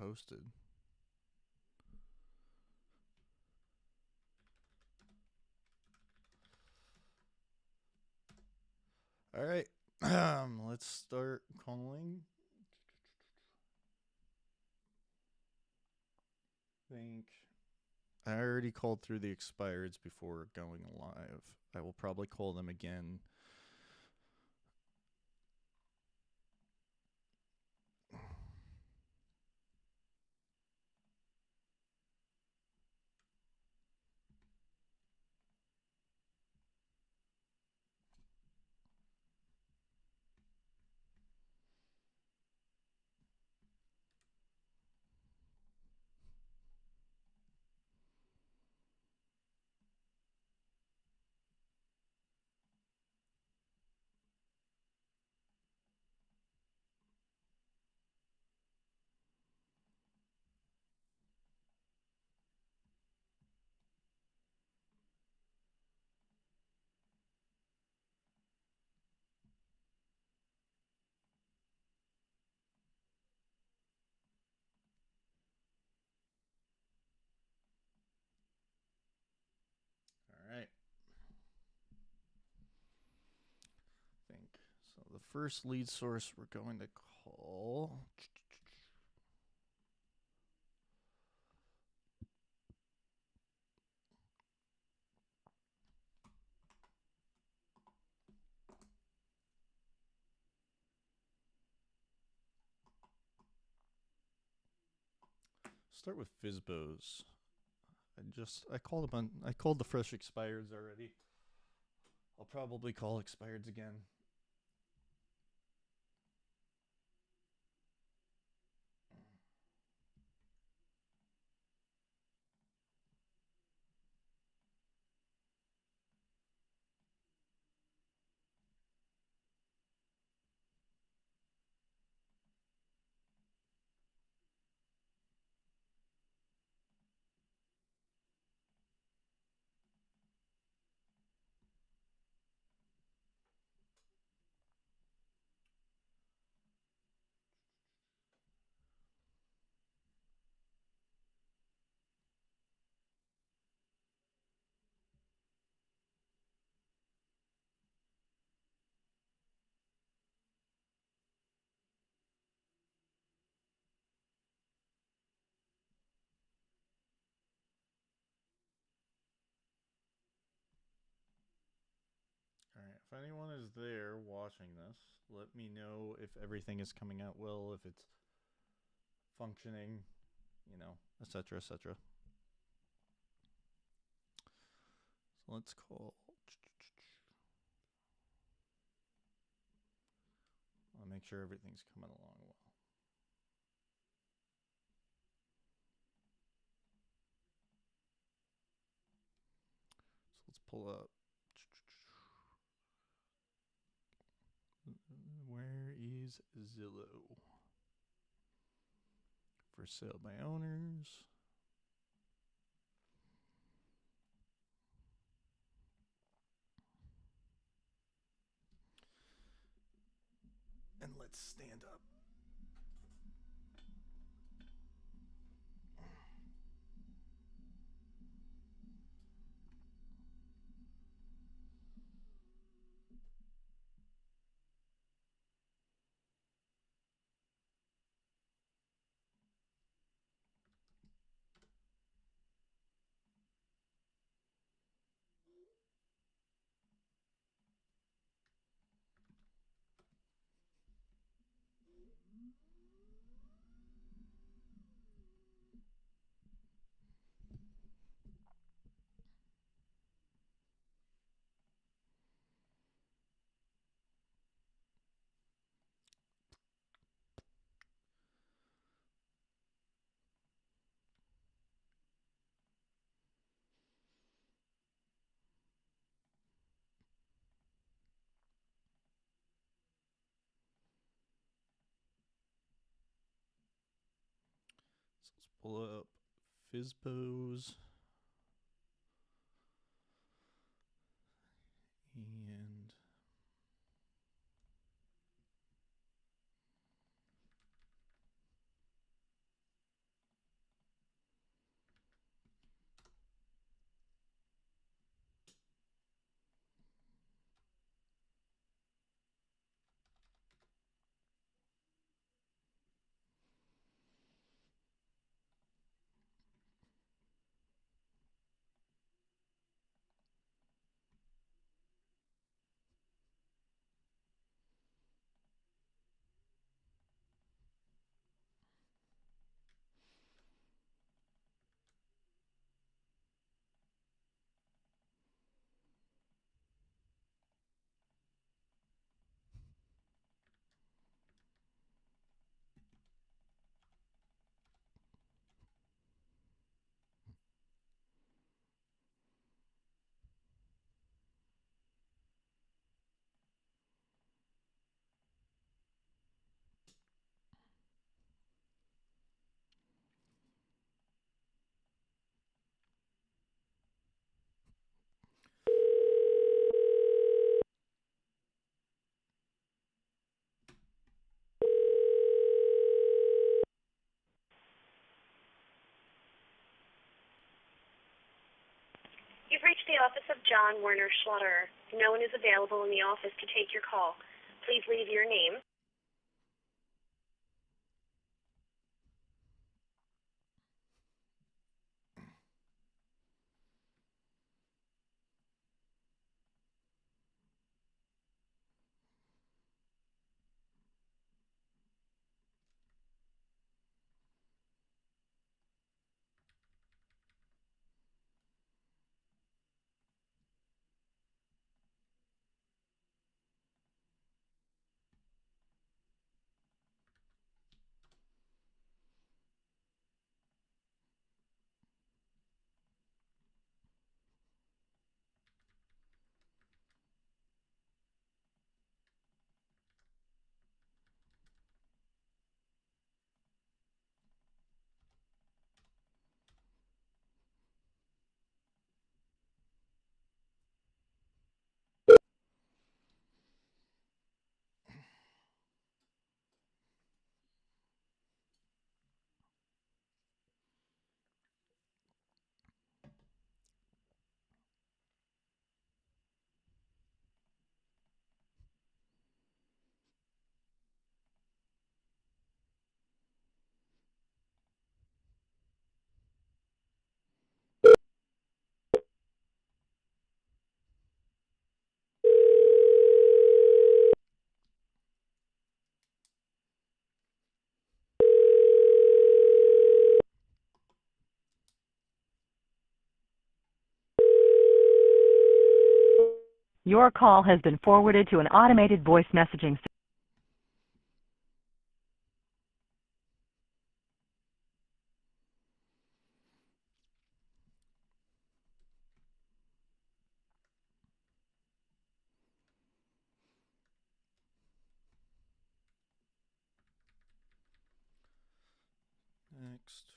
posted. All right. Let's start calling. I already called through the expireds before going live. I will probably call them again. All right. So the first lead source we're going to call. Start with FSBOs. I called the fresh expireds already. I'll probably call expireds again. All right, if anyone is there watching this, let me know if everything is coming out well, if it's functioning, etc., etc. So let's call. I'll make sure everything's coming along well. So let's pull up. Where is Zillow? For sale by owners. And let's stand up. So let's pull up FSBOs. And reached the office of John Werner Schlotterer. No one is available in the office to take your call. Please leave your name. Your call has been forwarded to an automated voice messaging system. Next.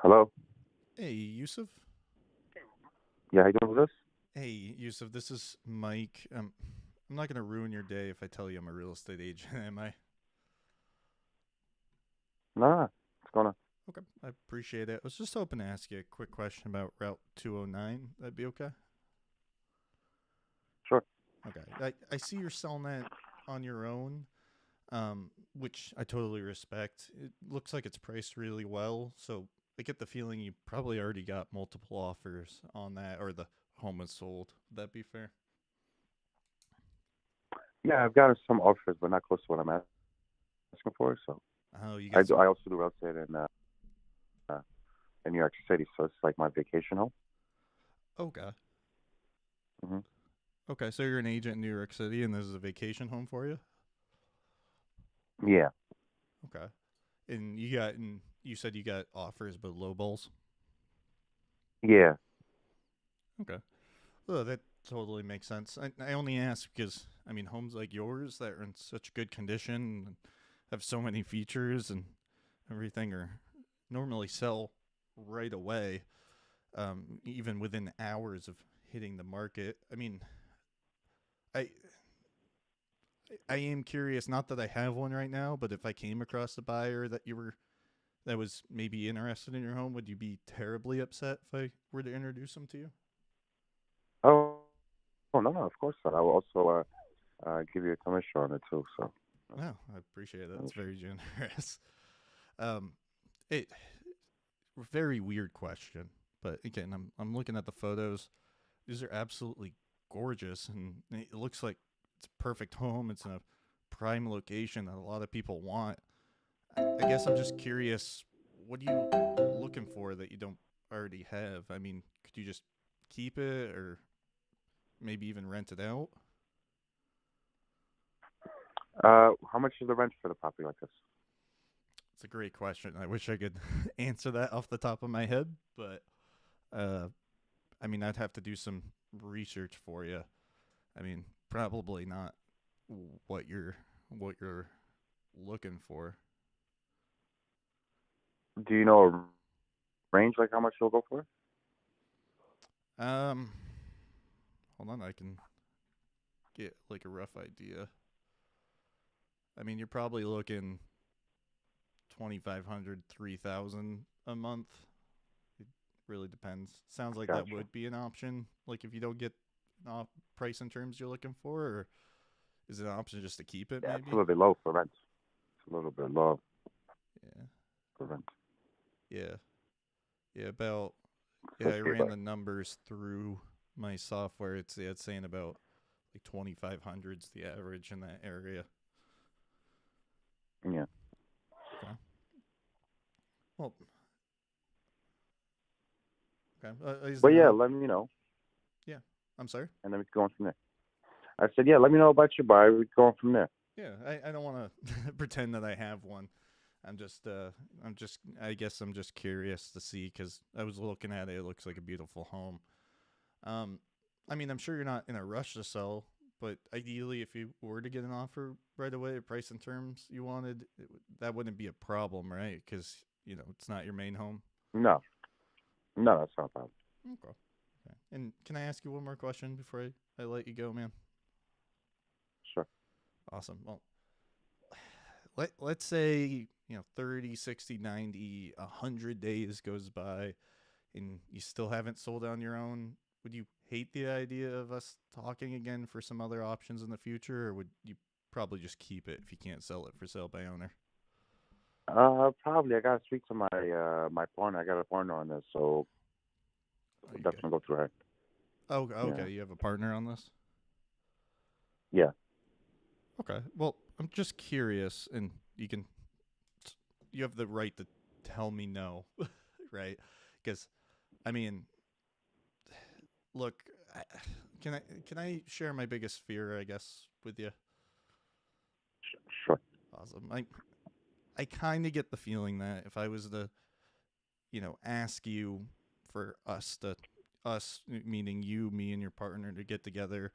Hello? Hey, Yusuf. Yeah, how you doing with this? Hey, Yusuf, this is Mike. I'm not going to ruin your day if I tell you I'm a real estate agent, am I? Nah, what's going on? Okay, I appreciate it. I was just hoping to ask you a quick question about Route 209. That'd be okay? Sure. Okay. I see you're selling that on your own, which I totally respect. It looks like it's priced really well, so I get the feeling you probably already got multiple offers on that, or the home is sold. Would that be fair? Yeah, I've gotten some offers, but not close to what I'm asking for. So Oh, you I got do. some. I also do real estate in New York City, so it's like my vacation home. Okay. hmm Okay, so you're an agent in New York City, and this is a vacation home for you? Yeah. Okay. And you said you got offers, but low balls? Yeah. Okay. Well, that totally makes sense. I only ask because, I mean, homes like yours that are in such good condition and have so many features and everything are normally sell right away, even within hours of hitting the market. I mean, I I am curious. Not that I have one right now, but if I came across a buyer that was maybe interested in your home, would you be terribly upset if I were to introduce them to you? Oh, oh no, of course not. I will also give you a commission on it too. So No, I appreciate it. no That's issue. very generous. Um, it very weird question, but again, I'm looking at the photos. These are absolutely gorgeous, and it looks like it's a perfect home. It's in a prime location that a lot of people want. I guess I'm just curious, what are you looking for that you don't already have? I mean, could you just keep it or maybe even rent it out? How much is the rent for the property like this? it's a great question. I wish I could answer that off the top of my head, but uh, I mean, I'd have to do some research for you. I mean, probably not what you're looking for. Do you know a range, like how much you'll go for? Um, hold on, I can get like a rough idea. I mean, you're probably looking 2,500, 3,000 a month. It really depends. Sounds like that Gotcha. would be an option. Like if you don't get price and terms you're looking for, or is it an option just to keep it? Yeah, it's a Maybe. little bit low for rent. It's a little bit low Yeah. for rent. Yeah. Yeah. About. Yeah, I Especially ran like, the numbers through my software. It's saying about like 2,500's the average in that area. yeah. Okay. Well. Okay. Is But there yeah, any? let me know, Yeah. I'm sorry. and then we can go on from there. I said, yeah, let me know about your buyer. We can go on from there. Yeah, I don't want to pretend that I have one. I guess I'm just curious to see because I was looking at it. It looks like a beautiful home. Um, I mean, I'm sure you're not in a rush to sell, but ideally, if you were to get an offer right away, price and terms you wanted, that wouldn't be a problem, right? Because it's not your main home. No, no, that's not a problem. Okay. Okay. And can I ask you one more question before I let you go, man? Sure. Awesome. Well, let's say 30, 60, 90, 100 days goes by and you still haven't sold on your own. Would you hate the idea of us talking again for some other options in the future, or would you probably just keep it if you can't sell it for sale by owner? Probably I gotta speak to my partner. I got a partner on this, so we'll Okay. definitely go through her. Oh, Yeah. okay. You have a partner on this? Yeah. Okay. Well, I'm just curious, and you have the right to tell me no, right? Because I mean, look, I, can I share my biggest fear, I guess, with you? Sure. Awesome. I kind of get the feeling that if I was to, ask you for us meaning you, me, and your partner to get together,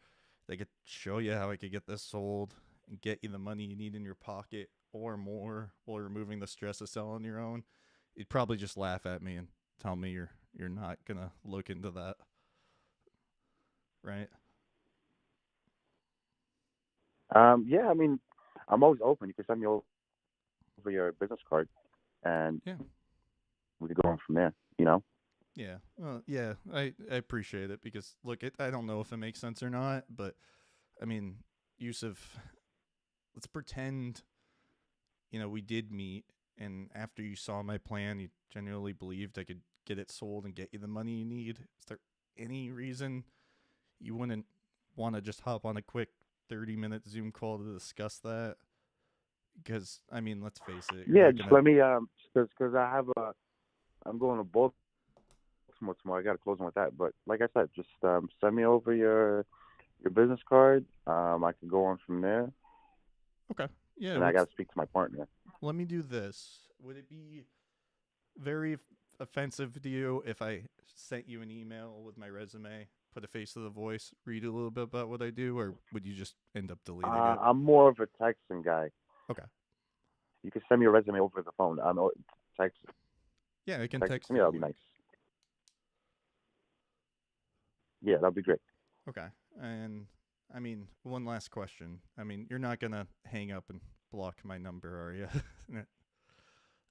they could show you how I could get this sold and get you the money you need in your pocket or more while removing the stress of selling your own. You'd probably just laugh at me and tell me you're not gonna look into that, right? Yeah, I mean, I'm always open. You can send me over your business card, and Yeah. we can go on from there. You know? Yeah. Well, yeah, I appreciate it because look, I don't know if it makes sense or not, but I mean, Yusuf, let's pretend, we did meet and after you saw my plan, you genuinely believed I could get it sold and get you the money you need. Is there any reason you wouldn't want to just hop on a quick 30-minute Zoom call to discuss that? Because I mean, let's face it, you're Yeah, not just gonna. let me because I'm going to Baltimore tomorrow. I got to close on with that. But like I said, just send me over your business card. I can go on from there, Okay. Yeah, and I got to speak to my partner. let me do this. Would it be very offensive to you if I sent you an email with my resume, put a face to the voice, read a little bit about what I do, or would you just end up deleting it? I'm more of a texting guy. Okay. You can send me your resume over the phone. Text Yeah, I can text it text to me. you That'll the be link. nice. Yeah, that'll be great. Okay. And I mean, one last question. I mean, you're not gonna hang up and block my number, are you?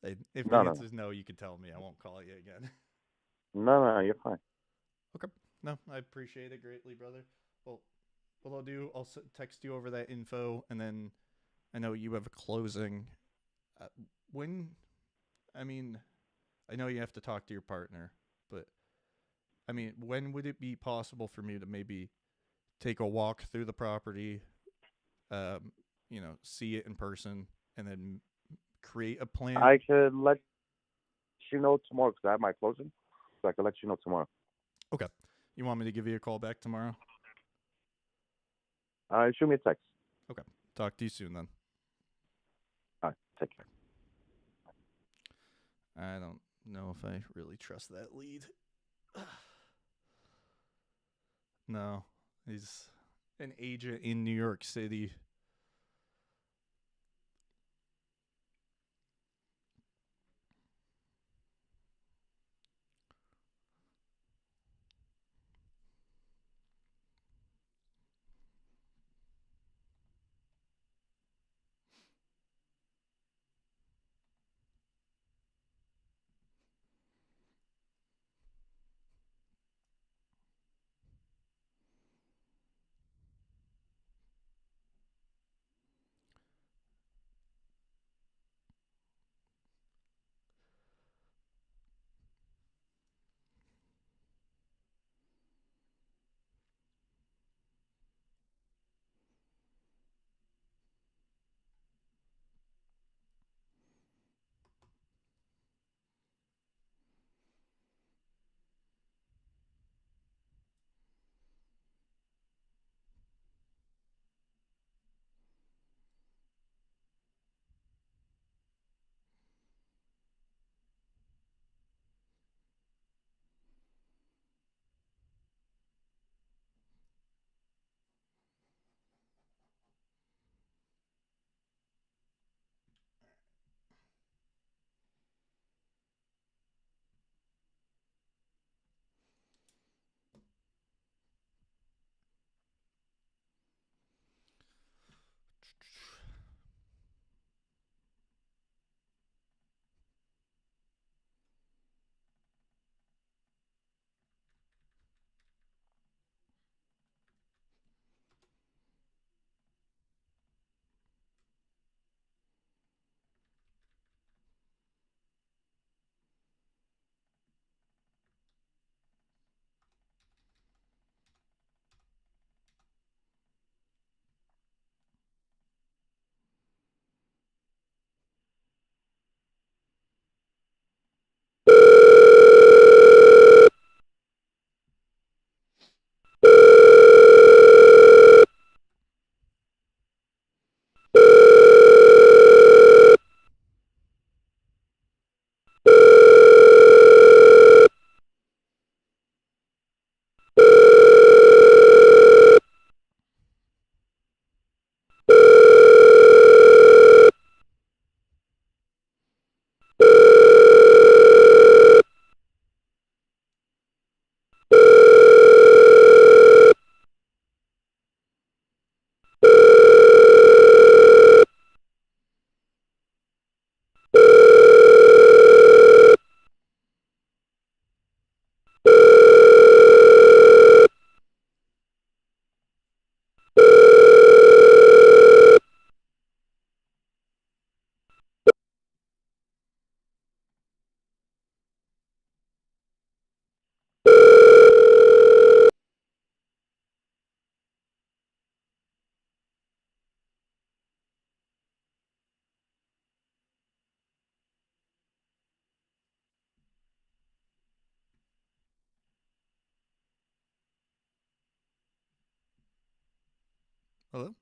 If the No, no, answer is no, you can tell me. I won't call you again. no, you're fine. Okay. No, I appreciate it greatly, brother. Well, what I'll do, I'll text you over that info, and then I know you have a closing. Uh, when, I mean, I know you have to talk to your partner, but I mean, when would it be possible for me to maybe take a walk through the property, see it in person, and then create a plan? I could let you know tomorrow because I have my closing, so I can let you know tomorrow. Okay. You want me to give you a call back tomorrow? Shoot me a text. Okay. Talk to you soon then. All right, take care. I don't know if I really trust that lead. No, he's an agent in New York City. Hello?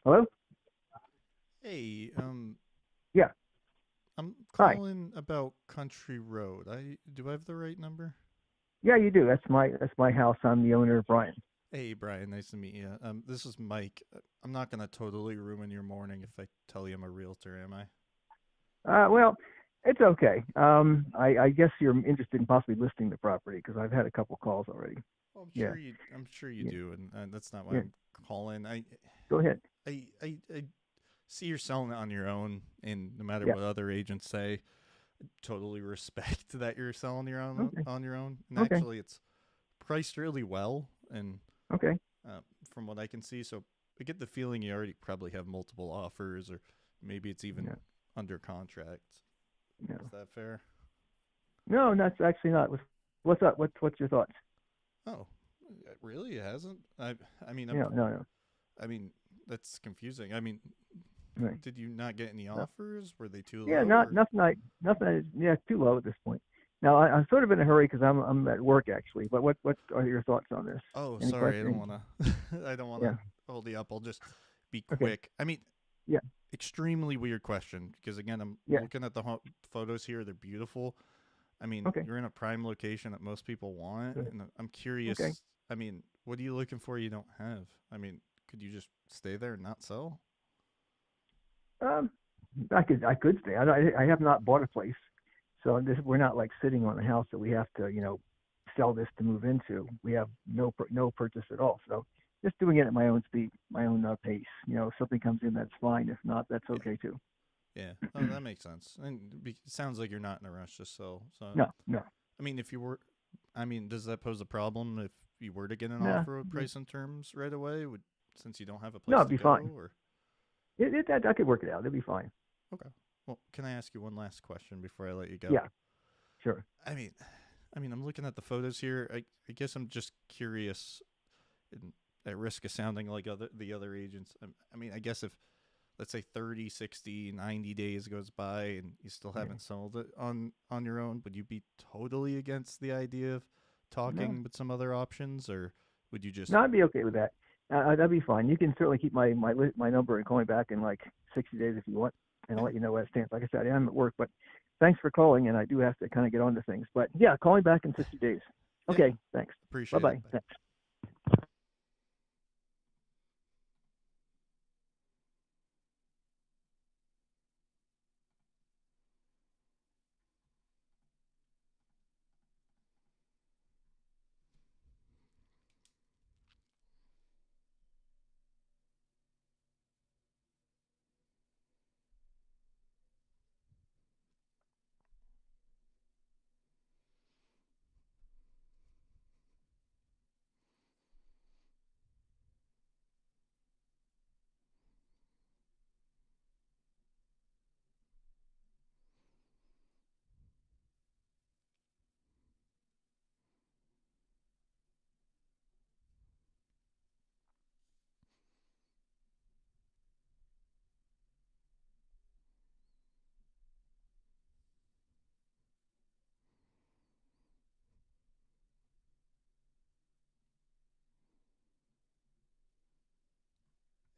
Hello? Hey, Yeah. I'm Hi. calling about Country Road. Do I have the right number? Yeah, you do. That's my house. I'm the owner, Brian. Hey, Brian, nice to meet you. This is Mike. I'm not gonna totally ruin your morning if I tell you I'm a realtor, am I? Well, it's okay. I guess you're interested in possibly listing the property because I've had a couple calls already. Well, Yeah. I'm sure you Yeah. do, and that's not why Yeah. I'm calling. Go ahead. I see you're selling it on your own, and no matter Yeah. what other agents say, totally respect that you're selling your own Okay. on your own. And Okay. actually, it's priced really well, and Okay. from what I can see, so I get the feeling you already probably have multiple offers, or maybe it's even Yeah. under contract. No. Is that fair? No, that's actually not. What's up? What's your thoughts? Oh, really? It hasn't? I mean, No. No. No. I mean, that's confusing. I mean, Right. did you not get any No. offers? Were they too Yeah. low? Not Or nothing. Yeah. It's too low at this point. Now I'm sort of in a hurry because I'm at work actually. But what are your thoughts on this? oh, Any sorry, I don't questions? want to. I don't want to Yeah. hold you up. I'll just be Okay. quick. I mean, Yeah. extremely weird question because again, I'm Yeah. looking at the photos here. They're beautiful. I mean, Okay. you're in a prime location that most people want, Good. and I'm Okay. curious. I mean, what are you looking for you don't have? I mean, could you just stay there and not sell? Um, I could stay. I have not bought a place, so we're not like sitting on a house that we have to sell this to move into. We have no purchase at all. So just doing it at my own speed, my own pace. If something comes in, that's fine. If not, that's Yeah, okay too. yeah. Oh, that makes sense. And it sounds like you're not in a rush to sell. So, No, no, I mean, if you were, I mean, does that pose a problem if you were to get an no, offer with price and terms right away? Would since you don't have a no. place It'd to be go, fine. or I could work it out. It'd be fine. okay. Well, can I ask you one last question before I let you go? Yeah, sure. I mean, I'm looking at the photos here. I guess I'm just curious, and at risk of sounding like the other agents. I mean, I guess if let's say 30, 60, 90 days goes by and you still Yeah. haven't sold it on your own, would you be totally against the idea of No, talking with some other options, or would you just no. I'd be okay with that. That'd be fine. You can certainly keep my number and call me back in like 60 days if you want, and I'll yeah, let you know where it stands. Like I said, I'm at work, but thanks for calling, and I do have to kind of get on to things. But yeah, call me back in 60 days. yeah, Okay, thanks. appreciate it. Bye-bye. Bye. Thanks.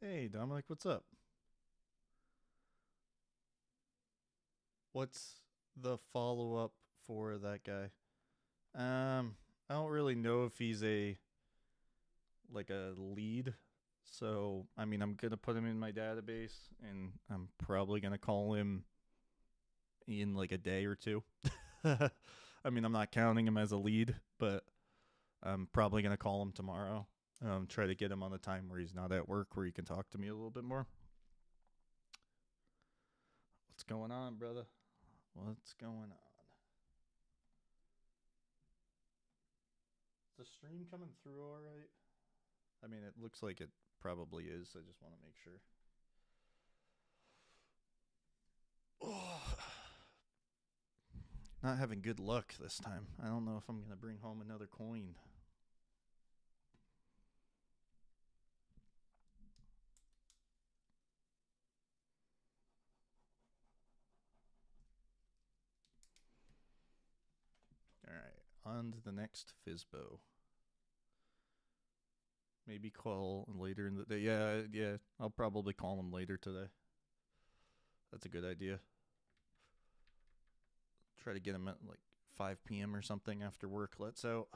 Hey, Dominic, what's up? What's the follow up for that guy? I don't really know if he's a like a lead. So, I mean, I'm going to put him in my database and I'm probably going to call him in like a day or two. I mean, I'm not counting him as a lead, but I'm probably going to call him tomorrow. Try to get him on the time where he's not at work where he can talk to me a little bit more. What's going on, brother? What's going on? Is the stream coming through all right? I mean, it looks like it probably is. I just want to make sure. Oh, not having good luck this time. I don't know if I'm going to bring home another coin. All right, on to the next FSBO. maybe call later in the day. Yeah. I'll probably call him later today. That's a good idea. Try to get him at like 5 p.m. or something after work lets out.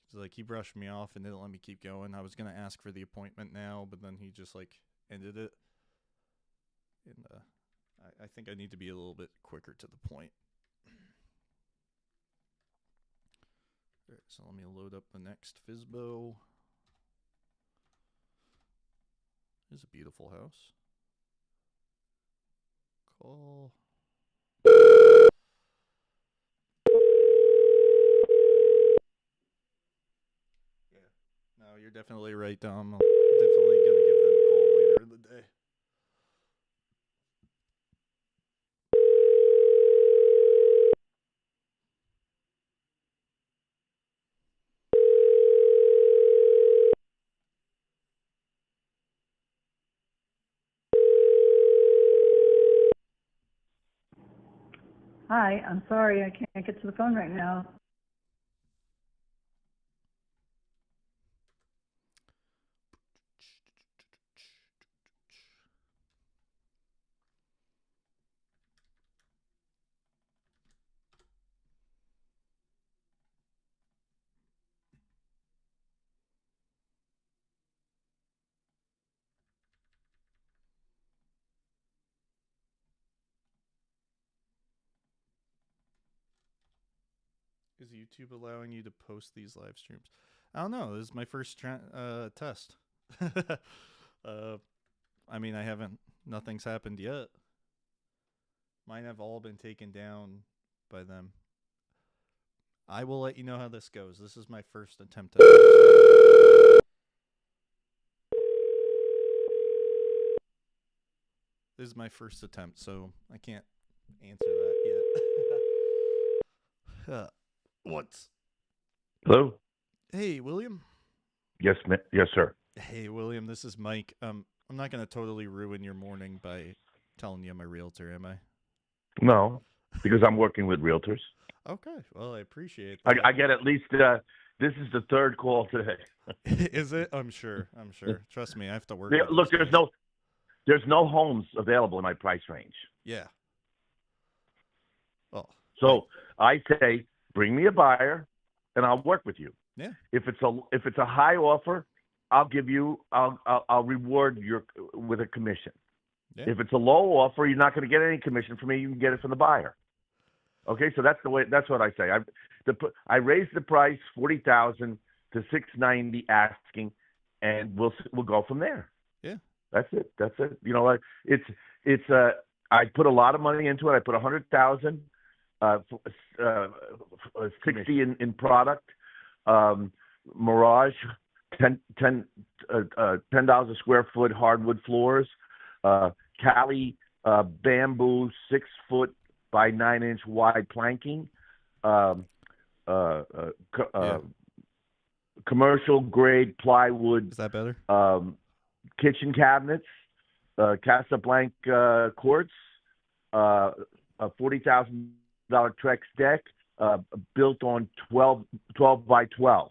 He's like, he brushed me off and didn't let me keep going. I was going to ask for the appointment now, but then he just like ended it. And I think I need to be a little bit quicker to the point. All right, so let me load up the next FSBO. This is a beautiful house. Call. Yeah. No, you're definitely right, Dom. I'm definitely going to give them a call later in the day. Hi, I'm sorry I can't get to the phone right now. Is YouTube allowing you to post these live streams? I don't know. This is my first test. I mean, nothing's happened yet. Mine have all been taken down by them. I will let you know how this goes. This is my first attempt at it. This is my first attempt, so I can't answer that yet. What? Hello? Hey, William? Yes, yes, sir. Hey, William, this is Mike. I'm not going to totally ruin your morning by telling you I'm a realtor, am I? No, because I'm working with realtors. Okay, well, I appreciate that. I get at least, this is the third call today. Is it? I'm sure. Trust me, I have to work. Look, there's no homes available in my price range. Yeah. Well. So I say, bring me a buyer, and I'll work with you. Yeah. If it's a high offer, I'll reward you with a commission. Yeah. If it's a low offer, you're not going to get any commission from me. You can get it from the buyer. Okay, so that's what I say. I raised the price $40,000 to $690 asking, and we'll go from there. Yeah. That's it. You know, I put a lot of money into it. I put $100,000, 60 in product. Mirage, $10 a square foot hardwood floors. Cali bamboo 6 foot by 9 inch wide planking. Commercial grade plywood. Is that better? Kitchen cabinets, Casablanca quartz, a $40,000 Trex deck, built on 12 by 12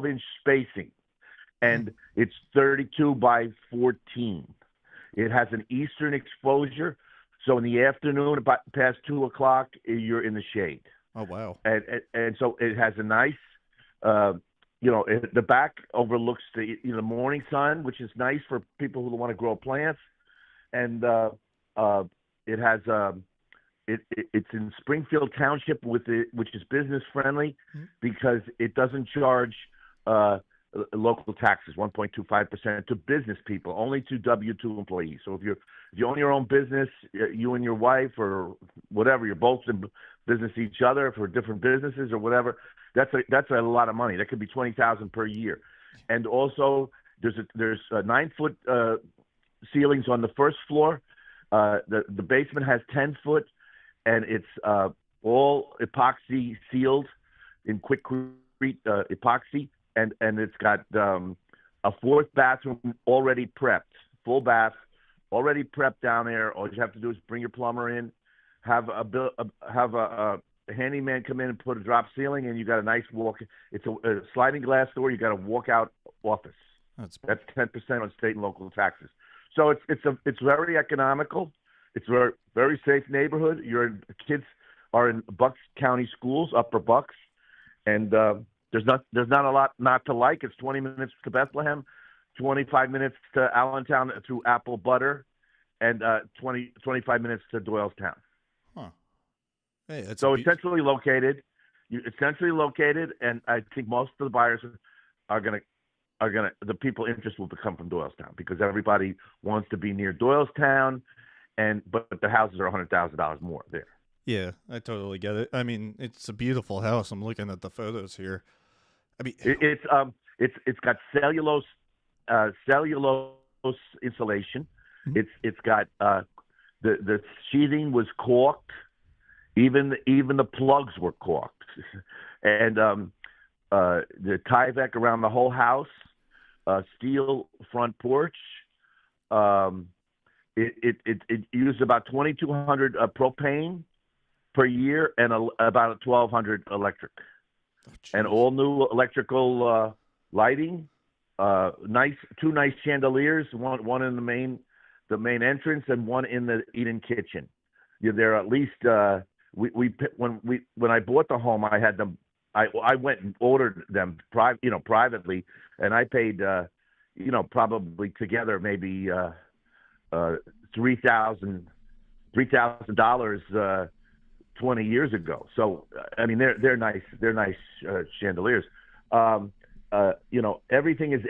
inch spacing, and it's 32 by 14. It has an eastern exposure, so in the afternoon, about past 2 o'clock, you're in the shade. Oh wow! And so it has a nice, the back overlooks the morning sun, which is nice for people who want to grow plants, and it has it's in Springfield Township which is business friendly because it doesn't charge local taxes, 1.25% to business people, only to W-2 employees. So if you own your own business, you and your wife or whatever, you're both in business each other for different businesses or whatever, that's a lot of money. That could be $20,000 per year. And also there's 9-foot ceilings on the first floor. The basement has 10 foot, and it's all epoxy sealed in quickcrete epoxy. And it's got a fourth bathroom already prepped, full bath, already prepped down there. All you have to do is bring your plumber in, have a handyman come in and put a drop ceiling, and you got a nice walk. It's a sliding glass door. You got a walkout office. That's 10% on state and local taxes. So it's very economical. It's a very safe neighborhood. Your kids are in Bucks County schools, Upper Bucks, and there's not a lot not to like. It's 20 minutes to Bethlehem, 25 minutes to Allentown through Apple Butter, and 25 minutes to Doylestown. Huh. Hey, that's so essentially located. Essentially located, and I think most of the buyers are gonna the people interested will come from Doylestown because everybody wants to be near Doylestown, but the houses are $100,000 more there. Yeah, I totally get it. I mean, it's a beautiful house. I'm looking at the photos here. I mean, it's got cellulose insulation. Mm-hmm. It's got the sheathing was caulked. Even the plugs were caulked, and the Tyvek around the whole house. Steel front porch. It used about 2,200 propane per year and about 1,200 electric, and all new electrical lighting. Two nice chandeliers, one in the main entrance and one in the eat-in kitchen. There are at least when I bought the home, I had them. I went and ordered them privately, and I paid probably together maybe $3,000 20 years ago. So I mean they're nice chandeliers. Everything is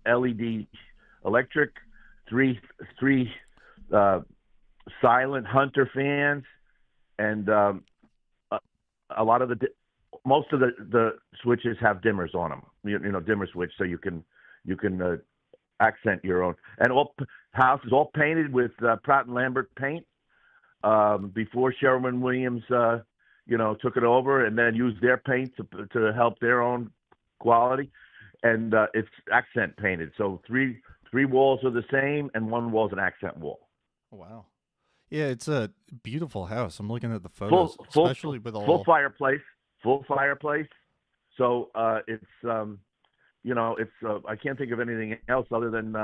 LED electric. Three silent Hunter fans, and a lot of most of the switches have dimmers on them. Dimmer switch, so you can accent your own. And house is all painted with Pratt and Lambert paint. Before Sherwin-Williams, took it over and then used their paint to help their own quality, and it's accent painted. So three walls are the same, and one wall is an accent wall. Wow. Yeah, it's a beautiful house. I'm looking at the photos, especially with all full fireplace. So it's I can't think of anything else other than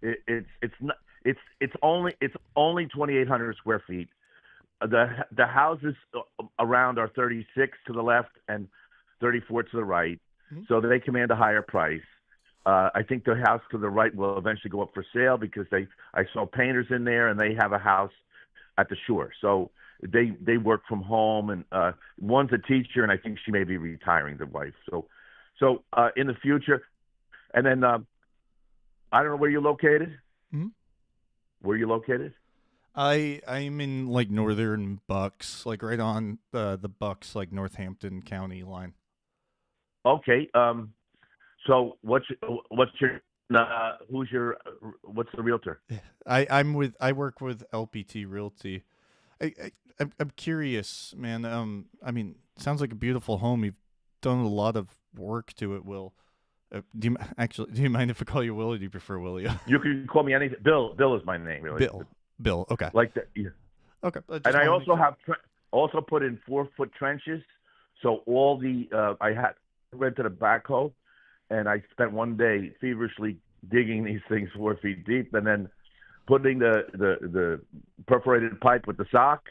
it's only 2,800 square feet. The houses around are 36 to the left and 34 to the right, so they command a higher price. I think the house to the right will eventually go up for sale because I saw painters in there and they have a house at the shore. So they work from home, and one's a teacher, and I think she may be retiring, the wife. So in the future, and then I don't know where you're located. Mm-hmm. Where you located? I'm in like northern Bucks, like right on the Bucks, like Northampton County line. Okay. So what's the realtor? I work with LPT Realty. I'm curious, man. I mean, sounds like a beautiful home. You've done a lot of work to it, Will. Do you mind if I call you Will, or do you prefer Willie? You can call me anything. Bill is my name, really. Bill. Okay. Like that. Yeah. Okay. And I also have put in 4-foot trenches. So all I rented a backhoe, and I spent one day feverishly digging these things 4 feet deep, and then putting the perforated pipe with the sock,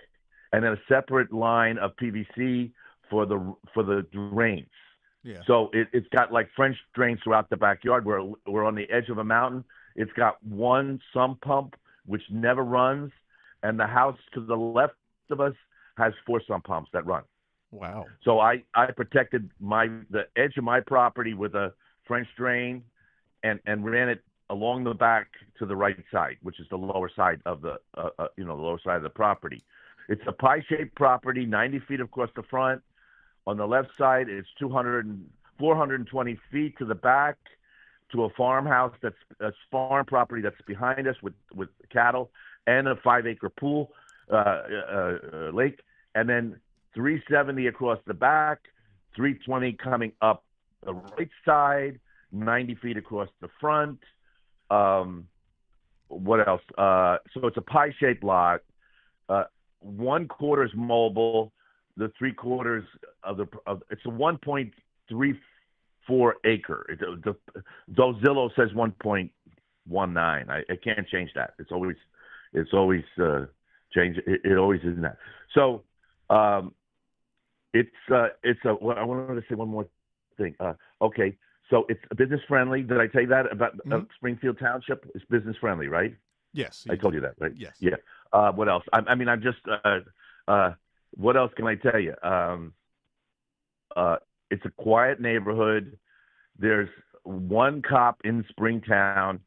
and then a separate line of PVC for the drains. Yeah. So it's got like French drains throughout the backyard. We're on the edge of a mountain. It's got one sump pump which never runs, and the house to the left of us has 4 sump pumps that run. Wow. So I protected the edge of my property with a French drain, and ran it along the back to the right side, which is the lower side of the lower side of the property. It's a pie-shaped property, 90 feet across the front. On the left side, it's 420 feet to the back to a farmhouse that's a farm property that's behind us with cattle, and a 5-acre pool lake, and then 370 across the back, 320 coming up the right side, 90 feet across the front. What else? So it's a pie-shaped lot. 1/4 is mobile. the 3/4 of it's a 1.34 acre. Though Zillow says 1.19. I can't change that. It's always change. It always is that. So it's I wanted to say one more thing. Okay, so it's business friendly. Did I tell you that about Springfield Township? It's business friendly, right? Yes. I told you that, right? Yes. Yeah. What else? I'm just. What else can I tell you? It's a quiet neighborhood. There's one cop in Springtown.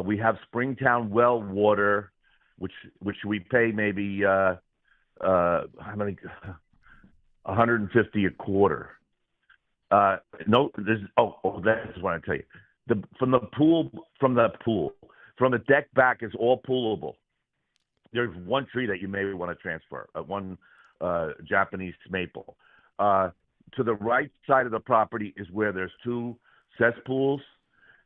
We have Springtown well water, which we pay maybe how many? $150 a quarter. No, there's that's what I tell you. From the deck back is all poolable. There's one tree that you may want to transfer, one Japanese maple. To the right side of the property is where there's 2 cesspools,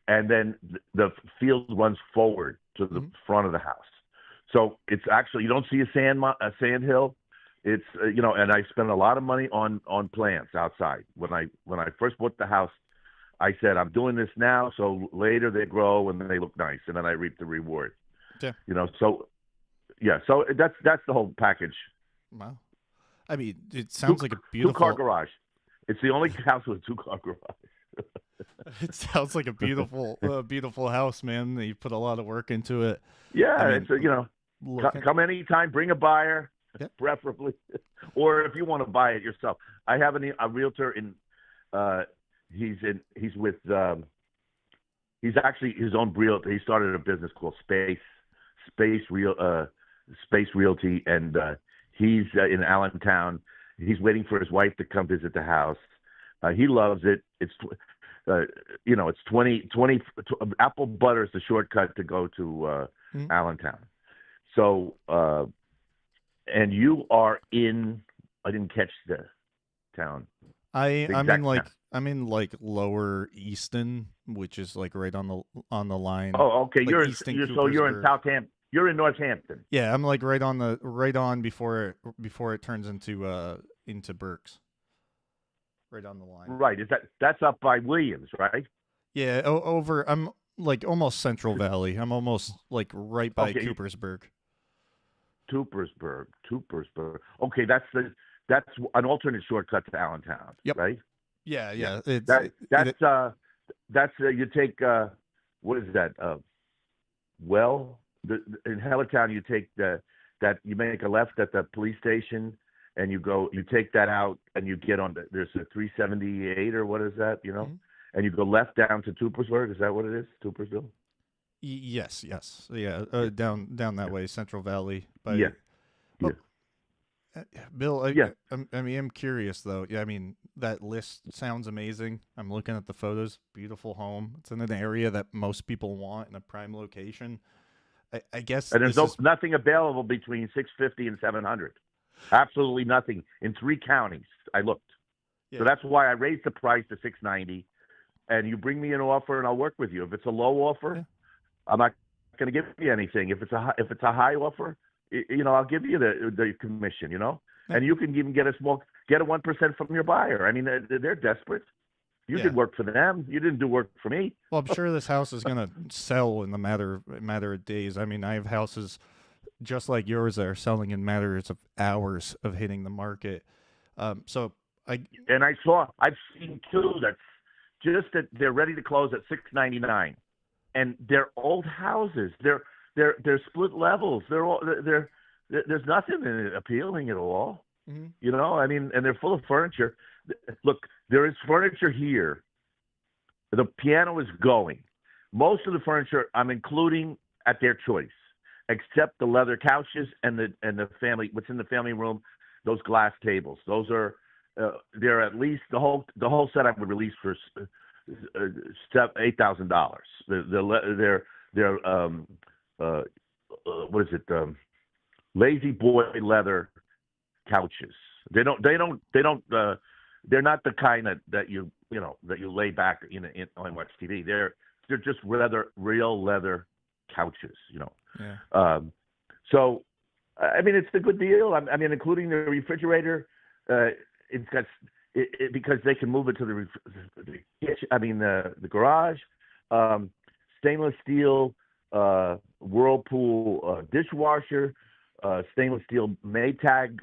and then the field runs forward to the front of the house. So it's actually, you don't see a sand hill. It's and I spent a lot of money on plants outside. When I first bought the house, I said I'm doing this now, so later they grow and they look nice, and then I reap the reward. Yeah. So that's the whole package. Wow. I mean, it sounds like a beautiful 2-car garage. It's the only house with a 2-car garage. It sounds like a beautiful house, man. You put a lot of work into it. Yeah, I mean, it's come anytime. Bring a buyer, preferably, or if you want to buy it yourself. I have a realtor in. He's actually his own realtor. He started a business called Space Realty, and he's in Allentown. He's waiting for his wife to come visit the house. He loves it. It's it's 20 apple butter is the shortcut to go to Allentown. So and you are in. I didn't catch the town. I'm in Lower Easton, which is like right on the line. Oh, okay. Like You're in Coopersburg. Southampton. You're in Northampton. Yeah, I'm like right on before it turns into Berks. Right on the line. Right. That's up by Williams, right? Yeah, over. I'm like almost Central Valley. I'm almost like right by Coopersburg. Coopersburg. Okay, that's an alternate shortcut to Allentown. Yep. Right. Yeah. You take what is that? In Hellertown you take you make a left at the police station, and you take that out, and you get on there's a 378 or what is that? And you go left down to Tuppersburg. Is that what it is? Tuppersville. Yes. Yeah. Down that way, Central Valley. Yeah. Bill, I'm curious though. Yeah, I mean, that list sounds amazing. I'm looking at the photos. Beautiful home. It's in an area that most people want in a prime location. I guess. And there's nothing available between 650 and 700. Absolutely nothing in 3 counties. I looked. Yeah. So that's why I raised the price to 690. And you bring me an offer, and I'll work with you. If it's a low offer, I'm not going to give you anything. If it's a high offer, I'll give you the commission. And you can even get a 1% from your buyer. I mean, they're desperate. You did work for them. You didn't do work for me. Well, I'm sure this house is going to sell in the matter of days. I mean, I have houses just like yours that are selling in matters of hours of hitting the market. I've seen 2 that's just that they're ready to close at $699, and they're old houses. They're split levels. There's nothing appealing at all. Mm-hmm. I mean, and they're full of furniture. Look, there is furniture here. The piano is going. Most of the furniture I'm including at their choice, except the leather couches and the family. What's in the family room? Those glass tables. Those are they're at least the whole set I would release for $8,000. They're what is it? Lazy boy leather couches. They're not the kind that you lay back on watch TV. They're just real leather couches. Yeah. So I mean, it's a good deal. I mean, including the refrigerator. it's got because they can move it to the kitchen. I mean the garage. Stainless steel Whirlpool dishwasher. Stainless steel Maytag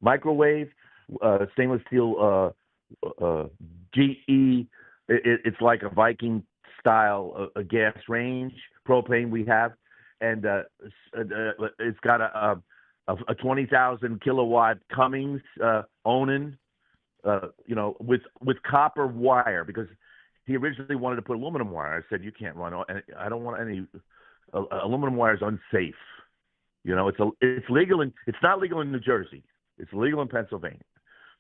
microwave. Stainless steel GE. It's like a Viking style a gas range propane we have, and it's got a 20,000 kilowatt Cummins Onan, with copper wire, because he originally wanted to put aluminum wire. I said, you can't run. I don't want any aluminum wire is unsafe. It's legal it's not legal in New Jersey. It's legal in Pennsylvania.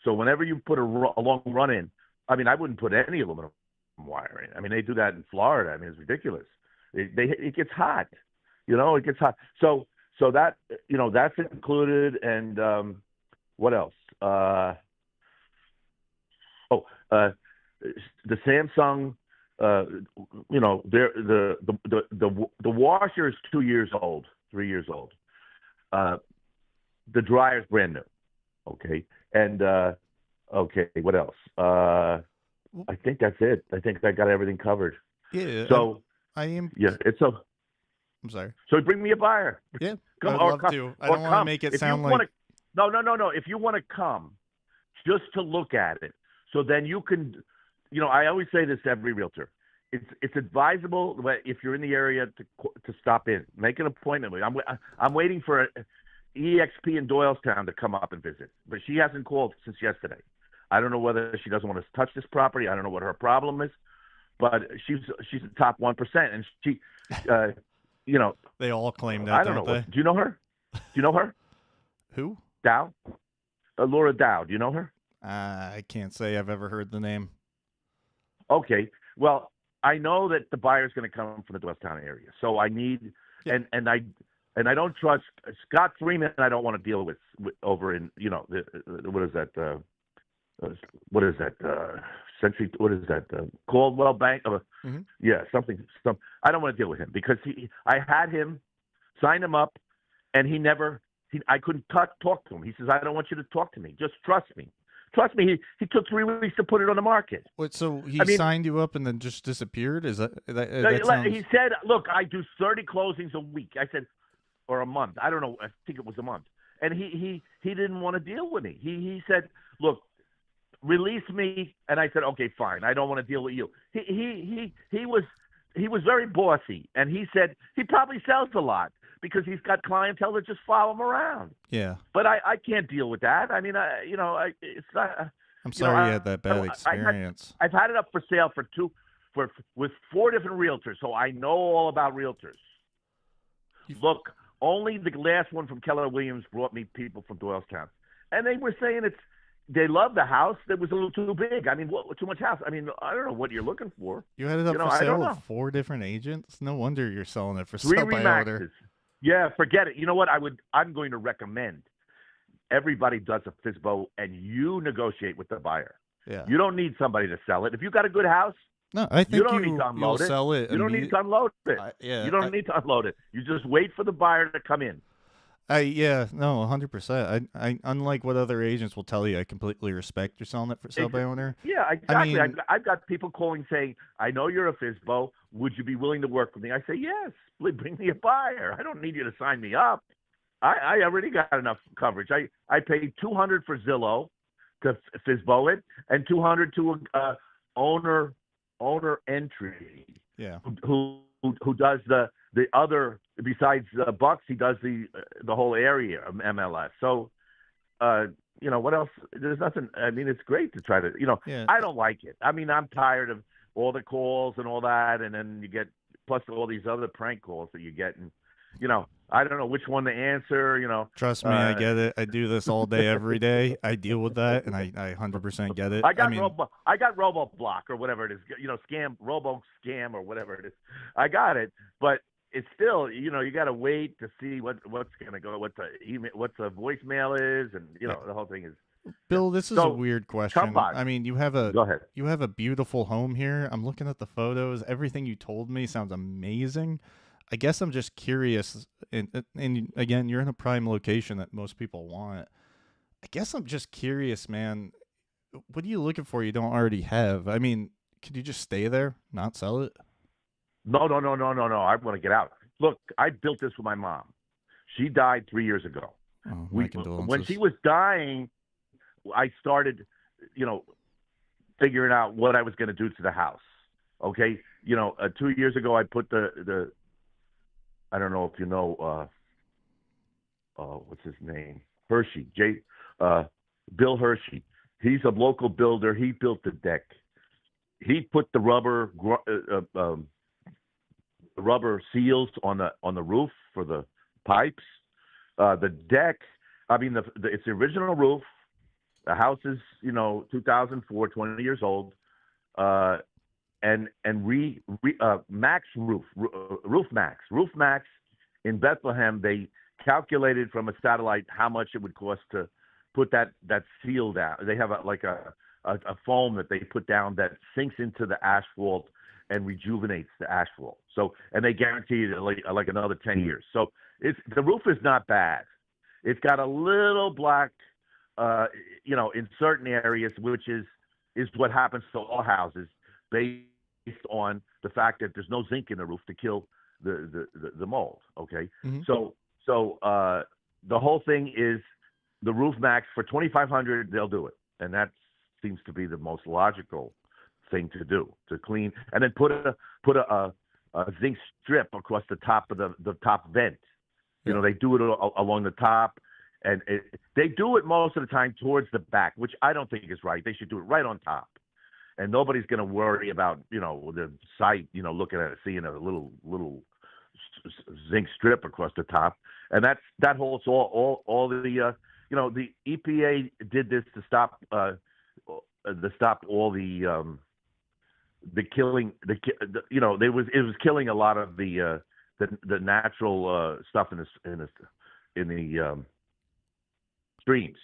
So whenever you put a long run in, I mean, I wouldn't put any aluminum wire in. I mean, they do that in Florida. I mean, it's ridiculous. It gets hot. It gets hot. So that that's included. And what else? The Samsung. The washer is 2 years old, 3 years old. The dryer's brand new. Okay. And okay, what else? I think that's it. I think I got everything covered. Yeah. So I am. Yeah, I'm sorry. So bring me a buyer. Yeah, come I'd love to. I don't want to make it sound like. No. If you want to come, just to look at it, so then you can. I always say this to every realtor. It's advisable if you're in the area to stop in, make an appointment with. I'm waiting for EXP in Doylestown to come up and visit, but she hasn't called since yesterday. I don't know whether she doesn't want to touch this property. I don't know what her problem is, but she's the top 1%, and she, they all claim that. I don't know. They? Do you know her? Do you know her? Who? Dow, Laura Dow. Do you know her? I can't say I've ever heard the name. Okay, well, I know that the buyer's going to come from the Doylestown area, so I need and I don't trust Scott Freeman. I don't want to deal with over in what is that? What is that? Century? What is that? Caldwell Bank? Yeah, something. I don't want to deal with him because I had him sign him up, and I couldn't talk to him. He says, I don't want you to talk to me. Just trust me. Trust me. He took 3 weeks to put it on the market. What? So he signed you up and then just disappeared? Is that sounds... He said, look, I do 30 closings a week. I said, or a month. I don't know. I think it was a month. And he didn't want to deal with me. He said, look, release me. And I said, okay, fine. I don't want to deal with you. He was very bossy, and he said he probably sells a lot because he's got clientele that just follow him around. Yeah. But I can't deal with that. I mean, it's not. I'm sorry you had that bad experience. I've had it up for sale with 4 different realtors, so I know all about realtors. Look, only the last one from Keller Williams brought me people from Doylestown, and they were saying they loved the house. It was a little too big. I mean, too much house. I mean, I don't know what you're looking for. You had it up for sale with 4 different agents? No wonder you're selling it for 3 sale by Remaxes. order. Yeah, forget it. You know what? I'm going to recommend everybody does a FSBO and you negotiate with the buyer. Yeah. You don't need somebody to sell it. If you got a good house, no, I think you don't need to unload it. Sell it. You don't need to unload it. You don't need to unload it. You just wait for the buyer to come in. 100%. I unlike what other agents will tell you, I completely respect you're selling it for sale by owner. Yeah, exactly. I mean, I've got people calling saying, I know you're a FSBO. Would you be willing to work with me? I say, yes. Bring me a buyer. I don't need you to sign me up. I already got enough coverage. I paid $200 for Zillow to FSBO it and $200 to owner entry. Yeah. Who does the other besides Bucks? He does the whole area of MLS. So, what else? There's nothing. I mean, it's great to try to. Yeah. I don't like it. I mean, I'm tired of all the calls and all that, and then you get plus all these other prank calls that you get, and I don't know which one to answer. Trust me, I get it. I do this all day, every day. I deal with that, and I 100% get it. I got RoboBlock or whatever it is. Scam, Robo Scam or whatever it is. I got it, but it's still, you got to wait to see what's going to go, what the voicemail is, and the whole thing is. Bill, this is a weird question. I mean, go ahead. You have a beautiful home here. I'm looking at the photos. Everything you told me sounds amazing. I guess I'm just curious, and again, you're in a prime location that most people want. I guess I'm just curious, man. What are you looking for you don't already have? I mean, could you just stay there, not sell it? No, no, no, no, no, no. I want to get out. Look, I built this with my mom. She died 3 years ago. Oh, my When she condolences. was dying, I started, you know, figuring out what I was going to do to the house. Okay, 2 years ago, I put the I don't know if you know what's his name, Hershey, Bill Hershey. He's a local builder. He built the deck. He put the rubber seals on the roof for the pipes. The deck. I mean, it's the original roof. The house is 2004, 20 years old. And Max Roof Max in Bethlehem. They calculated from a satellite how much it would cost to put that seal down. They have a foam that they put down that sinks into the asphalt and rejuvenates the asphalt. So, and they guarantee it like another 10 years. So the roof is not bad. It's got a little black, in certain areas, which is what happens to all houses, based on the fact that there's no zinc in the roof to kill the mold. Okay, Mhm. so the whole thing is the Roof Max for $2,500. They'll do it, and that seems to be the most logical thing to do, to clean and then put a zinc strip across the top of the top vent. They do it along the top, and they do it most of the time towards the back, which I don't think is right. They should do it right on top, and nobody's going to worry about the site, looking at it, seeing a little zinc strip across the top, and that holds all the the EPA did this to stop all the killing. It was killing a lot of the natural stuff in the streams.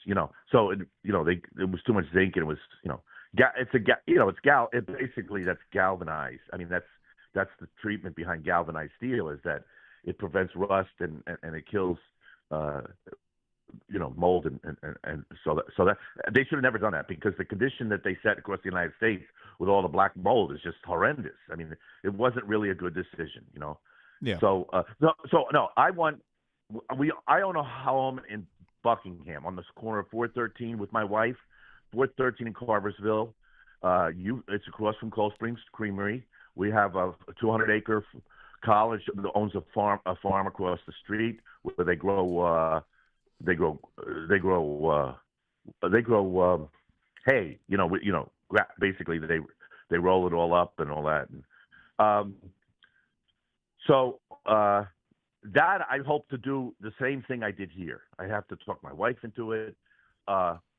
So it was too much zinc, and it was it's basically that's galvanized. I mean that's the treatment behind galvanized steel, is that it prevents rust and it kills mold, and so that they should have never done that, because the condition that they set across the United States with all the black mold is just horrendous. I mean, it wasn't really a good decision. Yeah. So no, I own a home in Buckingham on this corner of 413 with my wife, 413 in Carversville. It's across from Cold Springs Creamery. We have a 200-acre college that owns a farm across the street where they grow hay. Basically they roll it all up and all that. So that I hope to do the same thing I did here. I have to talk my wife into it,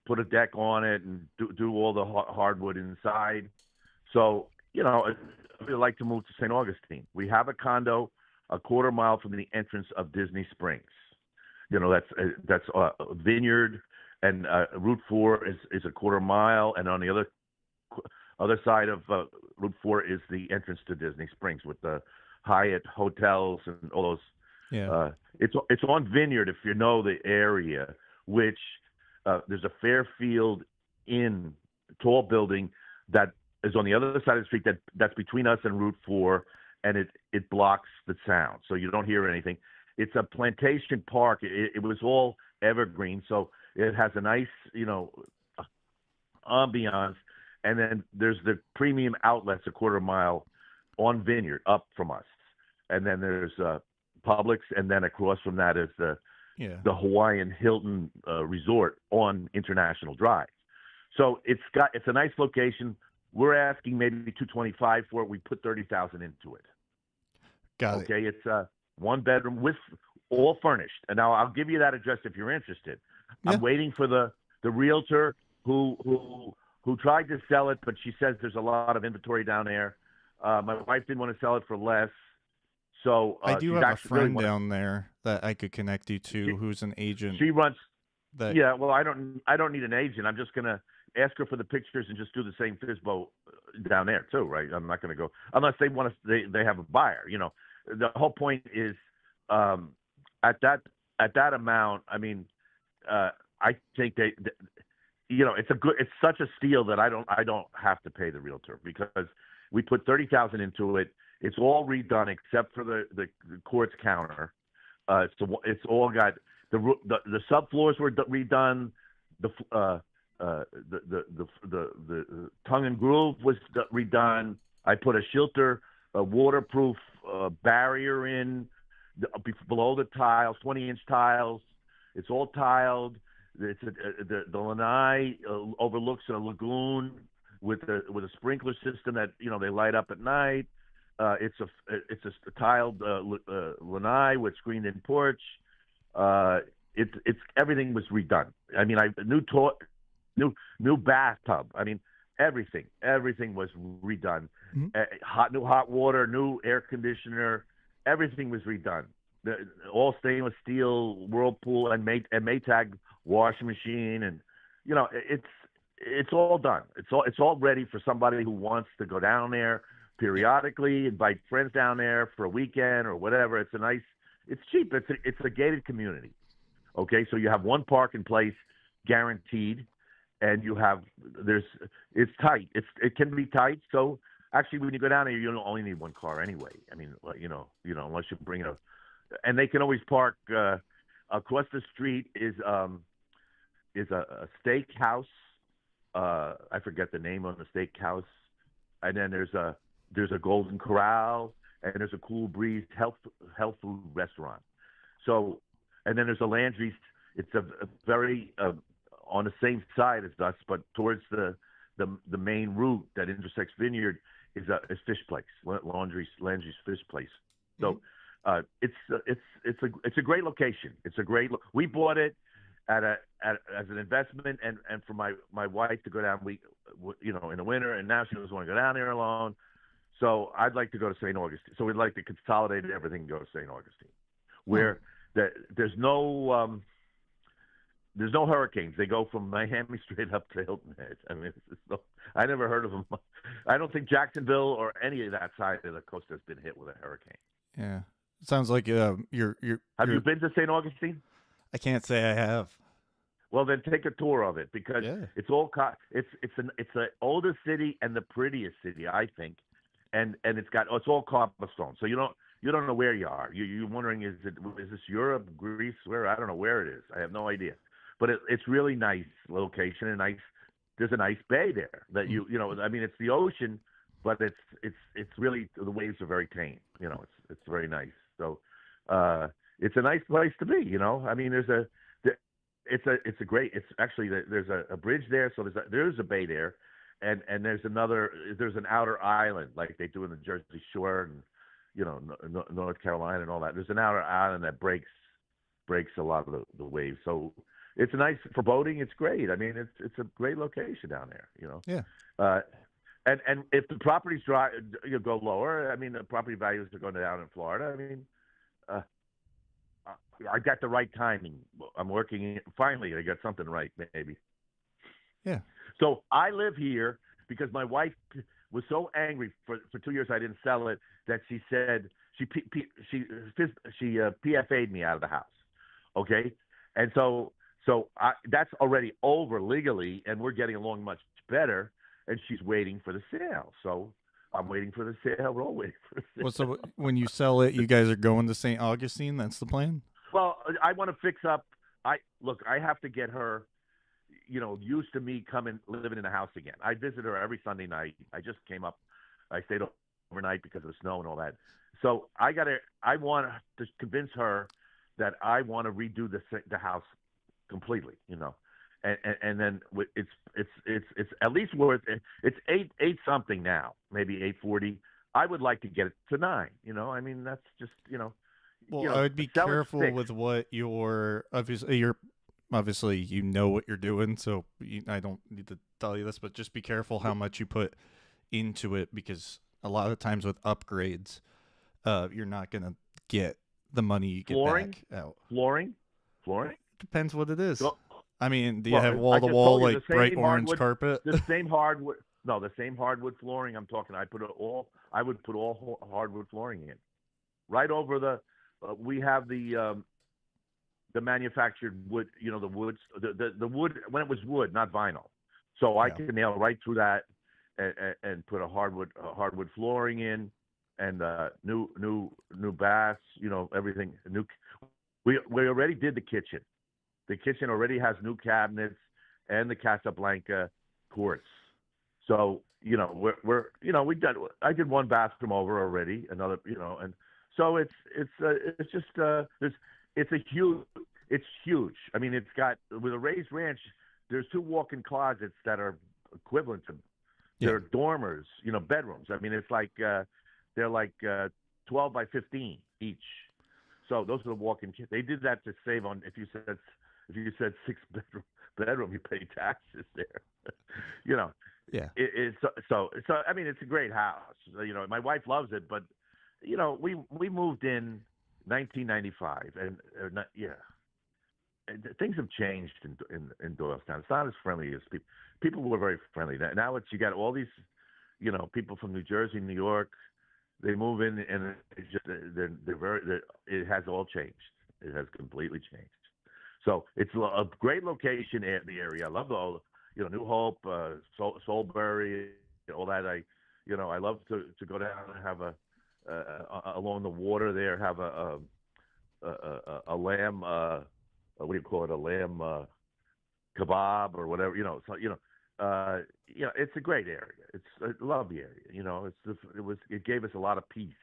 put a deck on it, and do all the hardwood inside. So I'd like to move to St. Augustine. We have a condo a quarter mile from the entrance of Disney Springs. That's Vineyard, and Route 4 is a quarter mile, and on the other side of Route 4 is the entrance to Disney Springs with the Hyatt hotels and all those. Yeah. It's on Vineyard, if you know the area, which there's a Fairfield Inn, tall building that is on the other side of the street that's between us and Route 4, and it blocks the sound, so you don't hear anything. It's a plantation park. It was all evergreen, so it has a nice, ambiance. And then there's the premium outlets a quarter mile on Vineyard up from us. And then there's Publix, and then across from that is the Hawaiian Hilton Resort on International Drive. So it's a nice location. We're asking maybe $225 for it. We put $30,000 into it. Got it. Okay, it's one bedroom with all furnished. And now I'll give you that address if you're interested. Yeah. I'm waiting for the realtor who tried to sell it, but she says there's a lot of inventory down there. My wife didn't want to sell it for less. So I do she's have a actually really friend down there that I could connect you to, who's an agent. She runs. That, Yeah, well, I don't need an agent. I'm just gonna ask her for the pictures and just do the same FSBO down there too, right? I'm not gonna go unless they want to. They have a buyer. The whole point is at that amount. I mean, I think it's such a steal that I don't have to pay the realtor because we put $30,000 into it. It's all redone except for the quartz counter. So it's all got the subfloors were redone. The tongue and groove was redone. I put a waterproof barrier in below the tiles, 20-inch tiles. It's all tiled. The lanai overlooks a lagoon with a sprinkler system that they light up at night. It's a tiled lanai with screened-in porch. It's everything was redone. I mean, new bathtub. I mean, everything was redone. Mm-hmm. New hot water, new air conditioner. Everything was redone. All stainless steel Whirlpool and Maytag washing machine, and it's all done. It's all ready for somebody who wants to go down there periodically, invite friends down there for a weekend or whatever. It's cheap. It's a gated community. Okay, so you have one parking place guaranteed, and it's tight. It can be tight. So actually, when you go down there, you only need one car anyway. I mean, unless you bring and they can always park across the street is a steakhouse. I forget the name of the steakhouse, and then there's a Golden Corral, and there's a Cool Breeze health food restaurant. So, and then there's a Landry's. It's a very on the same side as us, but towards the main route that intersects Vineyard is fish place, Landry's fish place. So it's a great location. It's a great. We bought it as an investment and for my wife to go down. In the winter, and now she doesn't want to go down there alone. So I'd like to go to St. Augustine. So we'd like to consolidate everything and go to St. Augustine, where there's no hurricanes. They go from Miami straight up to Hilton Head. I mean, I never heard of them. I don't think Jacksonville or any of that side of the coast has been hit with a hurricane. Yeah, it sounds like you're. Have you been to St. Augustine? I can't say I have. Well, then take a tour of it because it's all it's the oldest city and the prettiest city, I think, and it's all cobblestone. So you don't know where you are. You're wondering is this Europe, Greece, where? I don't know where it is. I have no idea. But it's really nice location and nice. There's a nice bay there that I mean, it's the ocean, but it's really the waves are very tame. It's very nice. So it's a nice place to be. I mean, it's a great. It's actually there's a bridge there, so there's a bay there, and there's an outer island like they do in the Jersey Shore and North Carolina and all that. There's an outer island that breaks a lot of the waves. So it's nice for boating. It's great. I mean, it's a great location down there. Yeah. And if the properties go lower, I mean, the property values are going down in Florida. I mean, I got the right timing. I'm working. Finally, I got something right, maybe. Yeah. So I live here because my wife was so angry for 2 years I didn't sell it that she said she PFA'd me out of the house. Okay, and so that's already over legally, and we're getting along much better. And she's waiting for the sale. So I'm waiting for the sale. We're all waiting for the sale. Well, so when you sell it, you guys are going to St. Augustine? That's the plan? Well, I want to fix up. I have to get her, used to me living in the house again. I visit her every Sunday night. I just came up. I stayed overnight because of the snow and all that. So I want to convince her that I want to redo the house completely, and then it's at least worth it. It's eight something now, maybe 840. I would like to get it to 9. I mean, that's just Well, I would be careful with what obviously you know what you're doing. So I don't need to tell you this, but just be careful how much you put into it, because a lot of times with upgrades, you're not gonna get the money you get back out. Flooring. Depends what it is. Well, I mean, do you have wall to wall like bright orange carpet? The same hardwood. No, the same hardwood flooring. I'm talking. I would put all hardwood flooring in, right over the. We have the the manufactured wood, the woods, the wood when it was wood, not vinyl. So I can nail right through that and put a hardwood flooring in, and new baths, everything new. We already did the kitchen. The kitchen already has new cabinets and the Casablanca quartz. So we done. I did one bathroom over already, another, and so it's huge. I mean, it's got, with a raised ranch, there's 2 walk-in closets that are equivalent to, they're dormers, bedrooms. I mean, it's like they're like 12 by 15 each. So those are the walk-in. They did that to save on, if you said 6 bedroom, you pay taxes there. Yeah. It's so. I mean, it's a great house. My wife loves it, but we moved in 1995, and things have changed in Doylestown. It's not as friendly as people. People were very friendly. Now you got all these, people from New Jersey, New York. They move in, and it's just it has all changed. It has completely changed. So it's a great location in the area. I love New Hope, Soulbury, all that. I love to go down and have along the water there, have a lamb. What do you call it? A lamb kebab or whatever. It's a great area. I love the area. It gave us a lot of peace,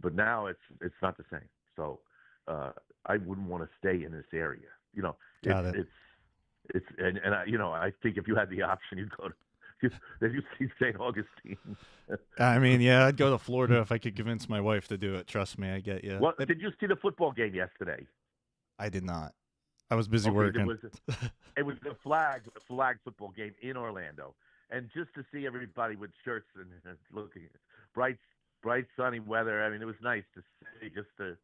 but now it's not the same. So I wouldn't want to stay in this area. Got it. It's I think if you had the option, you'd go to. Did you see St. Augustine? I mean, yeah, I'd go to Florida if I could convince my wife to do it. Trust me, I get you. Well, did you see the football game yesterday? I did not. I was busy working. It was the flag football game in Orlando, and just to see everybody with shirts and looking bright sunny weather. I mean, it was nice to see. Just to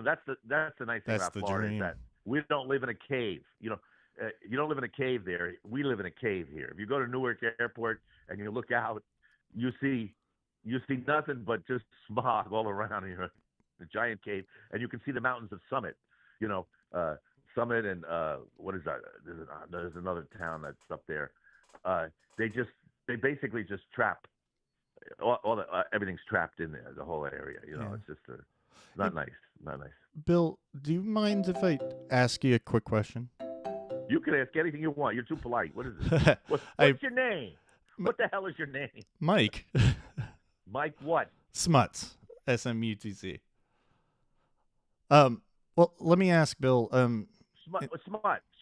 that's the nice thing about Florida is that we don't live in a cave. You don't live in a cave there. We live in a cave here. If you go to Newark Airport and you look out, you see nothing but just smog all around here, the giant cave, and you can see the mountains of Summit. Summit and what is that? There's another town that's up there. They basically just trap everything's trapped in there. The whole area. It's just not nice. Not nice. Bill, do you mind if I ask you a quick question? You can ask anything you want. You're too polite. What is it? What's your name? What the hell is your name? Mike. Mike what? Smutz. SMUTZ. Well, let me ask Bill. Smut.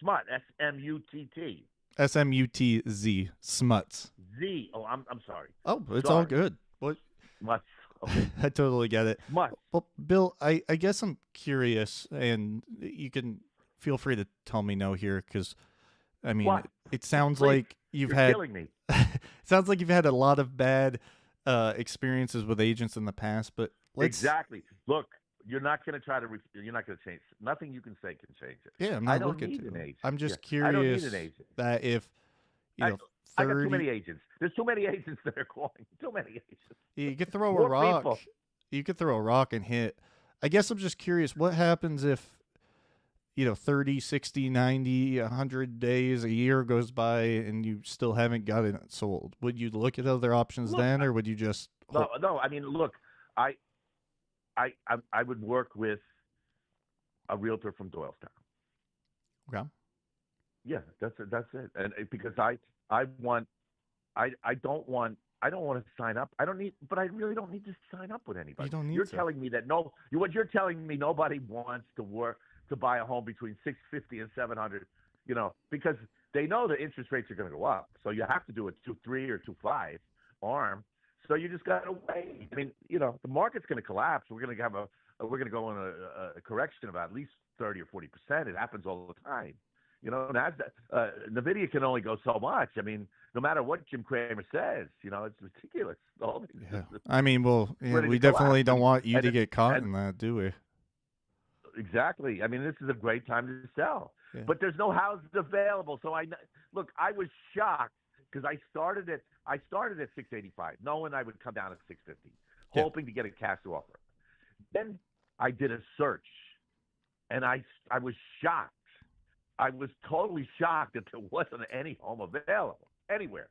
SMUTT. SMUTZ. Smutz. Z. Oh, I'm sorry. Oh, it's all good. What? Smutz. Okay. I totally get it. Smutz. Well, Bill, I guess I'm curious, and you can feel free to tell me no here, because I mean, it sounds like you're killing me. It sounds like you've had a lot of bad experiences with agents in the past, but exactly. Look, you're not going to try to. You're not going to change. Nothing you can say can change it. Yeah, I'm not looking to. An agent. I'm just curious. I don't need an agent. That if I got too many agents. There's too many agents that are calling. Too many agents. You could throw a rock. People. You could throw a rock and hit. I guess I'm just curious. What happens if 30, 60, 90, 100 days, a year goes by and you still haven't got it sold? Would you look at other options then, or would you just No, I mean, look, I would work with a realtor from Doylestown. Okay. Yeah, that's it. And because I don't want to sign up. But I really don't need to sign up with anybody. You don't need You're to. telling me that what you're telling me, nobody wants to buy a home between $650 and $700, because they know the interest rates are going to go up. So you have to do a 2.3 or 2.5 ARM. So you just got to wait. I mean, the market's going to collapse. We're going to go in a correction of at least 30 or 40%. It happens all the time. NVIDIA can only go so much. I mean, no matter what Jim Cramer says, it's ridiculous. Yeah. I mean, we definitely don't want you to get caught in that, do we? Exactly. I mean, this is a great time to sell, but there's no houses available. So I was shocked because I started at 685, knowing I would come down at 650, hoping to get a cash offer. Then I did a search and I was shocked. I was totally shocked that there wasn't any home available anywhere.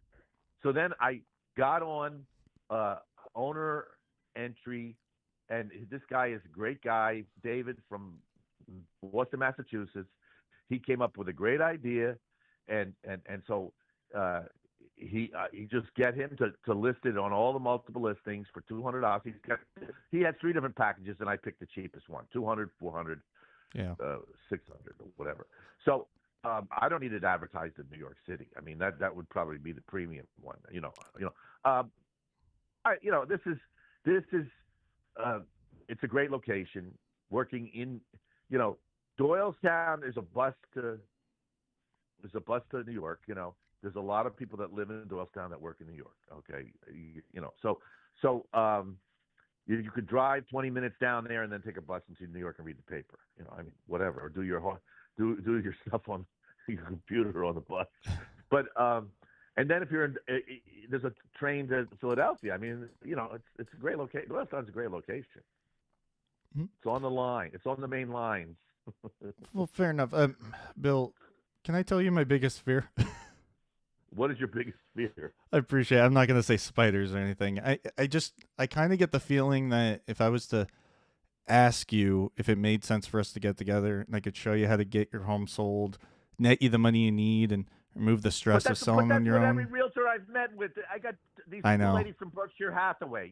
So then I got on owner entry, and this guy is a great guy, David from Boston, Massachusetts. He came up with a great idea, and so he just get him to list it on all the multiple listings for $200. He had 3 different packages, and I picked the cheapest one, 200, 400, Yeah. 600 or whatever. So I don't need it advertised in New York City. I mean that would probably be the premium one. This is it's a great location. Working in Doylestown is a bus to New York. There's a lot of people that live in Doylestown that work in New York. Okay, you could drive 20 minutes down there and then take a bus into New York and read the paper. Whatever, or do your stuff on your computer on the bus. But and then if you're in, there's a train to Philadelphia. I mean, it's a great location. Doylestown's a great location. Mm-hmm. It's on the line. It's on the main lines. Well, fair enough. Bill, can I tell you my biggest fear? What is your biggest fear? I appreciate it. I'm not going to say spiders or anything. I kind of get the feeling that if I was to ask you if it made sense for us to get together and I could show you how to get your home sold, net you the money you need, and remove the stress of selling on your own. Every realtor I've met with, I got these ladies from Berkshire Hathaway.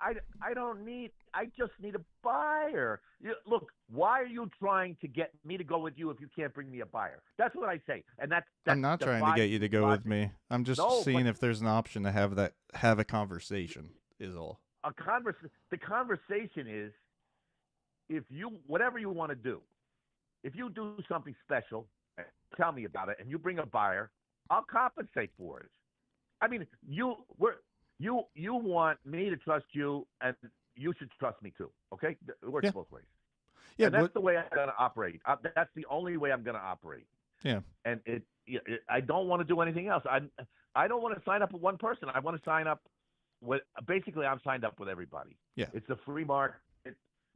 I don't need. I just need a buyer. Look, why are you trying to get me to go with you if you can't bring me a buyer? That's what I say, and that's I'm not trying to get you to go with me. I'm just seeing if there's an option to have a conversation. Is all. The conversation is, whatever you want to do, if you do something special, tell me about it, and you bring a buyer, I'll compensate for it. I mean, you want me to trust you, and you should trust me too. Okay, it works both ways. Yeah, and that's the way I'm going to operate. That's the only way I'm going to operate. Yeah, and I don't want to do anything else. I don't want to sign up with one person. I want to sign up with. Basically, I'm signed up with everybody. Yeah, it's a free market.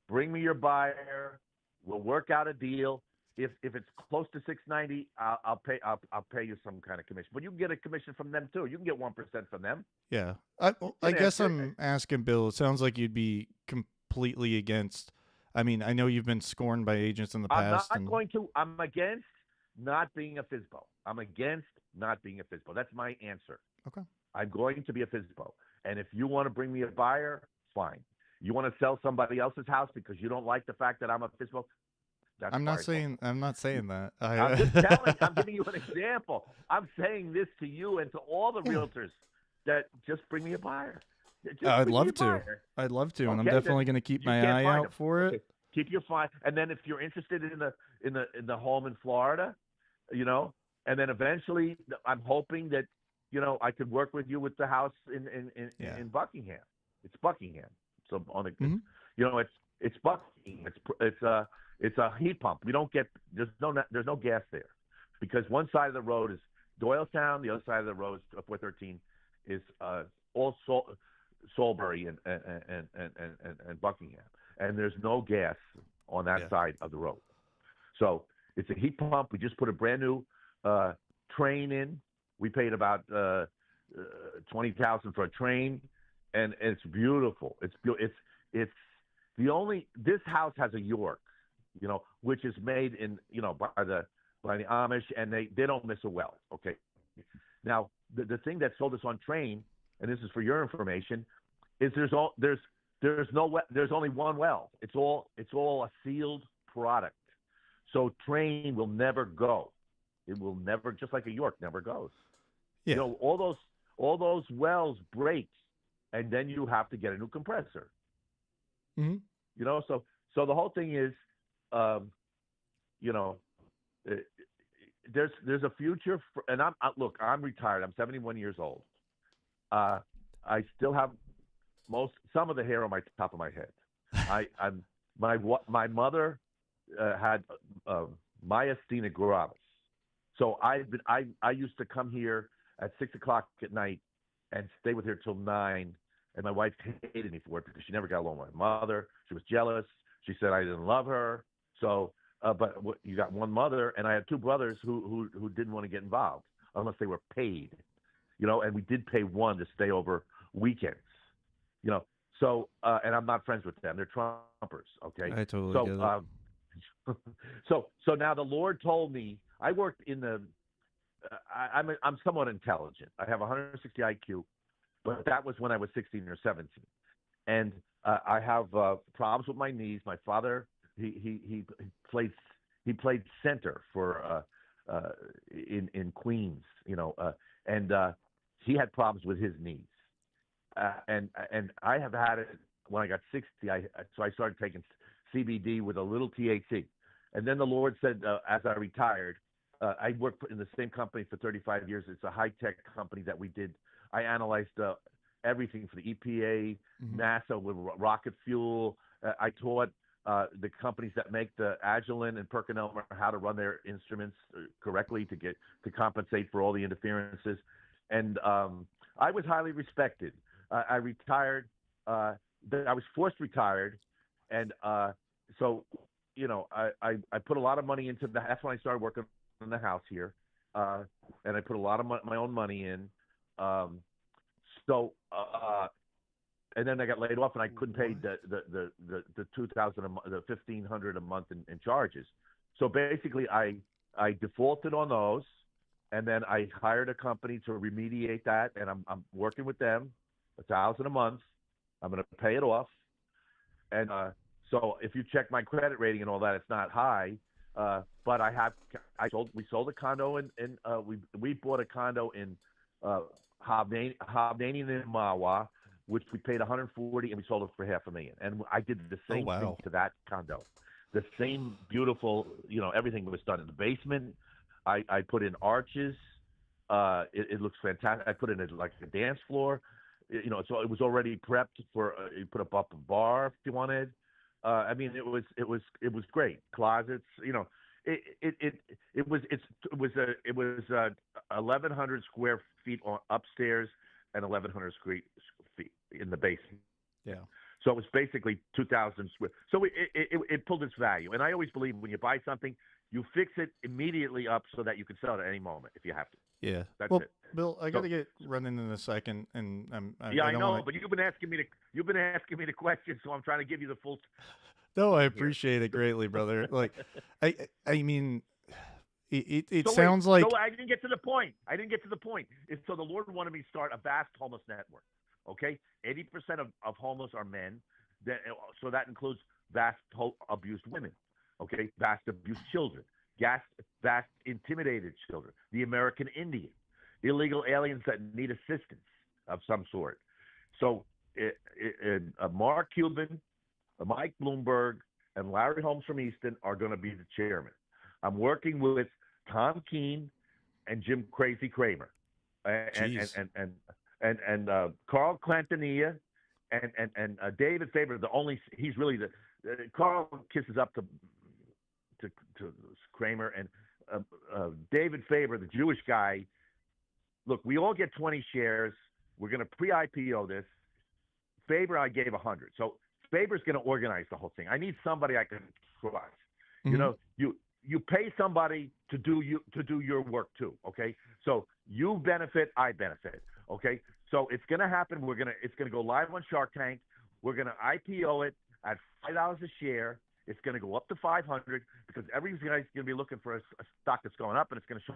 Bring me your buyer. We'll work out a deal. If it's close to $690, I'll pay you some kind of commission. But you can get a commission from them too. You can get 1% from them. Yeah, I guess I'm asking Bill. It sounds like you'd be completely against. I mean, I know you've been scorned by agents in the past. I'm against not being a FSBO. I'm against not being a FSBO. That's my answer. Okay. I'm going to be a FSBO, and if you want to bring me a buyer, fine. You want to sell somebody else's house because you don't like the fact that I'm a FSBO. I'm not saying that. I'm just telling. I'm giving you an example. I'm saying this to you and to all the realtors that just bring me a buyer. I'd love to. I'd love to, and I'm definitely going to keep my eye out for it. Keep your file, and then if you're interested in the home in Florida, and then eventually I'm hoping that I could work with you with the house in Buckingham. It's Buckingham, so on the it's Buckingham. It's a heat pump. We don't get there's no gas there, because one side of the road is Doylestown, the other side of the road is 413 is all Salisbury and Buckingham, and there's no gas on that side of the road. So it's a heat pump. We just put a brand new train in. We paid about $20,000 for a train, and it's beautiful. It's the only. This house has a York, which is made in by the Amish, and they don't miss a well. Okay, now the thing that sold us on train, and this is for your information, is there's only one well. It's all a sealed product, so train will never go. It will never, just like a York never goes. Yeah. All those wells break, and then you have to get a new compressor. Mm-hmm. So the whole thing is, there's a future for, and I'm retired. I'm 71 years old. I still have some of the hair on my top of my head. My mother had myasthenia gravis, so I used to come here at 6 o'clock at night and stay with her till 9. And my wife hated me for it because she never got along with my mother. She was jealous. She said I didn't love her. So, but you got one mother, and I had two brothers who didn't want to get involved unless they were paid, and we did pay one to stay over weekends, So, and I'm not friends with them; they're Trumpers. Okay, I totally so, get it. so now the Lord told me I worked in the. I'm somewhat intelligent. I have 160 IQ, but that was when I was 16 or 17, and I have problems with my knees. My father, he played center for in Queens, and he had problems with his knees, and I have had it when I got 60. So I started taking CBD with a little THC, and then the Lord said, as I retired, I worked in the same company for 35 years. It's a high-tech company that we did. I analyzed everything for the EPA, NASA with rocket fuel. I taught the companies that make the Agilent and PerkinElmer how to run their instruments correctly to compensate for all the interferences. And I was highly respected. I retired. I was forced retired, and so I put a lot of money into that. That's when I started working in the house here, and I put a lot of my own money in. And then I got laid off, and I couldn't pay the $2,000 the $1,500 a month in charges. So basically, I defaulted on those, and then I hired a company to remediate that, and I'm working with them, $1,000 a month. I'm going to pay it off, and so if you check my credit rating and all that, it's not high. But we sold a condo we bought a condo in Hovnanian in Mawa, which we paid $140, and we sold it for $500,000. And I did the same thing to that condo. The same beautiful, everything was done in the basement. I put in arches. It looks fantastic. I put in like a dance floor. So it was already prepped for. You put up a bar if you wanted. I mean, it was great. Closets, it was 1,100 square feet upstairs and 1,100 square feet in the basement. Yeah. So it was basically 2,000 square. So it pulled its value. And I always believe when you buy something, you fix it immediately up so that you can sell it at any moment if you have to. Yeah. That's well, it. Bill, I got to get running in a second, and I know, but you've been asking me the questions, so I'm trying to give you the full. No, I appreciate it greatly, brother. Like, I mean, it So sounds wait, like. So I didn't get to the point. So the Lord wanted me to start a vast homeless network. Okay, 80% of homeless are men. So that includes vast abused women. Okay, vast abused children. Vast intimidated children. The American Indian. Illegal aliens that need assistance of some sort. So Mark Cuban, Mike Bloomberg, and Larry Holmes from Easton are going to be the chairman. I'm working with Tom Keene and Jim Crazy Kramer, and Carl Clantanilla and David Faber. He's really the Carl kisses up to Kramer, and David Faber, the Jewish guy. Look, we all get 20 shares. We're going to pre-IPO this. Faber, I gave 100. So Faber's going to organize the whole thing. I need somebody I can trust. Mm-hmm. You pay somebody to do your work too. Okay, so you benefit, I benefit. Okay, so it's going to happen. It's going to go live on Shark Tank. We're going to IPO it at $5 a share. It's going to go up to 500 because everybody's going to be looking for a stock that's going up, and it's going to show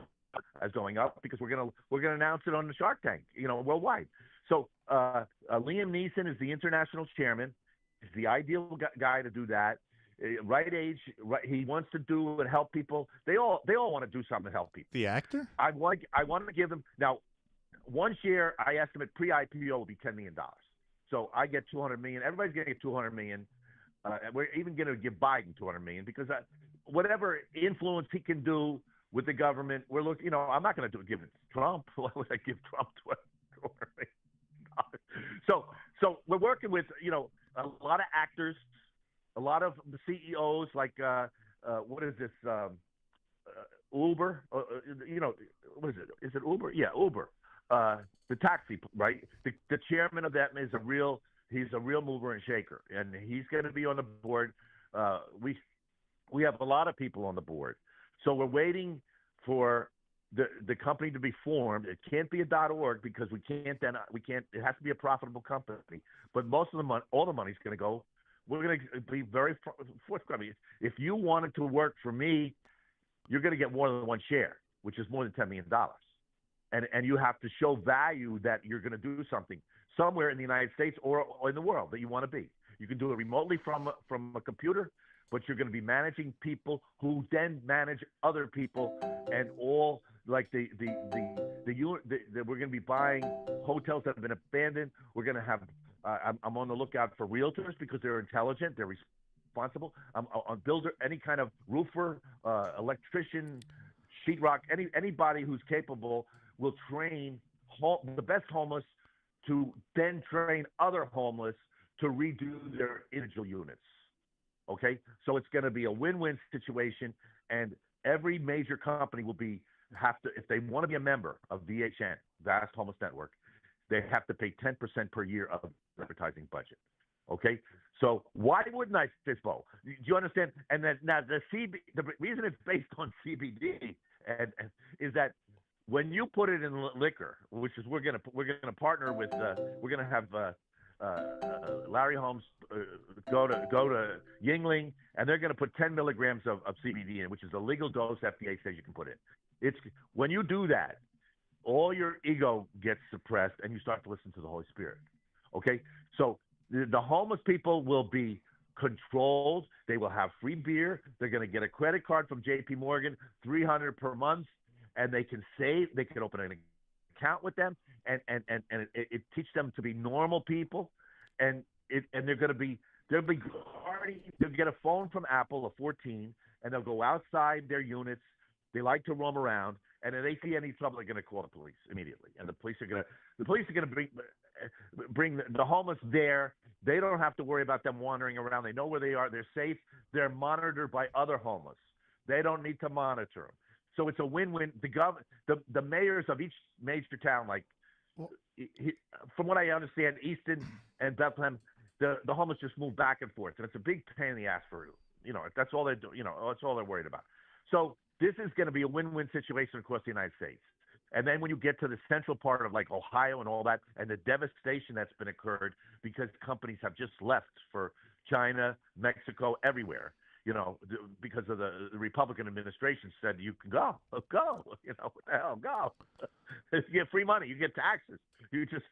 as going up because we're going to announce it on the Shark Tank, worldwide. So Liam Neeson is the international chairman. He's the ideal guy to do that. Right age, right. He wants to do and help people. They all want to do something to help people. The actor? I want to give them now. One share, I estimate pre-IPO will be $10 million. So I get $200 million. Everybody's going to get $200 million. We're even going to give Biden $200 million because whatever influence he can do with the government, we're looking. I'm not going to give it to Trump. Why would I give Trump $200 million? So we're working with a lot of actors, a lot of the CEOs like what is this Uber? What is it? Is it Uber? Yeah, Uber. The taxi, right? The chairman of that is he's a real mover and shaker, and he's going to be on the board. We have a lot of people on the board. So we're waiting for the company to be formed. It can't be a .org because we can't. It has to be a profitable company. But most of the money, all the money's going to go. We're going to be very forthcoming. If you wanted to work for me, you're going to get more than one share, which is more than $10 million. And you have to show value that you're going to do something somewhere in the United States or in the world that you want to be. You can do it remotely from a computer, but you're going to be managing people who then manage other people, and all like we're going to be buying hotels that have been abandoned. We're going to have. I'm on the lookout for realtors because they're intelligent, they're responsible. I'm a builder, any kind of roofer, electrician, sheetrock, anybody who's capable will train the best homeless to then train other homeless to redo their individual units. Okay, so it's going to be a win-win situation, and every major company will have to, if they want to be a member of VHN, Vast Homeless Network, they have to pay 10% per year of advertising budget. Okay, so why wouldn't I, FSBO? Do you understand? And then now the reason it's based on CBD and is that when you put it in liquor, which is we're gonna partner with, we're gonna have Larry Holmes go to Yingling, and they're gonna put 10 milligrams of CBD in, which is a legal dose FDA says you can put in. It's when you do that, all your ego gets suppressed, and you start to listen to the Holy Spirit. Okay, so the homeless people will be controlled. They will have free beer. They're going to get a credit card from J.P. Morgan, $300 per month, and they can save. They can open an account with them, and it teaches them to be normal people, and they're going to be they'll get a phone from Apple, a 14, and they'll go outside their units. They like to roam around, and if they see any trouble, they're going to call the police immediately, and the police are going to bring the homeless there. They don't have to worry about them wandering around. They know where they are. They're safe. They're monitored by other homeless. They don't need to monitor them. So it's a win-win. The mayors of each major town, from what I understand, Easton and Bethlehem, the homeless just move back and forth, and it's a big pain in the ass for that's all they do. That's all they're worried about. So this is going to be a win-win situation across the United States. And then when you get to the central part of like Ohio and all that, and the devastation that's been occurred because companies have just left for China, Mexico, everywhere, because of the Republican administration said you can go, what the hell, go. You get free money, you get taxes, you just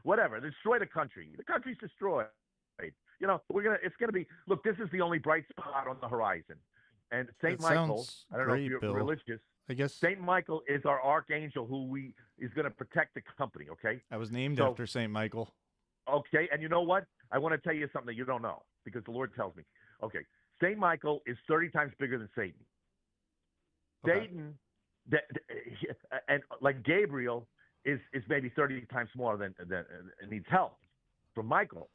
whatever, destroy the country. The country's destroyed. It's gonna be. Look, this is the only bright spot on the horizon. And Saint Michael, I don't know if you're religious. I guess Saint Michael is our archangel who is going to protect the company. Okay. I was named after Saint Michael. Okay, and you know what? I want to tell you something that you don't know because the Lord tells me. Okay, Saint Michael is 30 times bigger than Satan. Okay. Satan, and like Gabriel, is maybe 30 times smaller than needs help from Michael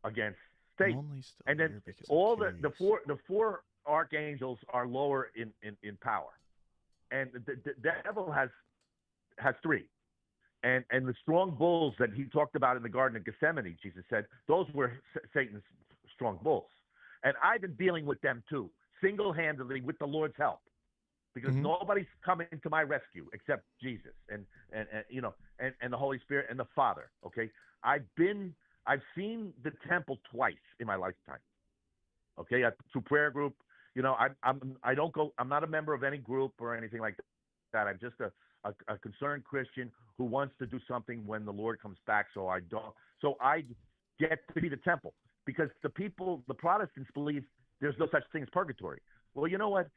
against Satan. And then all the four archangels are lower in power. And the devil has three. And the strong bulls that he talked about in the Garden of Gethsemane, Jesus said, those were Satan's strong bulls. And I've been dealing with them too, single-handedly with the Lord's help. Because nobody's coming to my rescue except Jesus and the Holy Spirit and the Father. Okay? I've seen the temple twice in my lifetime. Okay, through prayer group. I don't go. I'm not a member of any group or anything like that. I'm just a concerned Christian who wants to do something when the Lord comes back. So I don't. So I get to be the temple because the Protestants believe there's no such thing as purgatory. Well, you know what?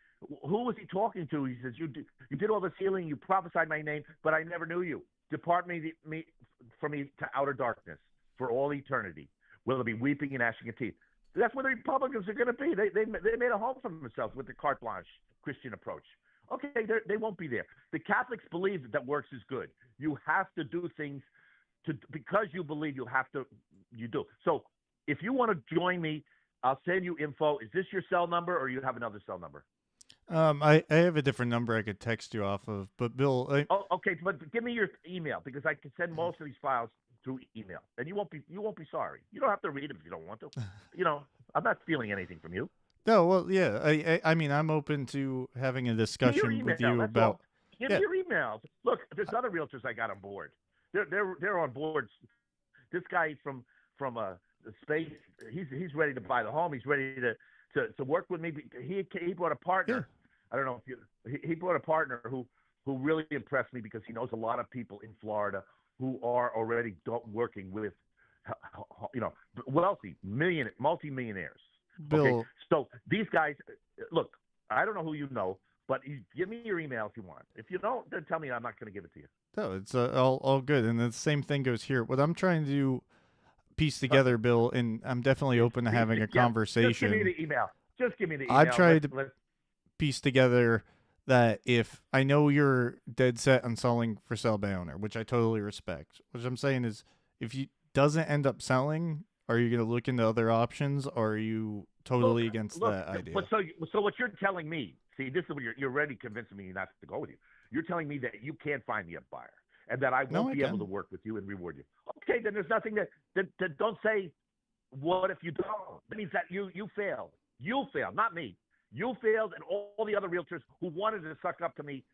Who was he talking to? He says, "You did all this healing. You prophesied my name, but I never knew you. Depart from me to outer darkness for all eternity. Will there be weeping and gnashing of teeth?" That's where the Republicans are going to be. They made a home for themselves with the carte blanche Christian approach. Okay, they won't be there. The Catholics believe that works is good. You have to do things because you believe you do. So if you want to join me, I'll send you info. Is this your cell number or you have another cell number? I have a different number I could text you off of, but Bill. Okay, but give me your email because I can send most of these files through email, and you won't be sorry. You don't have to read them if you don't want to. I'm not stealing anything from you. No, well, yeah. I mean, I'm open to having a Give me your discussion with email. you That's about. all. Give me Yeah. your emails. Look, there's other realtors I got on board. They're on board. This guy from space, he's ready to buy the home. He's ready to work with me. He brought a Yeah. partner. I don't know if he brought a partner who really impressed me because he knows a lot of people in Florida who are already working with wealthy multimillionaires. Okay, Bill, so these guys, look, I don't know who you know, but give me your email if you want. If you don't, then tell me. I'm not going to give it to you. no, it's all good, and the same thing goes here. What I'm trying to piece together, Bill, and I'm definitely open to having a conversation. Just give me the email. Just give me the email. I've tried to piece together that if I know you're dead set on selling for sale by owner, which I totally respect. What I'm saying is, if he doesn't end up selling, are you going to look into other options, or are you totally against that idea? But so what you're telling me? See, this is what you're already convincing me not to go with you. You're telling me that you can't find me a buyer and that I won't be able to work with you and reward you. Okay, then there's nothing that don't say. What if you don't? That means that you failed. You failed, not me. You failed, and all the other realtors who wanted to suck up to me.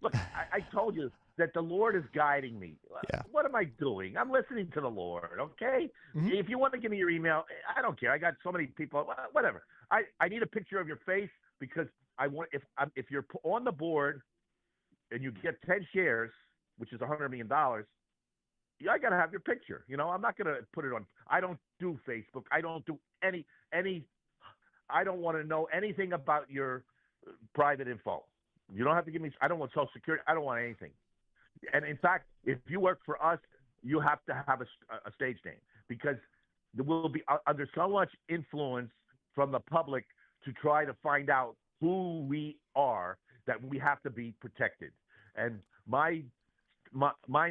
Look, I told you that the Lord is guiding me. Yeah. What am I doing? I'm listening to the Lord, okay? Mm-hmm. If you want to give me your email, I don't care. I got so many people, whatever. I need a picture of your face because I want if you're on the board and you get 10 shares, which is $100 million, I got to have your picture. I'm not going to put it on. I don't do Facebook. I don't do any I don't want to know anything about your private info. You don't have to give me. I don't want Social Security. I don't want anything. And in fact, if you work for us, you have to have a stage name because there will be under so much influence from the public to try to find out who we are that we have to be protected. And my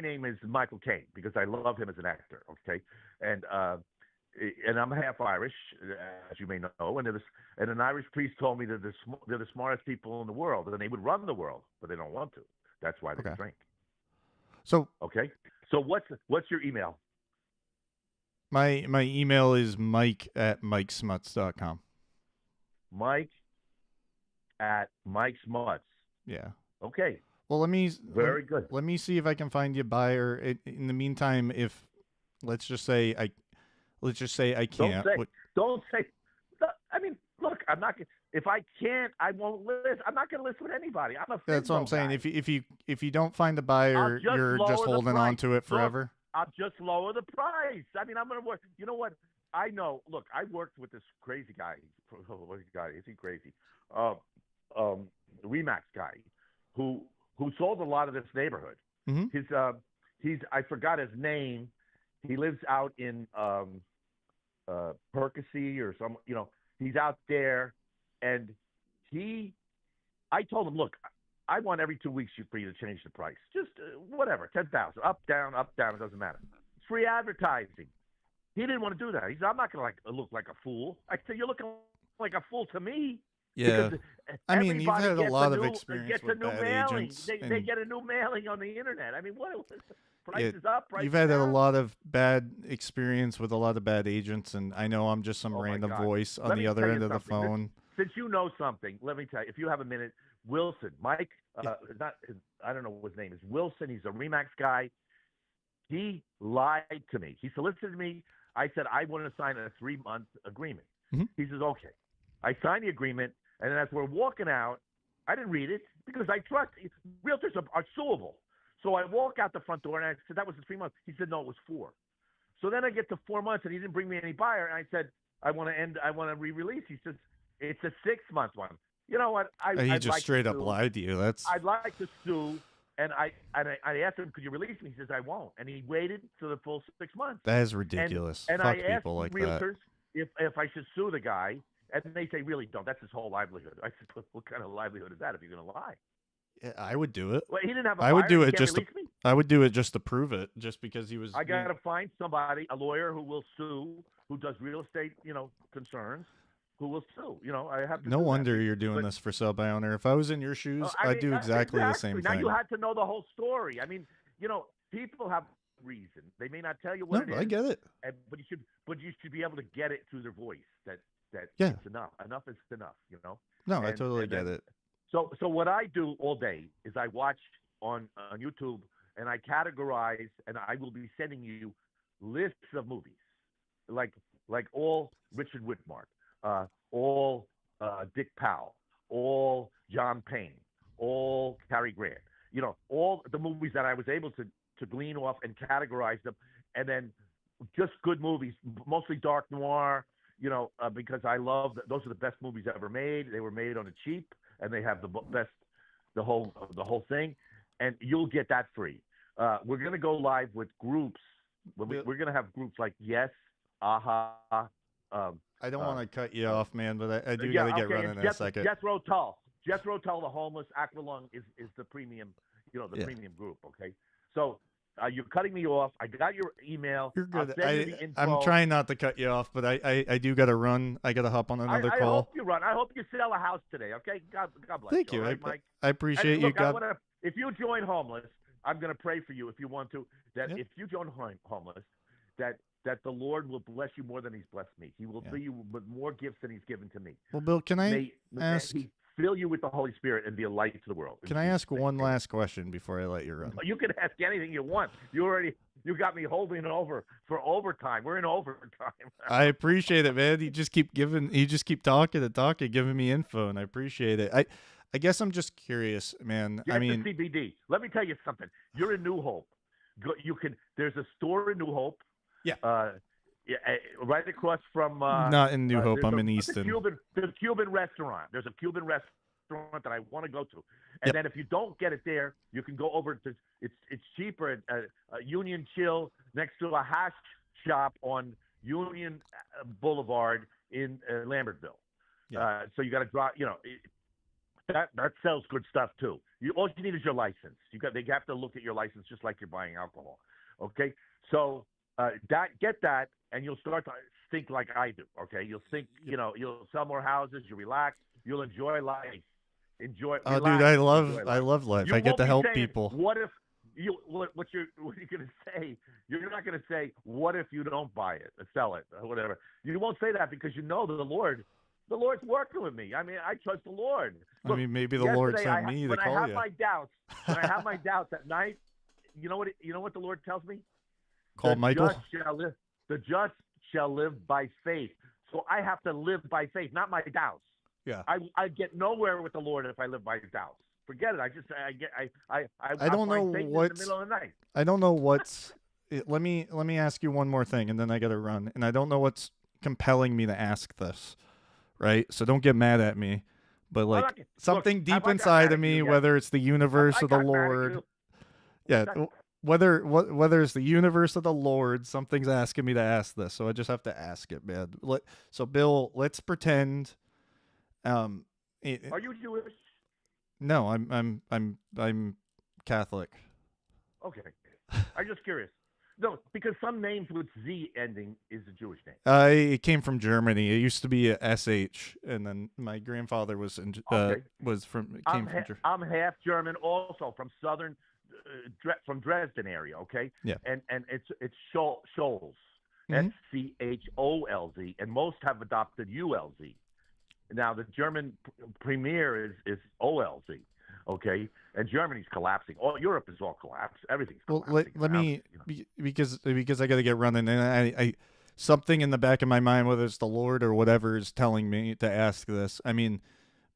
name is Michael Caine because I love him as an actor. Okay, and I'm half Irish, as you may know, and an Irish priest told me that they're the smartest people in the world, and they would run the world, but they don't want to. That's why they drink. So okay. So what's your email? My email is mike@mikesmutz.com. Mike@mikesmutz. Yeah. Okay. Well, very good. Let me see if I can find you a buyer. In the meantime, if let's just say I can't. Don't say. I mean, look, I'm not. If I can't, I won't list. I'm not going to list with anybody. I'm a. That's what I'm saying. Guy. If you don't find a buyer, you're just holding on to it forever. Look, I'll just lower the price. I mean, I'm going to work. You know what? I know. Look, I worked with this crazy guy. What guy? Is he crazy? Remax guy, who sold a lot of this neighborhood. Mm-hmm. He's I forgot his name. He lives out in Percy or some. He's out there, and I told him, look, I want every 2 weeks for you to change the price. Just whatever, 10,000, up, down, it doesn't matter. It's free advertising. He didn't want to do that. He said, I'm not going to look like a fool. I said, you're looking like a fool to me. Yeah. I mean, you've had a lot of experience with bad mailing. agents. They get a new mailing on the internet. I mean, what? Price is up. Price you've had down. a lot of bad experience with a lot of bad agents, and I know I'm just some random voice on the other end of the phone. Since you know something, let me tell you. If you have a minute, Wilson, Mike, I don't know what his name is. Wilson. He's a Remax guy. He lied to me. He solicited me. I said I want to sign a 3-month agreement. Mm-hmm. He says okay. I signed the agreement, and then as we're walking out, I didn't read it because I trust realtors are suable. So I walk out the front door, and I said, that was the 3 months. He said, no, it was 4. So then I get to 4 months, and he didn't bring me any buyer. And I said, I want to re-release. He says, it's a 6-month one. You know what? He just straight up lied to you. I'd like to sue. And I asked him, could you release me? He says, I won't. And he waited for the full 6 months. That is ridiculous. And Fuck I asked people like realtors that. if I should sue the guy. And they say, really don't. That's his whole livelihood. I said, what kind of livelihood is that if you're going to lie? Yeah, I would do it. Well, he didn't have a buyer. I would do He it can't release me? I would do it just to prove it, just because he was. I got to find somebody, a lawyer who will sue, who does real estate, concerns, who will sue. I have to. No wonder you're doing this for sell by owner. If I was in your shoes, I'd do exactly the same now thing. You had to know the whole story. I mean, people have reason. They may not tell you what it is. I get it. But you should be able to get it through their voice that that Yeah. it's enough. Enough is enough, you know. No, I And- totally and get then- it. So what I do all day is I watch on YouTube, and I categorize, and I will be sending you lists of movies, like all Richard Whitmark, all Dick Powell, all John Payne, all Cary Grant. You know, all the movies that I was able to glean off and categorize them, and then just good movies, mostly dark noir. You know, because I love those are the best movies ever made. They were made on the cheap, and they have the best, the whole thing, and you'll get that free. We're gonna go live with groups. We're gonna have groups like Yes, Aha. I don't want to cut you off, man, but I do Yeah, got to get okay, running and in a second. Jethro Tull, the homeless, Aqualung is the premium, you know, the premium group. Okay, so you're cutting me off. I got your email. You're good. I'll send you the info. I'm trying not to cut you off, but I do got to run. I got to hop on another I call. hope you run. I hope you sell a house today. Okay, God bless Thank you. you. All right, Mike? I appreciate And you. look, if you join homeless, I'm going to pray for you if you want to. That if you join homeless, that the Lord will bless you more than He's blessed me. He will fill you with more gifts than He's given to me. Well, Bill, can I ask? May He fill you with the Holy Spirit and be a light to the world. Can I ask one last question before I let you run? You can ask anything you want. You got me holding it over for overtime. We're in overtime. I appreciate it, man. You just keep talking and talking, giving me info, and I appreciate it. I guess I'm just curious, man. Get the CBD. Let me tell you something. You're in New Hope. There's a store in New Hope. Yeah. Right across from. Not in New Hope. I'm in Easton. The Cuban restaurant. There's a Cuban restaurant that I want to go to, and then if you don't get it there, you can go over to. It's cheaper at Union Chill next to a hash shop on Union Boulevard in Lambertville. Yeah. So you got to drive. You know. That sells good stuff too. All you need is your license. They have to look at your license just like you're buying alcohol. Okay, so get that, and you'll start to think like I do. Okay, you'll think you'll sell more houses. You relax. You'll enjoy life. Relax, dude, I love life. I get to help people. What if what you're gonna say? You're not gonna say what if you don't buy it, or sell it, or whatever. You won't say that because you know the Lord's working with me. I mean, I trust the Lord. Look, maybe the Lord sent me to call you. When I have my doubts at night, you know what the Lord tells me? Call Michael. The just shall live by faith. So I have to live by faith, not my doubts. Yeah. I get nowhere with the Lord if I live by doubts. Forget it. I don't know what's in the middle of the night. I don't know what's. Let me ask you one more thing, and then I got to run. And I don't know what's compelling me to ask this. Right, so don't get mad at me, but like something deep inside of me, whether it's the universe or the Lord, whether it's the universe or the Lord, something's asking me to ask this, so I just have to ask it, man. So Bill, let's pretend. Are you Jewish? No, I'm Catholic. Okay, I'm just curious. No, because some names with Z ending is a Jewish name. It came from Germany. It used to be a SH, and then my grandfather was from Germany. I'm half German, also from southern, from Dresden area. Okay. Yeah. And it's Scholz, SCHOLZ, and most have adopted ULZ. Now the German premier is OLZ. Okay, and Germany's collapsing. All Europe is all collapsed. Everything's collapsing. Well, let me because I got to get running, and I something in the back of my mind, whether it's the Lord or whatever, is telling me to ask this. I mean,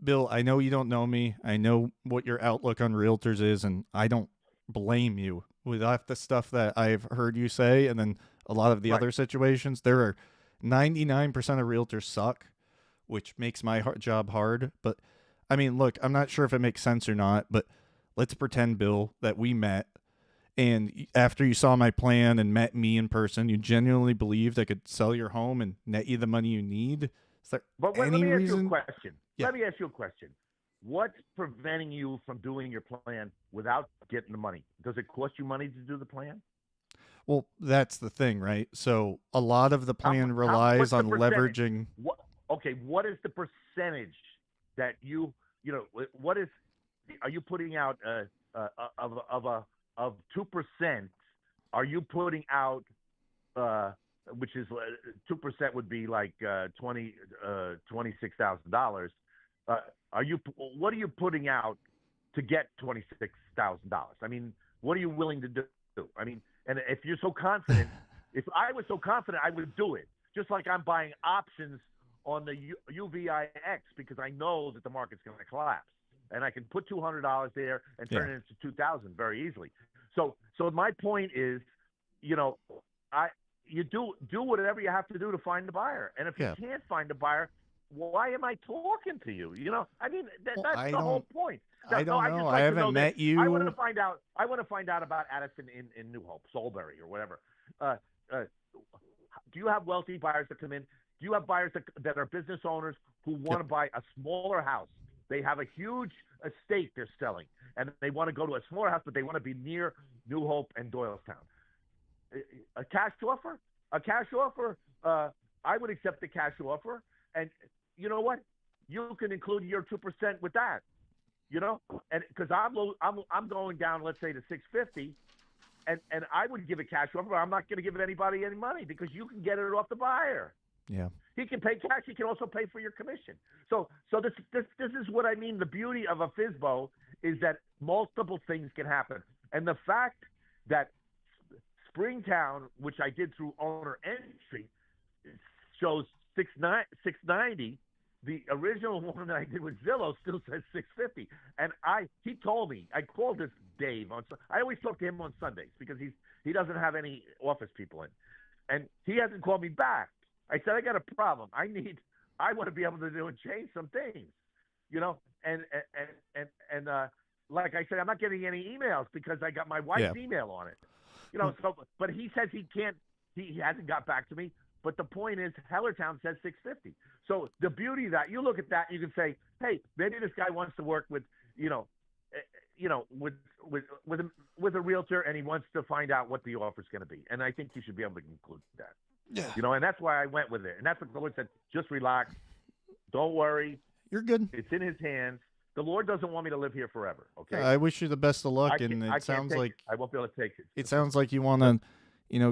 Bill, I know you don't know me. I know what your outlook on realtors is, and I don't blame you with half the stuff that I've heard you say, and then a lot of the other situations. There are 99% of realtors suck, which makes my job hard, but. I mean, look, I'm not sure if it makes sense or not, but let's pretend, Bill, that we met, and after you saw my plan and met me in person, you genuinely believed I could sell your home and net you the money you need. Is there any reason? Let me ask you a question. What's preventing you from doing your plan without getting the money? Does it cost you money to do the plan? Well, that's the thing, right? So a lot of the plan relies on leveraging. What is the percentage that what is? Are you putting out of 2%? Are you putting out which is 2% would be like $26,000. What are you putting out to get $26,000? I mean, what are you willing to do? I mean, and if you're so confident, if I was so confident, I would do it. Just like I'm buying options on the UVIX because I know that the market's going to collapse, and I can put $200 there and turn it into $2,000 very easily. So my point is, you know, you do whatever you have to do to find a buyer, and if you can't find a buyer, why am I talking to you? You know, I mean, that's the whole point. I don't know. I haven't met you. I want to find out. I want to find out about Addison in New Hope, Soulbury, or whatever. Do you have wealthy buyers that come in? Do you have buyers that are business owners who want to buy a smaller house? They have a huge estate they're selling, and they want to go to a smaller house, but they want to be near New Hope and Doylestown. A cash offer? I would accept the cash offer, and you know what? You can include your 2% with that. You know, and because I'm going down, let's say, to 650, and I would give a cash offer, but I'm not going to give anybody any money because you can get it off the buyer. Yeah. He can pay cash. He can also pay for your commission. So this is what I mean. The beauty of a FSBO is that multiple things can happen, and the fact that Springtown, which I did through owner entry, shows 690. The original one that I did with Zillow still says 650, and he told me, I called this Dave I always talk to him on Sundays because he doesn't have any office people in, and he hasn't called me back. I said, I got a problem. I want to be able to do and change some things, you know, and like I said, I'm not getting any emails because I got my wife's email on it, you know. So, but he says he can't. He hasn't got back to me. But the point is, Hellertown says 650. So the beauty of that, you look at that, you can say, hey, maybe this guy wants to work with, with a realtor, and he wants to find out what the offer's going to be. And I think you should be able to conclude that. Yeah. You know, and that's why I went with it. And that's what the Lord said. Just relax. Don't worry. You're good. It's in His hands. The Lord doesn't want me to live here forever. Okay. I wish you the best of luck. And it sounds like I won't be able to take it. It sounds like you want to,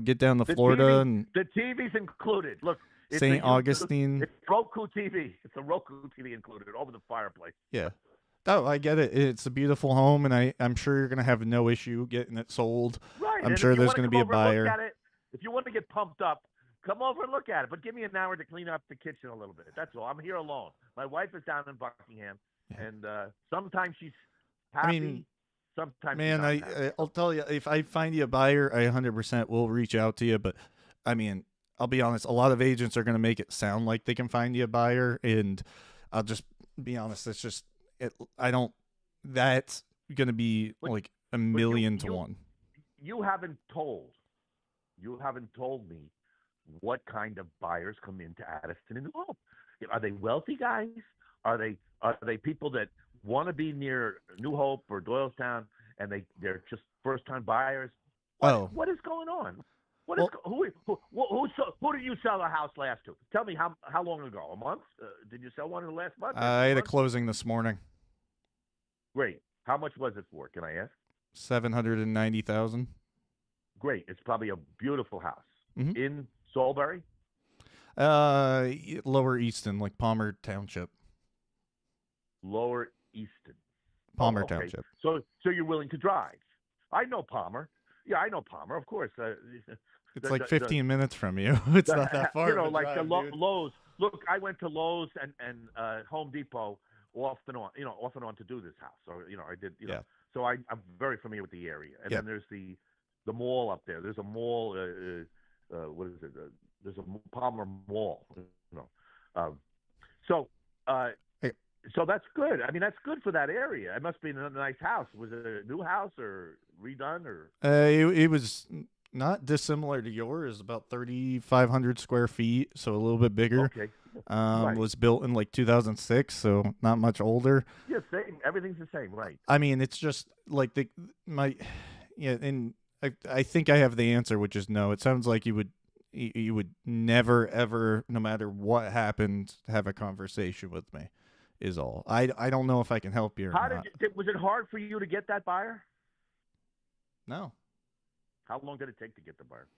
get down to Florida and the TV's included. Look, St. Augustine. It's Roku TV. It's a Roku TV included over the fireplace. Yeah. Oh, I get it. It's a beautiful home, and I'm sure you're going to have no issue getting it sold. Right. I'm sure there's going to be a buyer. If you want to get pumped up, come over and look at it. But give me an hour to clean up the kitchen a little bit. That's all. I'm here alone. My wife is down in Buckingham, and sometimes she's happy. Sometimes she's not happy. I'll tell you, if I find you a buyer, I 100% will reach out to you. But, I'll be honest, a lot of agents are going to make it sound like they can find you a buyer, and I'll just be honest, it's just that's going to be like a million to one. You haven't told me what kind of buyers come into Addison and New Hope. Are they wealthy guys? Are they people that want to be near New Hope or Doylestown, and they're just first time buyers? What is going on? Who did you sell a house last to? Tell me how long ago? A month? Did you sell one in the last month? I had a closing this morning. Great. How much was it for? Can I ask? $790,000. Great. It's probably a beautiful house in Soulbury. Lower Easton, like Palmer Township. Lower Easton. Palmer Township. So you're willing to drive? I know Palmer. Yeah, I know Palmer. Of course. It's like 15 minutes from you. It's not that far. Like the Lowe's. Look, I went to Lowe's and Home Depot off and on to do this house. So I did. So I'm very familiar with the area. And then there's the mall up there. There's a mall. What is it? There's a Palmer Mall. So that's good. That's good for that area. It must be a nice house. Was it a new house or redone or? It was not dissimilar to yours. About 3,500 square feet, so a little bit bigger. Okay. Right. Was built in like 2006, so not much older. Yeah, same. Everything's the same, right? It's just like and I think I have the answer, which is no. It sounds like you would never ever, no matter what happened, have a conversation with me. Is all. I don't know if I can help you or not. Was it hard for you to get that buyer? No. How long did it take to get the buyer?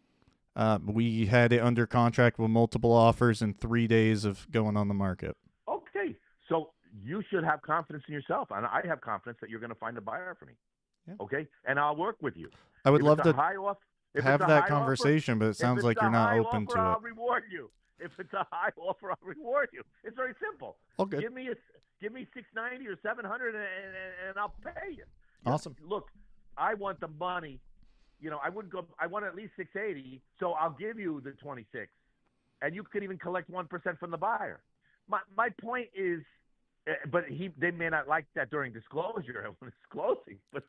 We had it under contract with multiple offers and 3 days of going on the market. Okay, so you should have confidence in yourself, and I have confidence that you're going to find a buyer for me. Yeah. Okay, and I'll work with you. I would If love it's a to high off, if have it's a that high conversation, but it offer, sounds if like it's you're a not high open offer, to it. I'll reward you. If it's a high offer, I'll reward you. It's very simple. Okay. Give me $690 or $700, and I'll pay you. Awesome. Look, I want the money. I wouldn't go. I want at least $680, so I'll give you the $26, and you could even collect 1% from the buyer. My point is, but they may not like that during disclosure when it's closing. But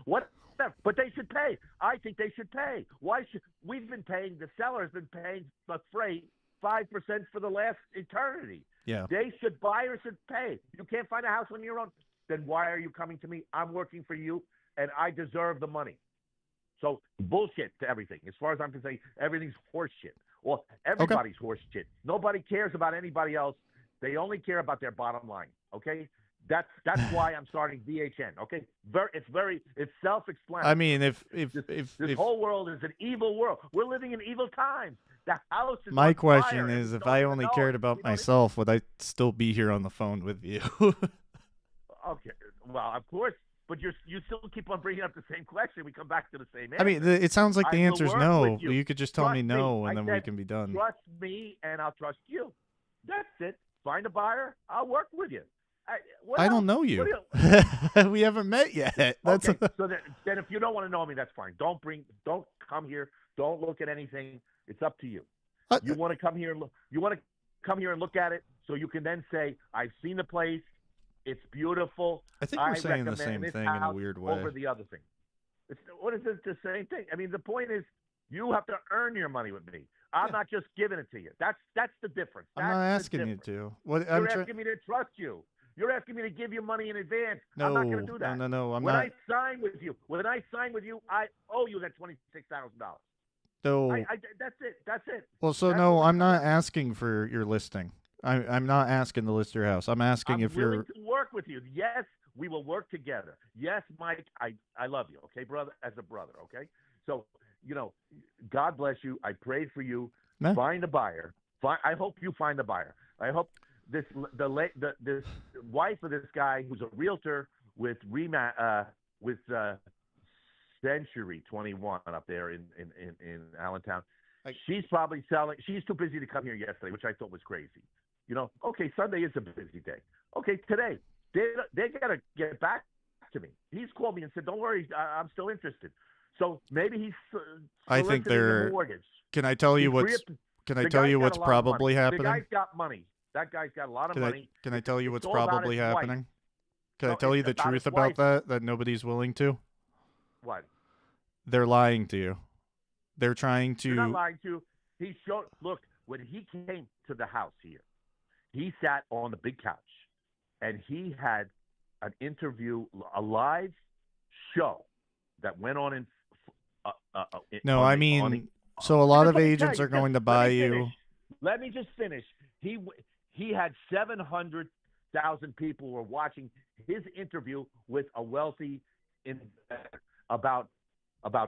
what? But they should pay. I think they should pay. We've been paying, the seller's been paying the freight 5% for the last eternity. Yeah. Buyers should pay. You can't find a house on your own. Then why are you coming to me? I'm working for you, and I deserve the money. So bullshit to everything. As far as I'm concerned, everything's horse shit. Well, everybody's horse shit. Nobody cares about anybody else. They only care about their bottom line. Okay, that's why I'm starting DHN. Okay, it's self-explanatory. I mean, if this whole world is an evil world, we're living in evil times. The house is my on question fire, is, and if we I don't only know cared it. about You know what I mean? myself, would I still be here on the phone with you? Okay, well, of course, but you still keep on bringing up the same question. We come back to the same answer. I mean, it sounds like the I will answer is work no. with you. You could just tell Trust me no, and I then we said, can be done. Trust me, and I'll trust you. That's it. Find a buyer. I'll work with you. I don't know you. We haven't met yet. That's okay. So then, if you don't want to know me, that's fine. Don't come here. Don't look at anything. It's up to you. You want to come here and look. You want to come here and look at it, so you can then say, "I've seen the place. It's beautiful." I think we're saying the recommend same this thing in a house weird way. over the other thing. What is it? The same thing. I mean, the point is, you have to earn your money with me. I'm not just giving it to you. That's the difference. I'm not asking you to. What You're asking me to trust you. You're asking me to give you money in advance. No, I'm not going to do that. No. When I sign with you, I owe you that $26,000. No. That's it. Well, so That's no, what I'm not asking for your listing. I'm not asking to list your house. I'm asking if you're willing to work with you. Yes, we will work together. Yes, Mike, I love you. Okay, brother, as a brother. Okay, so God bless you. I prayed for you. Man. Find a buyer. I hope you find a buyer. I hope this wife of this guy who's a realtor with Century 21 up there in Allentown. She's probably selling. She's too busy to come here yesterday, which I thought was crazy. Okay, Sunday is a busy day. Okay, today they gotta get back to me. He's called me and said, "Don't worry, I'm still interested." So maybe he's. I think they're. A mortgage. Can I tell you what's? Can I tell you what's probably happening? The guy's got money. That guy's got a lot of money. Can I tell you what's all about probably his happening? wife. Can I tell you the about truth his about wife. that nobody's willing to? What? They're lying to you. They're trying to. They're not lying to you. He showed. Look, when he came to the house here, he sat on the big couch, and he had an interview, a live show that went on in. No, I mean, so a lot of agents are going to buy you. Let me just finish. He had 700,000 people were watching his interview with a wealthy investor about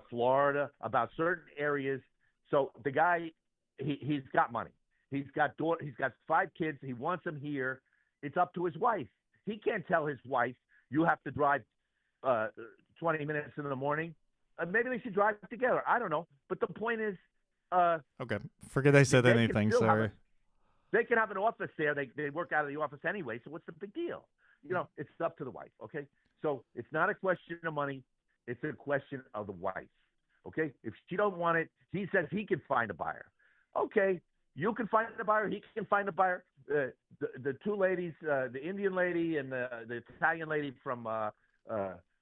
Florida, about certain areas. So the guy, he's got money. He's got 5 kids. He wants them here. It's up to his wife. He can't tell his wife, you have to drive 20 minutes in the morning. Maybe they should drive together. I don't know. But the point is, okay, forget I said anything. Sorry. They can have an office there. They work out of the office anyway. So what's the big deal? It's up to the wife. Okay. So it's not a question of money. It's a question of the wife. Okay. If she don't want it, he says he can find a buyer. Okay. You can find a buyer. He can find a buyer. The 2 ladies, the Indian lady and the Italian lady from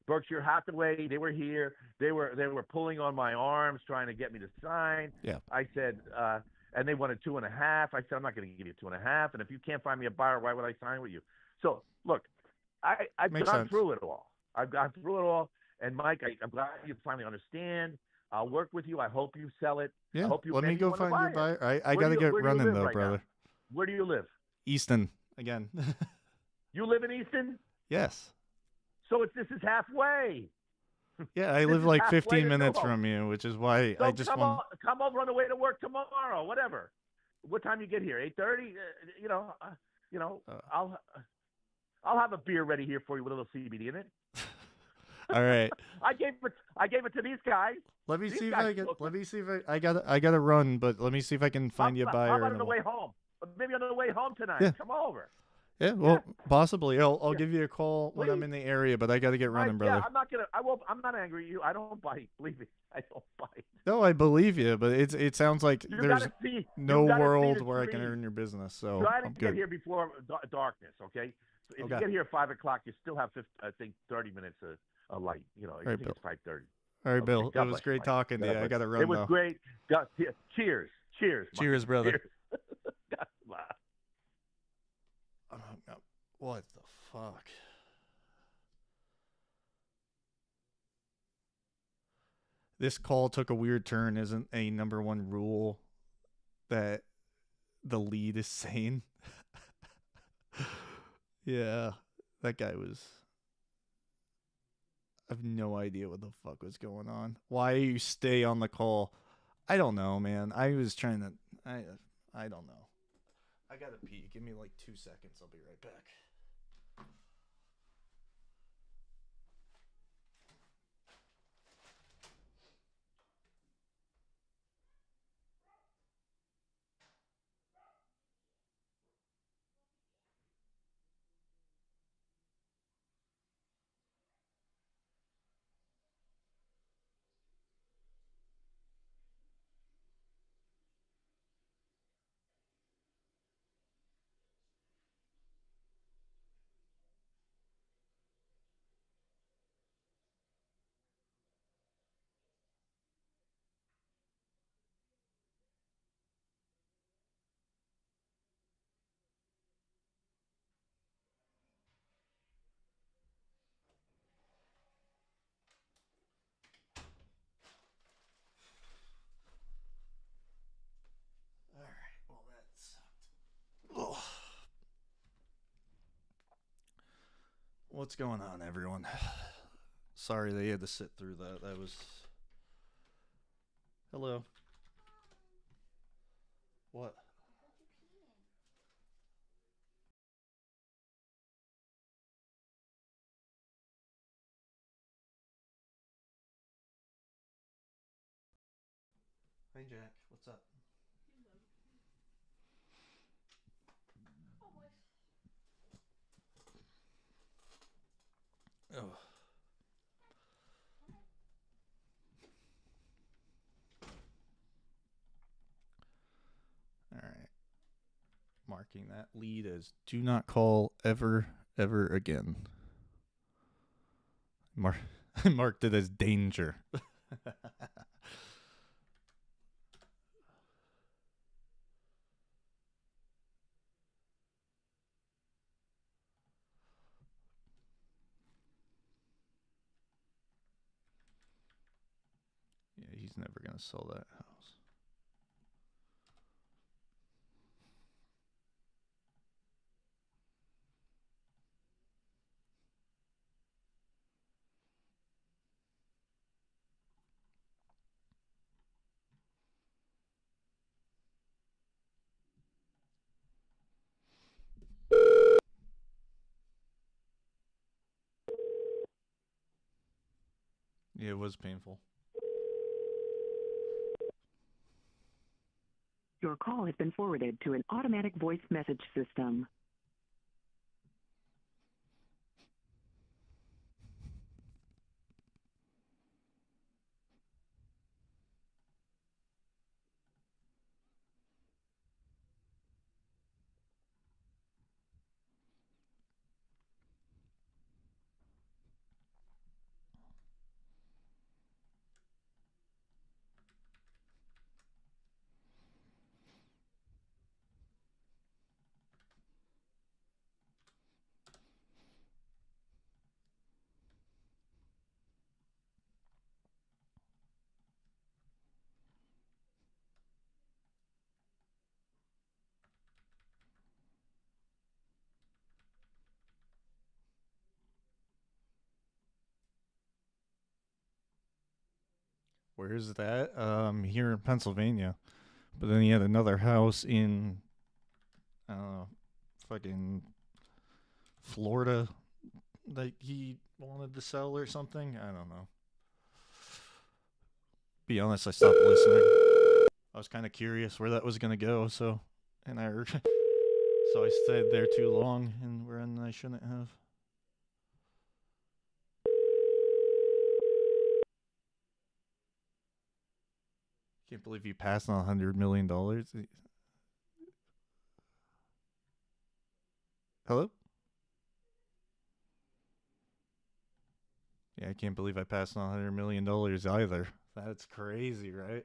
Berkshire Hathaway, they were here. They were pulling on my arms, trying to get me to sign. Yeah. I said, and they wanted 2.5. I said, I'm not going to give you 2.5. And if you can't find me a buyer, why would I sign with you? So look, I've gone through it all. I've gone through it all. And Mike, I'm glad you finally understand. I'll work with you. I hope you sell it. Yeah. I hope you Let me go find your buyer. I got to get running though, brother. Where do you live? Easton again. You live in Easton? Yes. So this is halfway. Yeah, I live like halfway 15 to minutes Soho. from you, which is why So I just want. come over on the way to work tomorrow, whatever. What time you get here? 8:30. Uh, I'll have a beer ready here for you with a little CBD in it. All right. I gave it to these guys. Let me These see if guys I can. took Let it. me see if I gotta run, but let me see if I can find you a How buyer. about on And the way home? Maybe on the way home tonight. Yeah. Come over. Yeah, well, possibly. I'll Yeah. give you a call when I'm Please. in the area, but I gotta get running, Yeah, brother. I'm not gonna. I won't. I'm not angry at you. I don't bite. Believe me, I don't bite. No, I believe you, but it sounds like You there's gotta see. no you gotta see world the where I can trees. earn your business, so Try to I'm get good. here before darkness, okay? So if Okay. you get here at 5:00, you still have 30 minutes of light. I right, think Bill. it's 5:30. All right, Okay, Bill. God It was bless you, great Mike. talking to God you. I bless gotta you. run It was though. great. Cheers. Mike. Cheers, brother. Cheers. God, No. What the fuck? This call took a weird turn. Isn't a number one rule that the lead is sane? Yeah, that guy was. I have no idea what the fuck was going on. Why you stay on the call? I don't know, man. I was trying to. I don't know. I gotta pee. Give me like 2 seconds. I'll be right back. All right. Well, that sucked. Ugh. What's going on, everyone? Sorry they had to sit through that. That was. Hello. What? Hey, Jack. What's up? Oh. All right. Marking that lead as do not call ever again. I marked it as danger. Yeah, he's never gonna sell that house. Yeah, it was painful. Your call has been forwarded to an automatic voice message system. Where's that? Here in Pennsylvania. But then he had another house in, I don't know, fucking Florida that he wanted to sell or something. I don't know. Be honest, I stopped listening. I was kind of curious where that was gonna go, so and I so I stayed there too long and when I shouldn't have. Can't believe you passed on $100 million. Hello? Yeah, I can't believe I passed on $100 million either. That's crazy, right?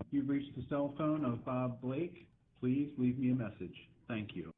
You've reached the cell phone of Bob Blake. Please leave me a message. Thank you.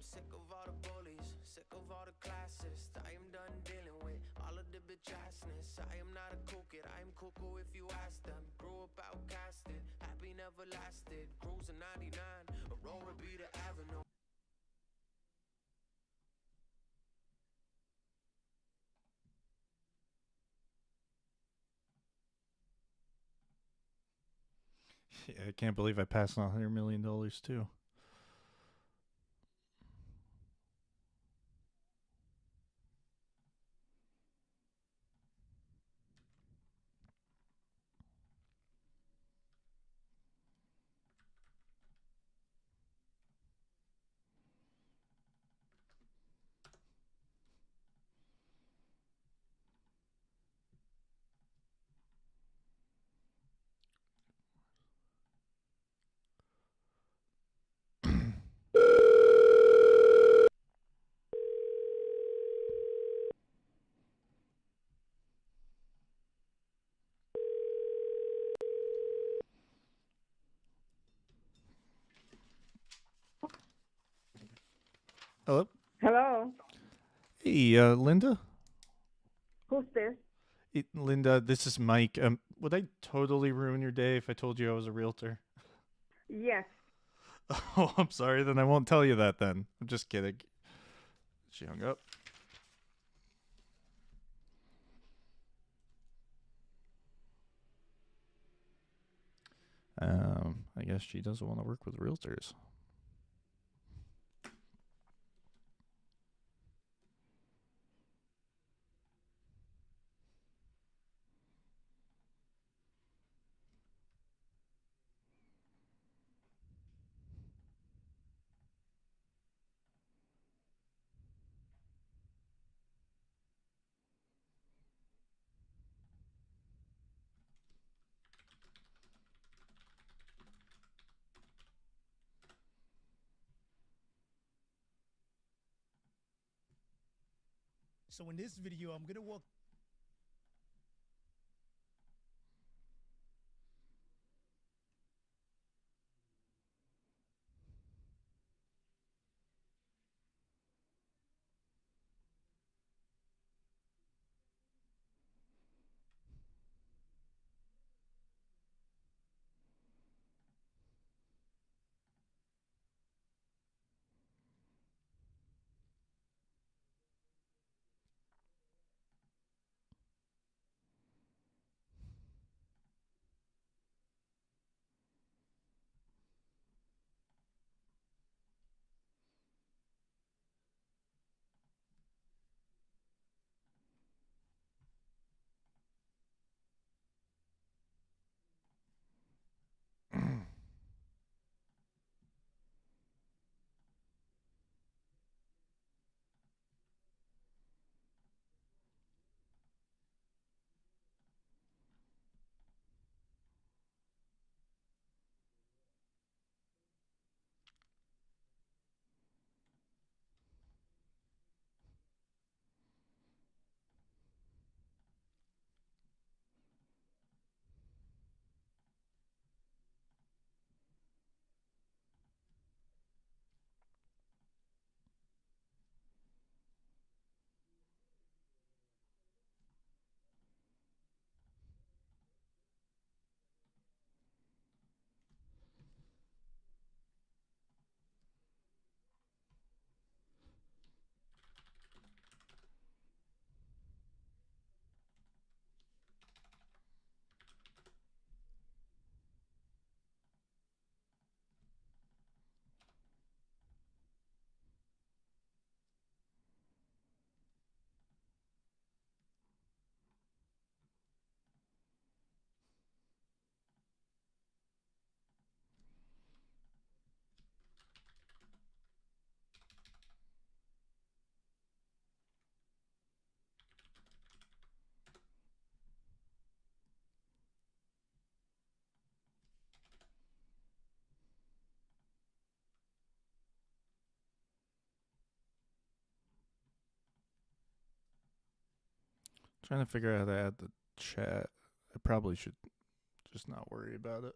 Sick of all the bullies, sick of all the classist. I am done dealing with all of the bitch assness. I am not a cool kid, I am cuckoo if you ask them. Grew up outcasted, happy never lasted. Cruising 99, Aurora be the avenue. Yeah, I can't believe I passed on $100 million too. Hello? Hello, Hey, Linda? who's this? Linda, this is Mike. Would I totally ruin your day if I told you I was a realtor? Yes. Oh, I'm sorry. Then I won't tell you that then. I'm just kidding. She hung up. I guess she doesn't want to work with realtors. So in this video, I'm gonna walk Trying to figure out how to add the chat. I probably should just not worry about it.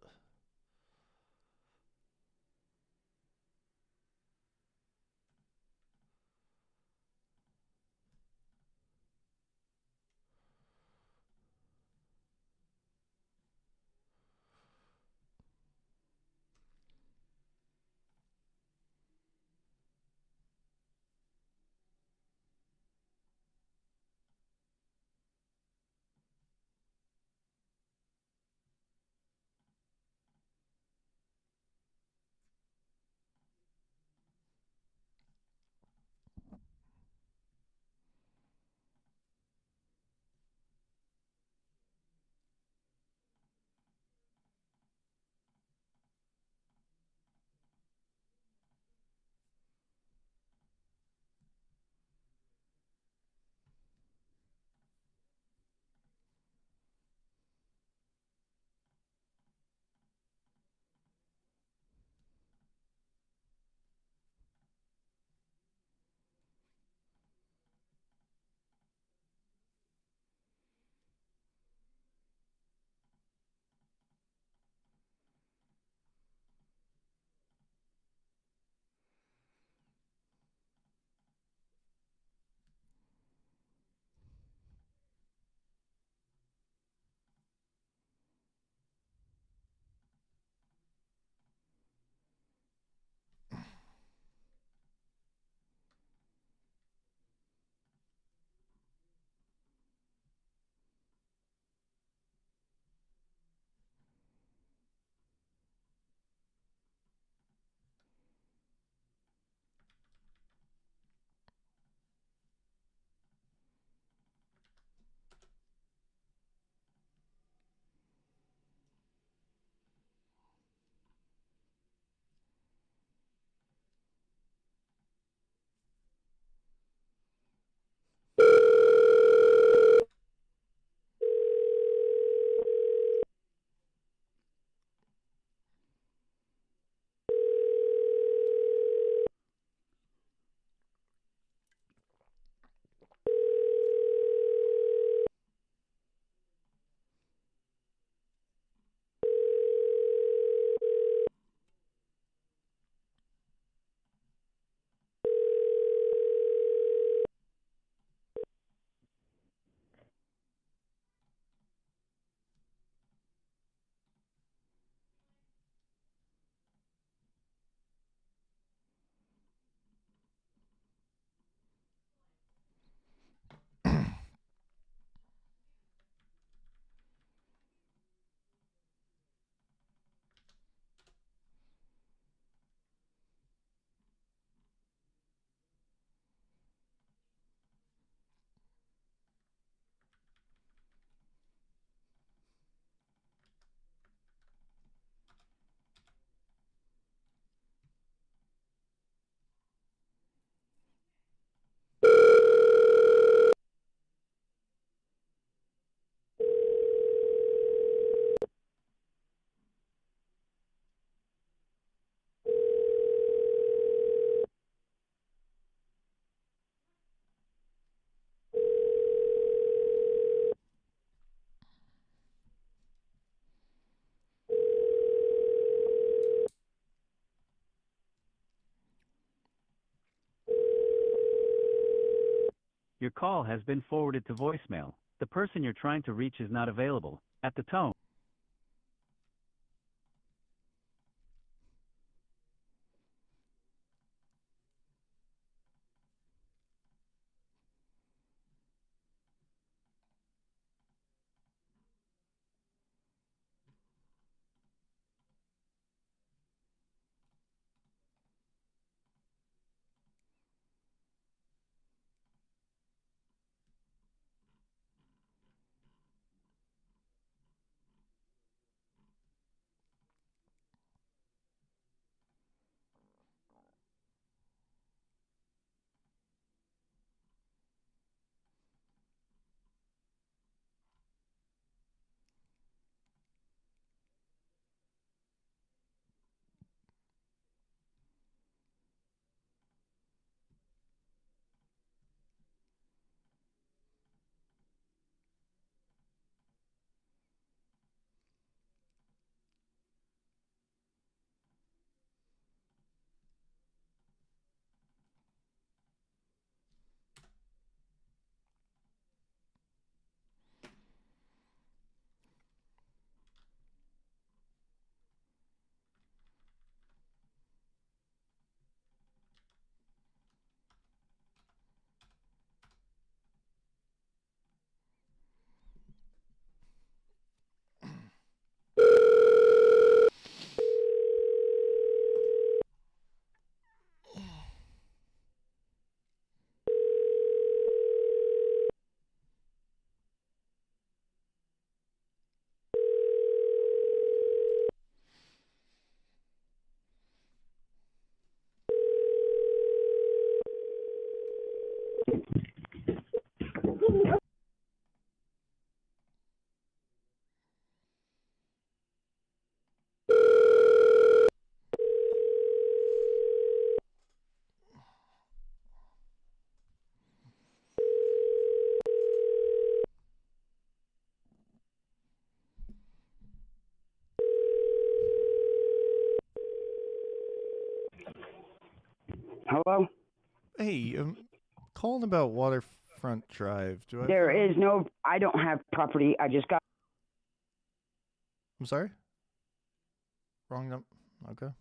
Your call has been forwarded to voicemail. The person you're trying to reach is not available. At the tone. Hello? Hey, calling about Waterfront Drive. There is no, I don't have property. I just got. I'm sorry? Wrong number. Okay.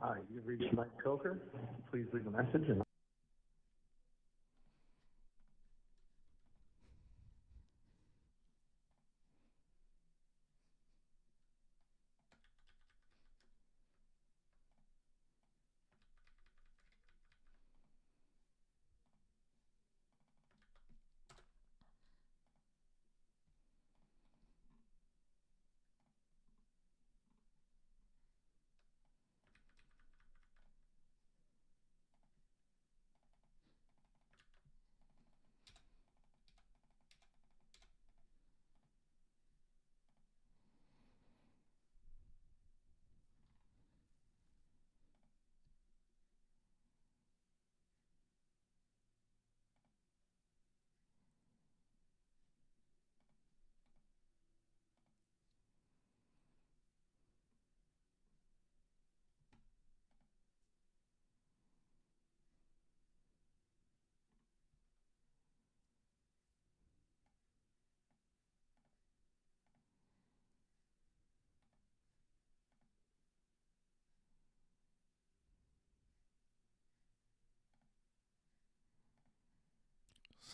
Hi, you've reached Mike Coker. Please leave a message and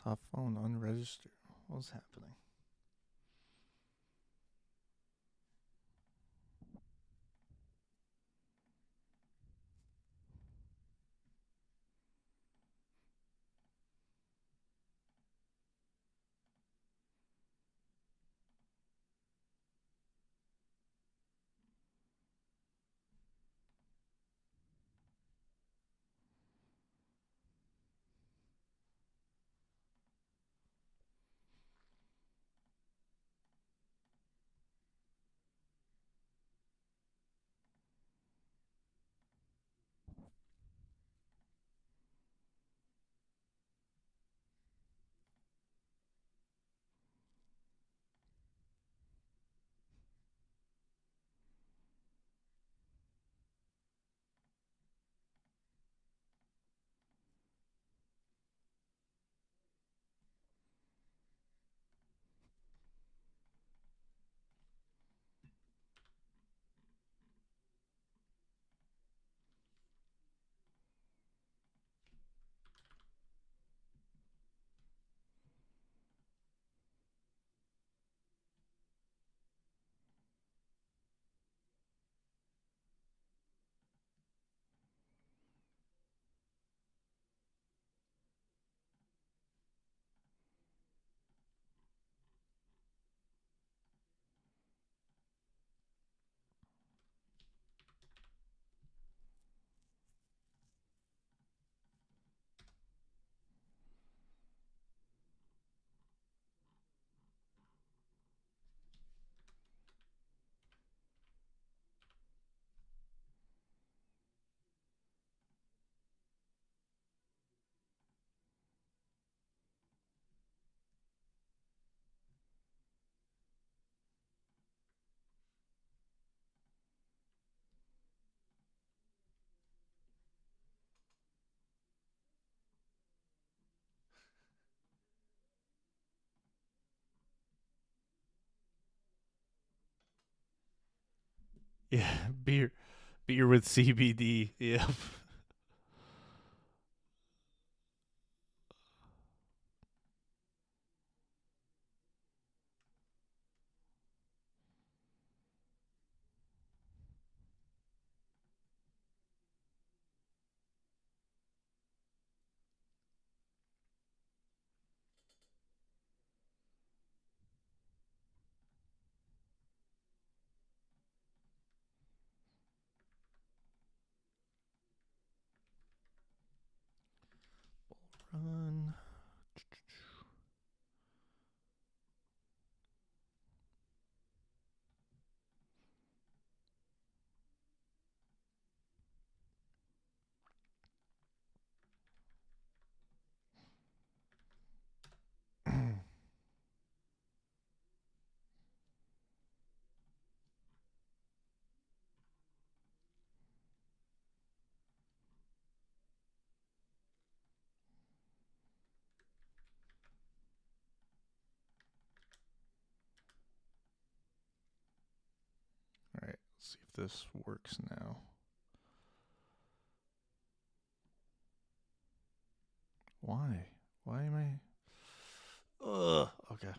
Top phone unregistered. What's happening? Yeah, beer with CBD. Yep. Run. All right, let's see if this works now. Why? Why am I? Ugh. Okay.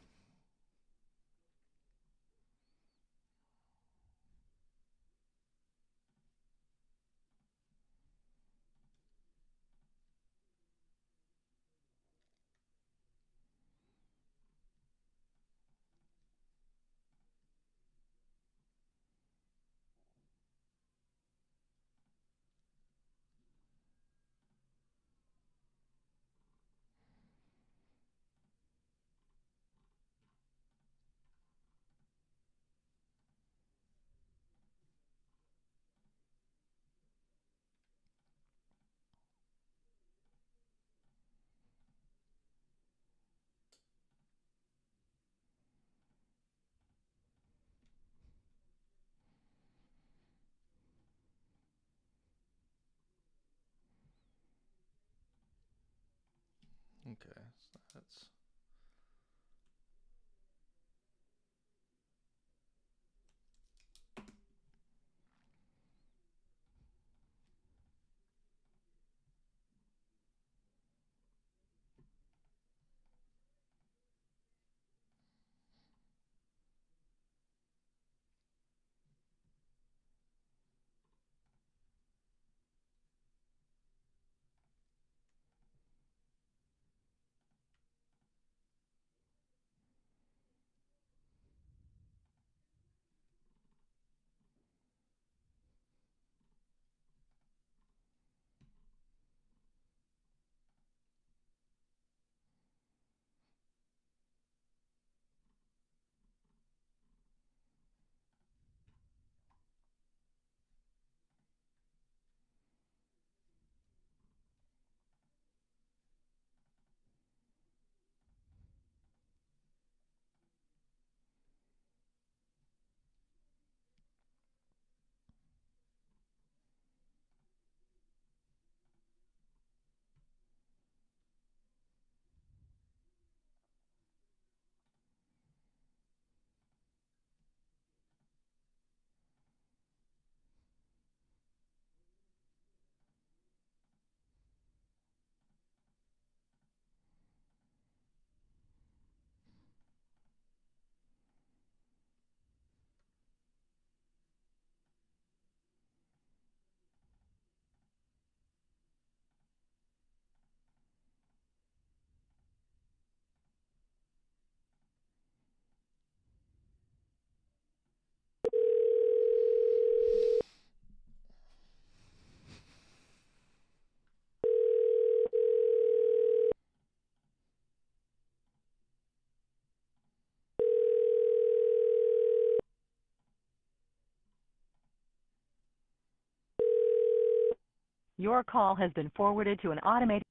Your call has been forwarded to an automated...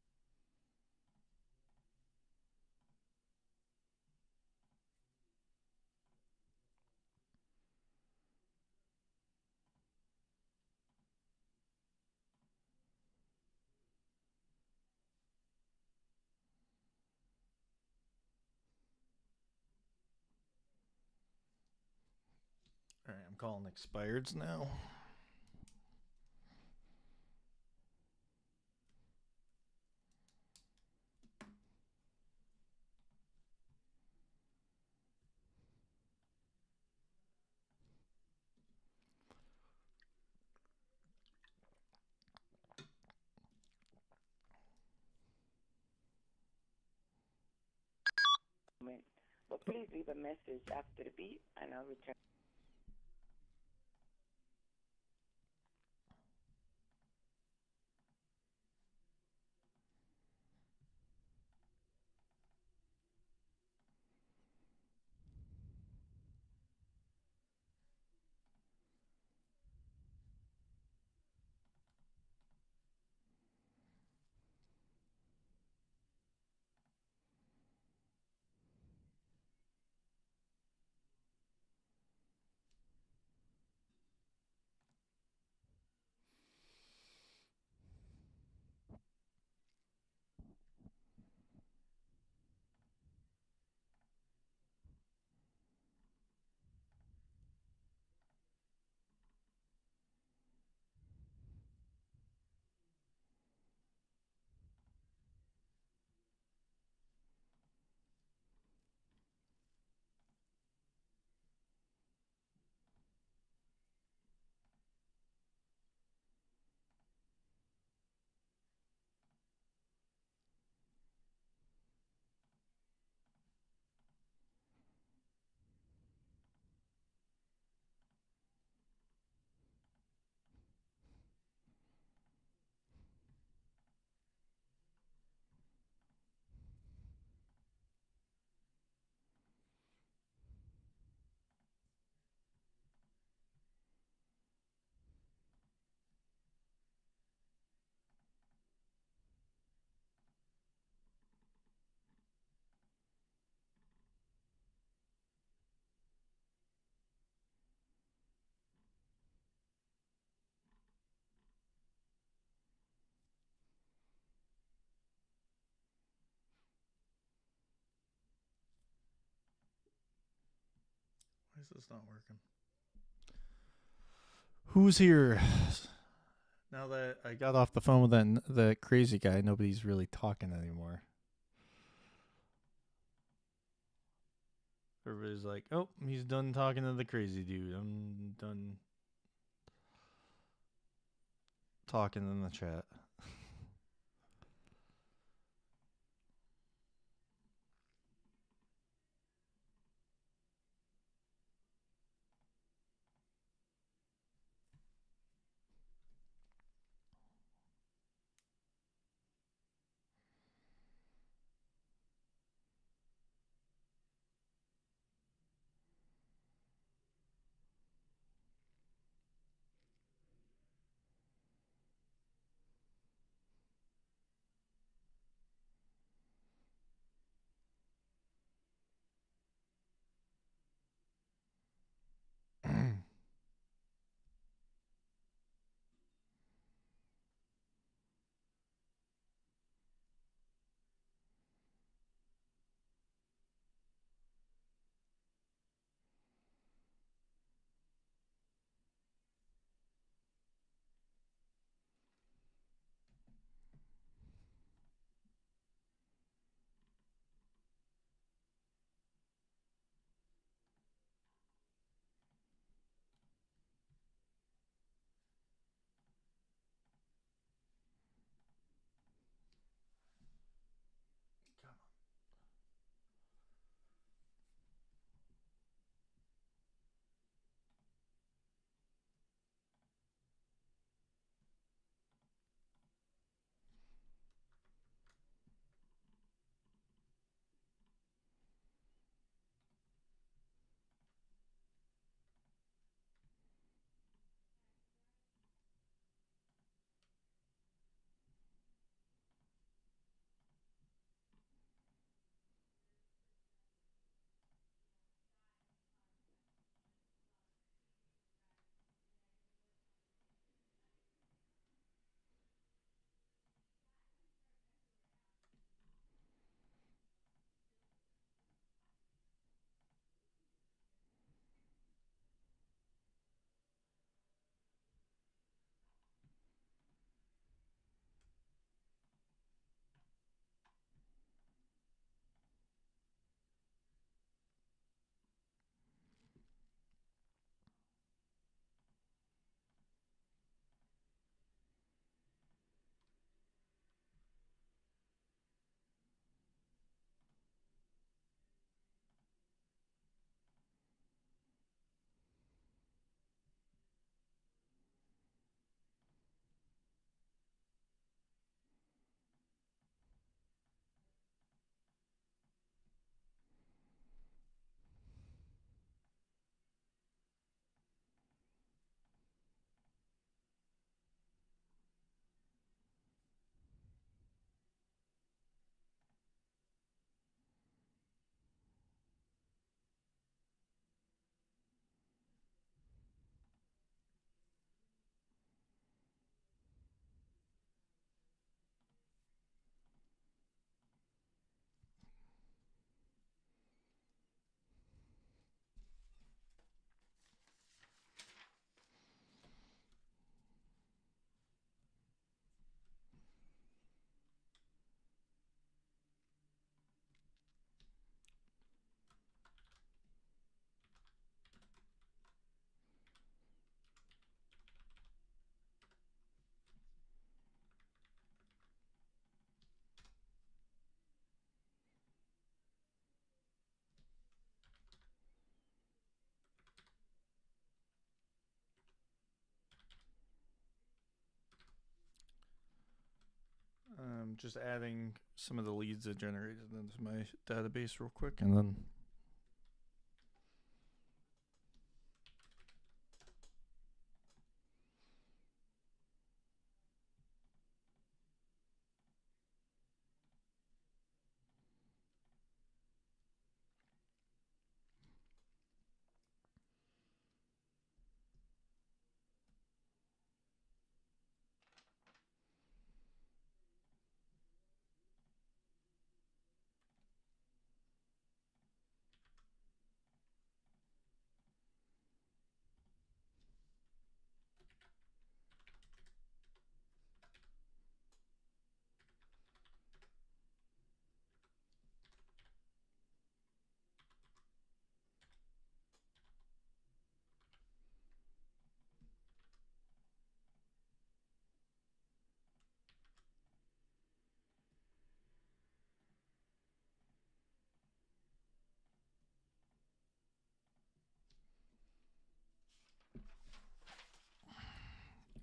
All right, I'm calling expireds now. But please leave a message after the beep, and I'll return. Why is this not working? Who's here? Now that I got off the phone with that crazy guy, nobody's really talking anymore. Everybody's like, oh, he's done talking to the crazy dude. I'm done talking in the chat. I'm just adding some of the leads that generated into my database real quick, and then.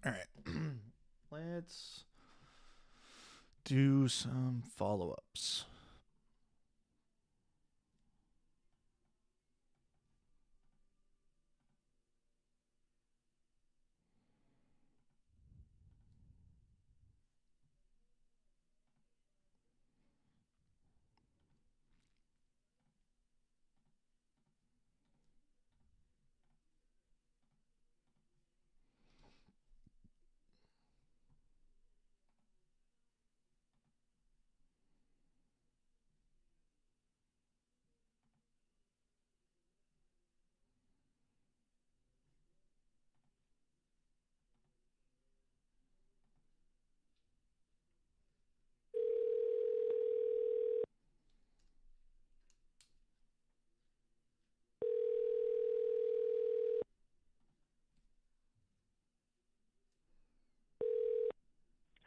All right. Let's do some follow-ups.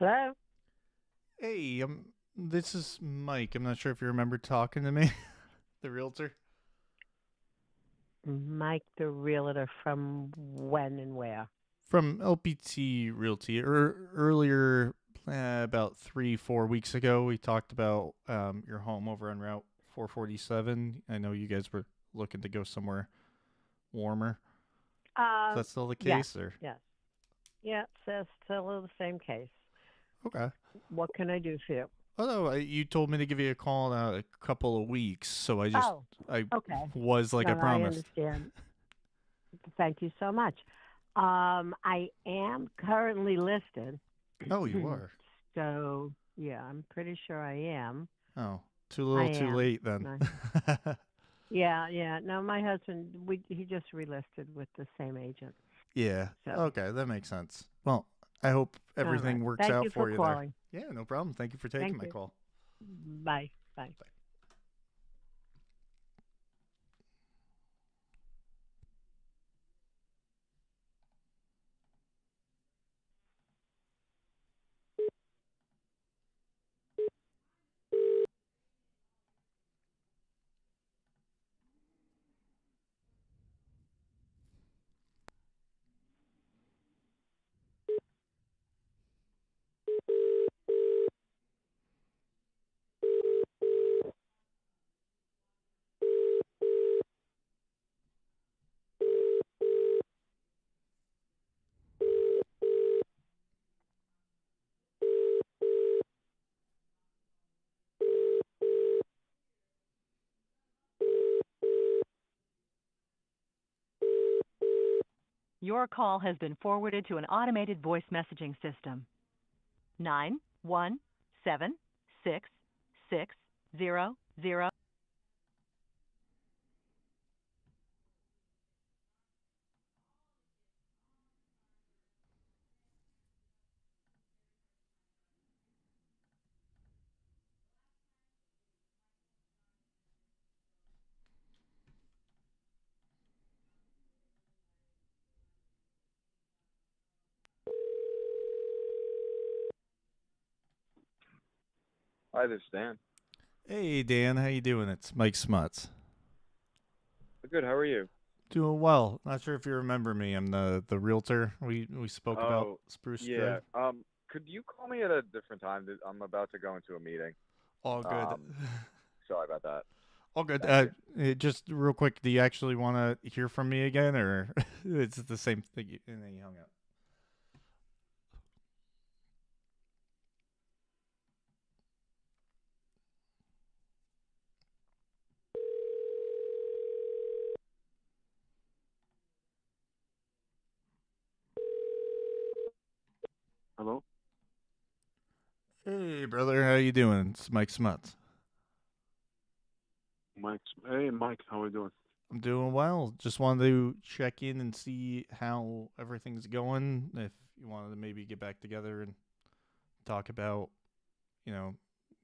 Hello? Hey, this is Mike. I'm not sure if you remember talking to me, the realtor. Mike, the realtor, from when and where? From LPT Realty. Earlier, about 3-4 weeks ago, we talked about your home over on Route 447. I know you guys were looking to go somewhere warmer. Is that still the case? Yes, Or? yes. Yeah, it's still the same case. Okay. What can I do for you? Oh, no, you told me to give you a call in a couple of weeks, so I Okay. was like No, I promised. I understand. Thank you so much. I am currently listed. Oh, you are? So, yeah, I'm pretty sure I am. Oh, too little, too late then. Yeah. No, my husband, he just relisted with the same agent. Yeah. So. Okay, that makes sense. Well, I hope everything works Thank out you for you calling. there. Yeah, no problem. Thank you for taking my call. Bye. Bye. Your call has been forwarded to an automated voice messaging system. 9176600. Hi, this is Dan. Hey, Dan, how you doing? It's Mike Smutz. Good. How are you? Doing well. Not sure if you remember me. I'm the realtor we spoke about Spruce yeah. Drive. Could you call me at a different time? I'm about to go into a meeting. All good. Sorry about that. All good. Thank Just real quick, do you actually want to hear from me again, or it's the same thing and then you hung up? Hello? Hey, brother, how you doing? It's Mike Smutz. Hey, Mike, how are you doing? I'm doing well. Just wanted to check in and see how everything's going. If you wanted to maybe get back together and talk about,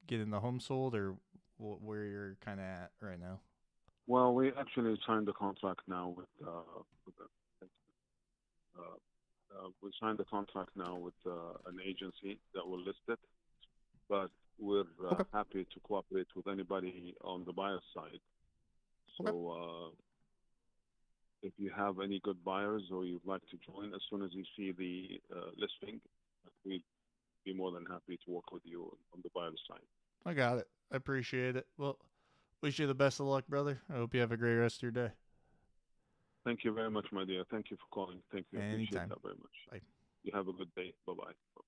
getting the home sold, or where you're kind of at right now. Well, we actually signed the contract now with we signed the contract now with an agency that will list it, but we're happy to cooperate with anybody on the buyer side. So if you have any good buyers or you'd like to join, as soon as you see the listing, we'd be more than happy to work with you on the buyer side. I got it. I appreciate it. Well, wish you the best of luck, brother. I hope you have a great rest of your day. Thank you very much, my dear. Thank you for calling. Thank you. I appreciate Anytime. that very much. Bye. You have a good day. Bye-bye. Bye-bye.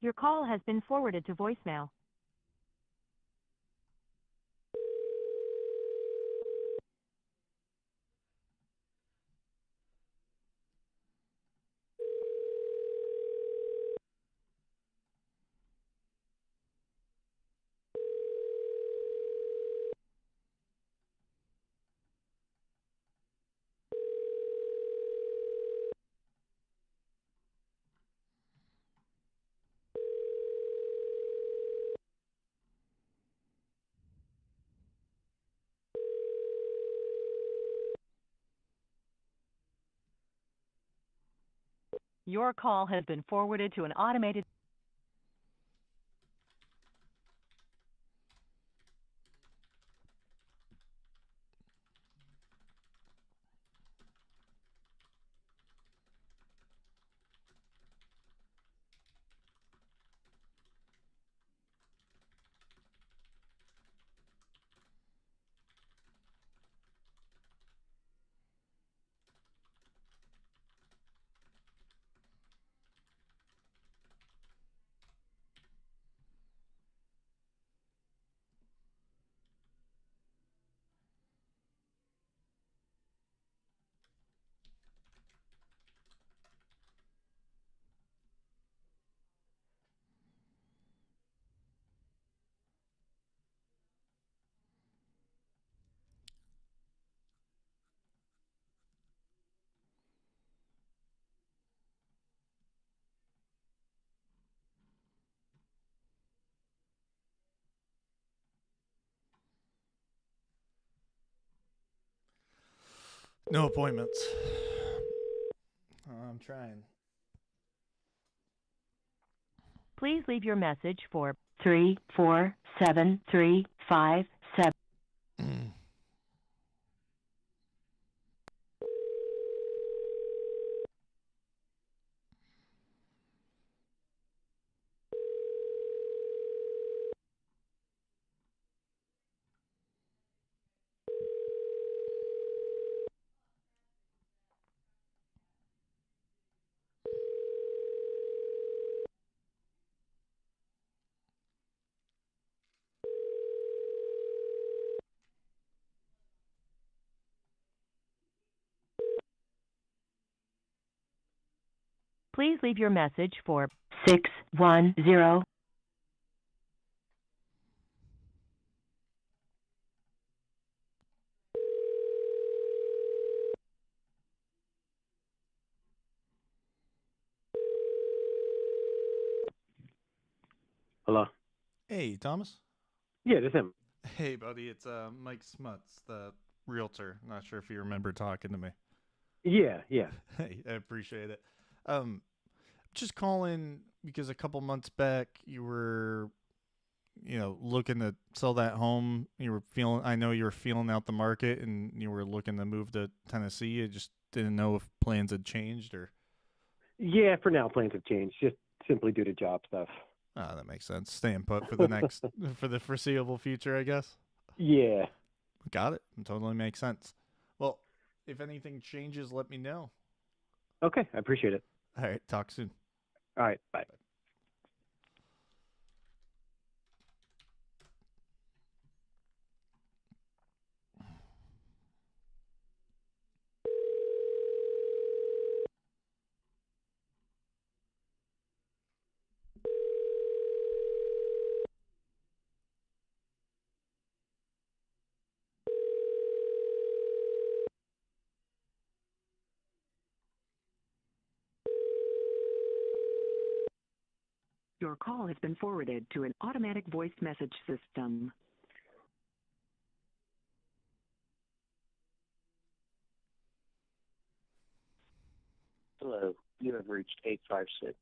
Your call has been forwarded to voicemail. Your call has been forwarded to an automated. No appointments. I'm trying. Please leave your message for 347-357. Please leave your message for 610. Hello. Hey, Thomas. Yeah, this him. Hey, buddy. It's Mike Smutz, the realtor. Not sure if you remember talking to me. Yeah. Hey, I appreciate it. Just calling because a couple months back you were, looking to sell that home. I know you were feeling out the market and you were looking to move to Tennessee. I just didn't know if plans had changed or. Yeah, for now plans have changed, just simply due to job stuff. Oh, that makes sense. Staying put for the for the foreseeable future, I guess. Yeah. Got it. Totally makes sense. Well, if anything changes, let me know. Okay, I appreciate it. All right, talk soon. All right, bye. Your call has been forwarded to an automatic voice message system. Hello, you have reached 856.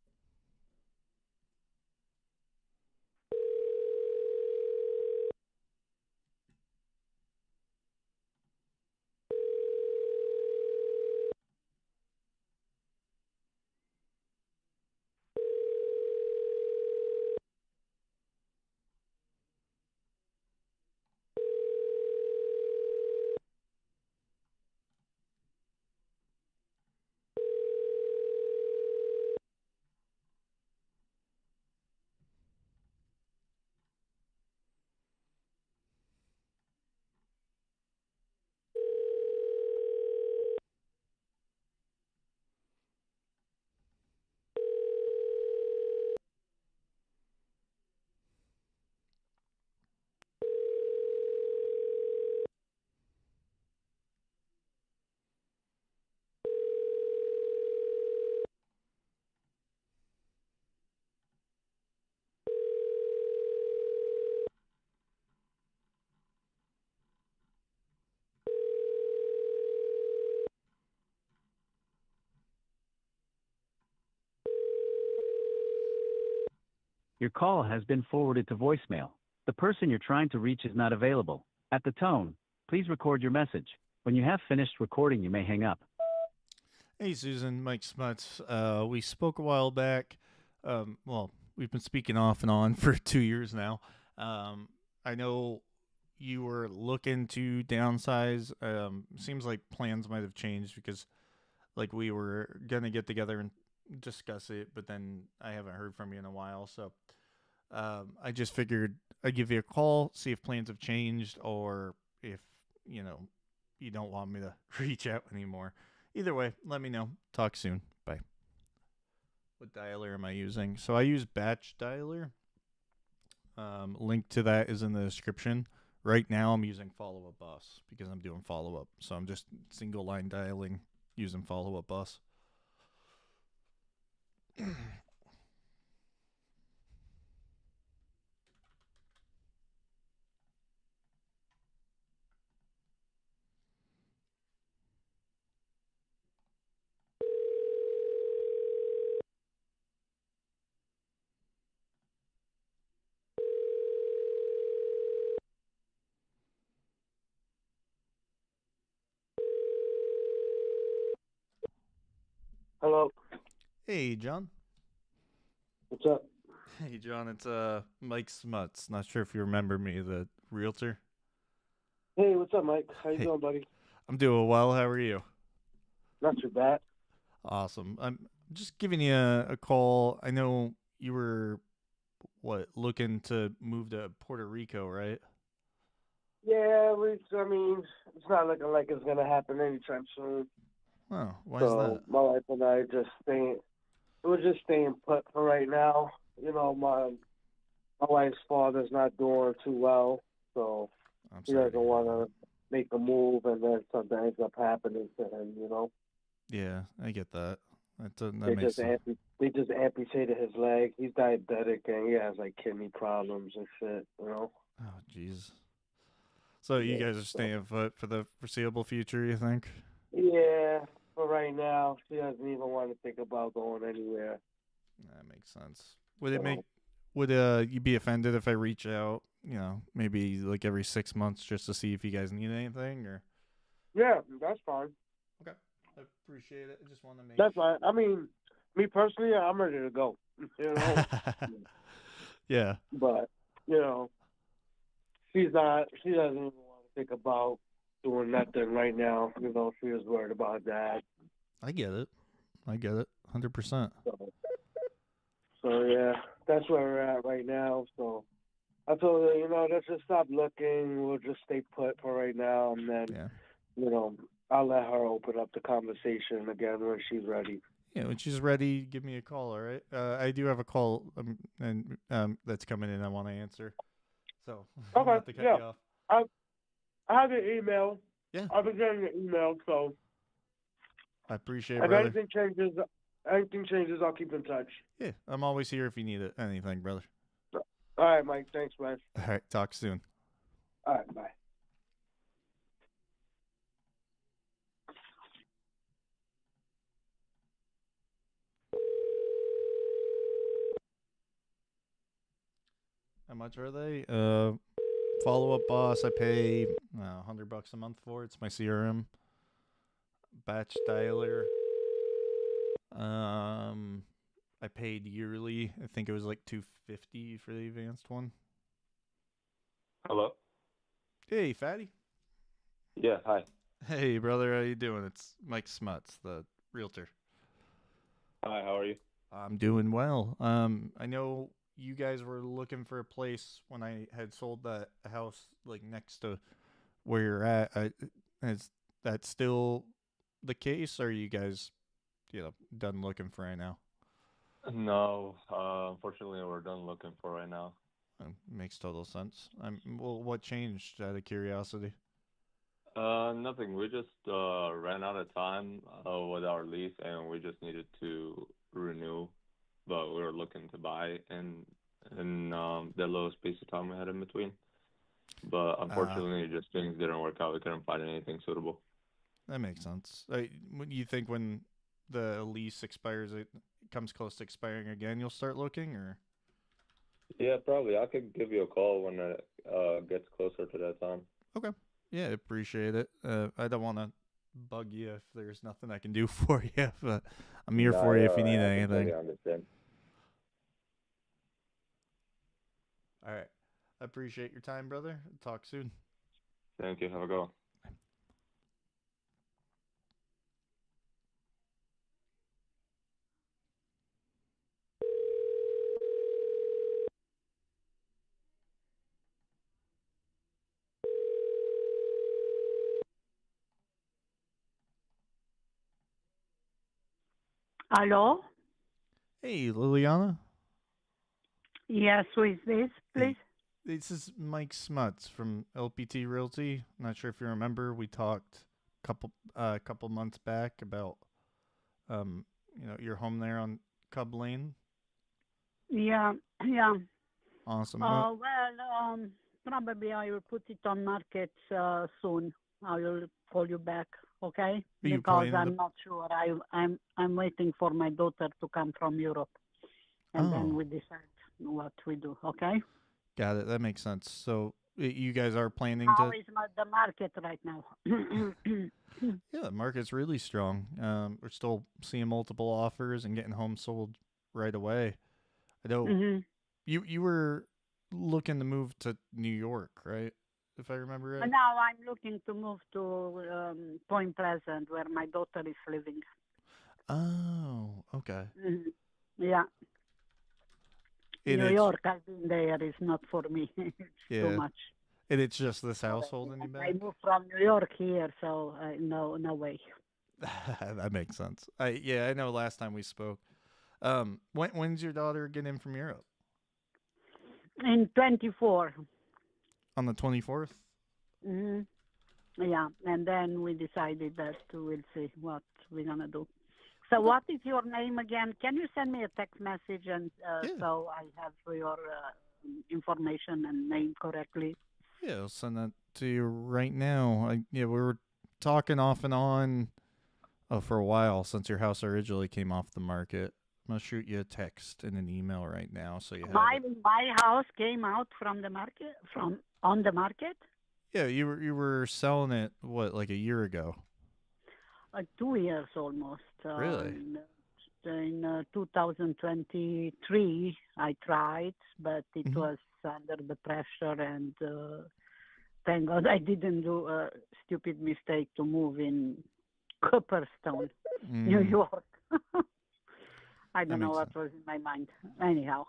Your call has been forwarded to voicemail. The person you're trying to reach is not available. At the tone, please record your message. When you have finished recording, you may hang up. Hey, Susan, Mike Smutz. We spoke a while back. We've been speaking off and on for 2 years now. I know you were looking to downsize. Seems like plans might have changed because, like, we were gonna get together and discuss it, but then I haven't heard from you in a while. So, I just figured I'd give you a call, see if plans have changed, or if you don't want me to reach out anymore. Either way, let me know. Talk soon. Bye. What dialer am I using? So I use Batch Dialer. Link to that is in the description. Right now I'm using Follow Up Bus because I'm doing follow up. So I'm just single line dialing using Follow Up Bus. Hello. Hey, John. What's up? Hey, John. It's Mike Smutz. Not sure if you remember me, the realtor. Hey, what's up, Mike? How you Hey. doing, buddy? I'm doing well. How are you? Not too bad. Awesome. I'm just giving you a call. I know you were looking to move to Puerto Rico, right? Yeah, I mean, it's not looking like it's gonna happen anytime soon. Oh, why is So that? my wife and I we're just staying put for right now. You know, my wife's father's not doing too well, so I'm he sorry. doesn't want to make a move, and then something ends up happening to him. You know, Yeah, I get that. That they makes just they just amputated his leg. He's diabetic, and he has like kidney problems and shit. You know. Oh, jeez. So you Yeah, guys are staying put for the foreseeable future, you think? Yeah, for right now, she doesn't even want to think about going anywhere. That makes sense. Would you be offended if I reach out, maybe like every 6 months just to see if you guys need anything or? Yeah, that's fine. Okay. I appreciate it. I just want to make That's fine. I mean, me personally, I'm ready to go. You know. Yeah. But you know, she's not. She doesn't even want to think about doing nothing right now. You know, she was worried about that. I get it. 100%. So yeah, that's where we're at right now. So I told her, let's just stop looking. We'll just stay put for right now, and then, I'll let her open up the conversation again when she's ready. Yeah, when she's ready, give me a call, all right? I do have a call that's coming in I want to answer. So, Okay, not to cut yeah. you off. I have your email. Yeah. I've been getting your email, so I appreciate it, if brother. anything changes, I'll keep in touch. Yeah, I'm always here if you need anything, brother. All right, Mike. Thanks, man. All right, talk soon. All right, bye. How much are they? Follow-up boss, I pay $100 a month for. It's my CRM. Batch dialer. I paid yearly. I think it was like $250 for the advanced one. Hello. Hey, fatty. Yeah. Hi. Hey, brother. How you doing? It's Mike Smutz, the realtor. Hi. How are you? I'm doing well. I know you guys were looking for a place when I had sold that house like next to where you're at. Is that still the case? Or are you guys, done looking for right now? No. Unfortunately, we're done looking for right now. Makes total sense. Well, what changed out of curiosity? Nothing. We just ran out of time with our lease, and we just needed to renew. But we were looking to buy in the little space of time we had in between. But unfortunately, just things didn't work out. We couldn't find anything suitable. That makes sense. You think when the lease expires, it comes close to expiring again, you'll start looking, or? Yeah, probably. I could give you a call when it gets closer to that time. Okay. Yeah, I appreciate it. I don't want to bug you if there's nothing I can do for you, but I'm here for you if you need anything. I understand. All right. I appreciate your time, brother. Talk soon. Thank you. Have a good one. Hello? Hey, Liliana. Yes, who is this, please? This is Mike Smutz from LPT Realty. Not sure if you remember, we talked a couple months back about your home there on Cub Lane. Yeah. Awesome. Probably I will put it on market soon. I will call you back, okay? You Because planning I'm to- not sure. I'm waiting for my daughter to come from Europe, and then we decide what we do, okay? Got it. That makes sense. So You guys are planning How to? is the market right now? Yeah, the market's really strong. We're still seeing multiple offers and getting homes sold right away. I know hmm you were looking to move to New York, right? If I remember right. Now I'm looking to move to Point Pleasant, where my daughter is living. Oh, okay. Yeah. And New it's York, I've been there. It's not for me. It's too yeah, much. and it's just this house holding you I back. moved from New York here, so no way. That makes sense. I know. Last time we spoke, when's your daughter get in from Europe? In 24. On the 24th. hmm Yeah, and then we decided that we'll see what we're gonna do. So, what is your name again? Can you send me a text message and so I have your information and name correctly? Yeah, I'll send that to you right now. We were talking off and on for a while since your house originally came off the market. I'm gonna shoot you a text and an email right now so you have it. My house came out from the market on the market. Yeah, you were selling it like a year ago. 2 years almost. Really? In 2023, I tried, but it Mm-hmm. was under the pressure, and thank God I didn't do a stupid mistake to move in Cooperstown, New York. I don't know what was in my mind. Anyhow.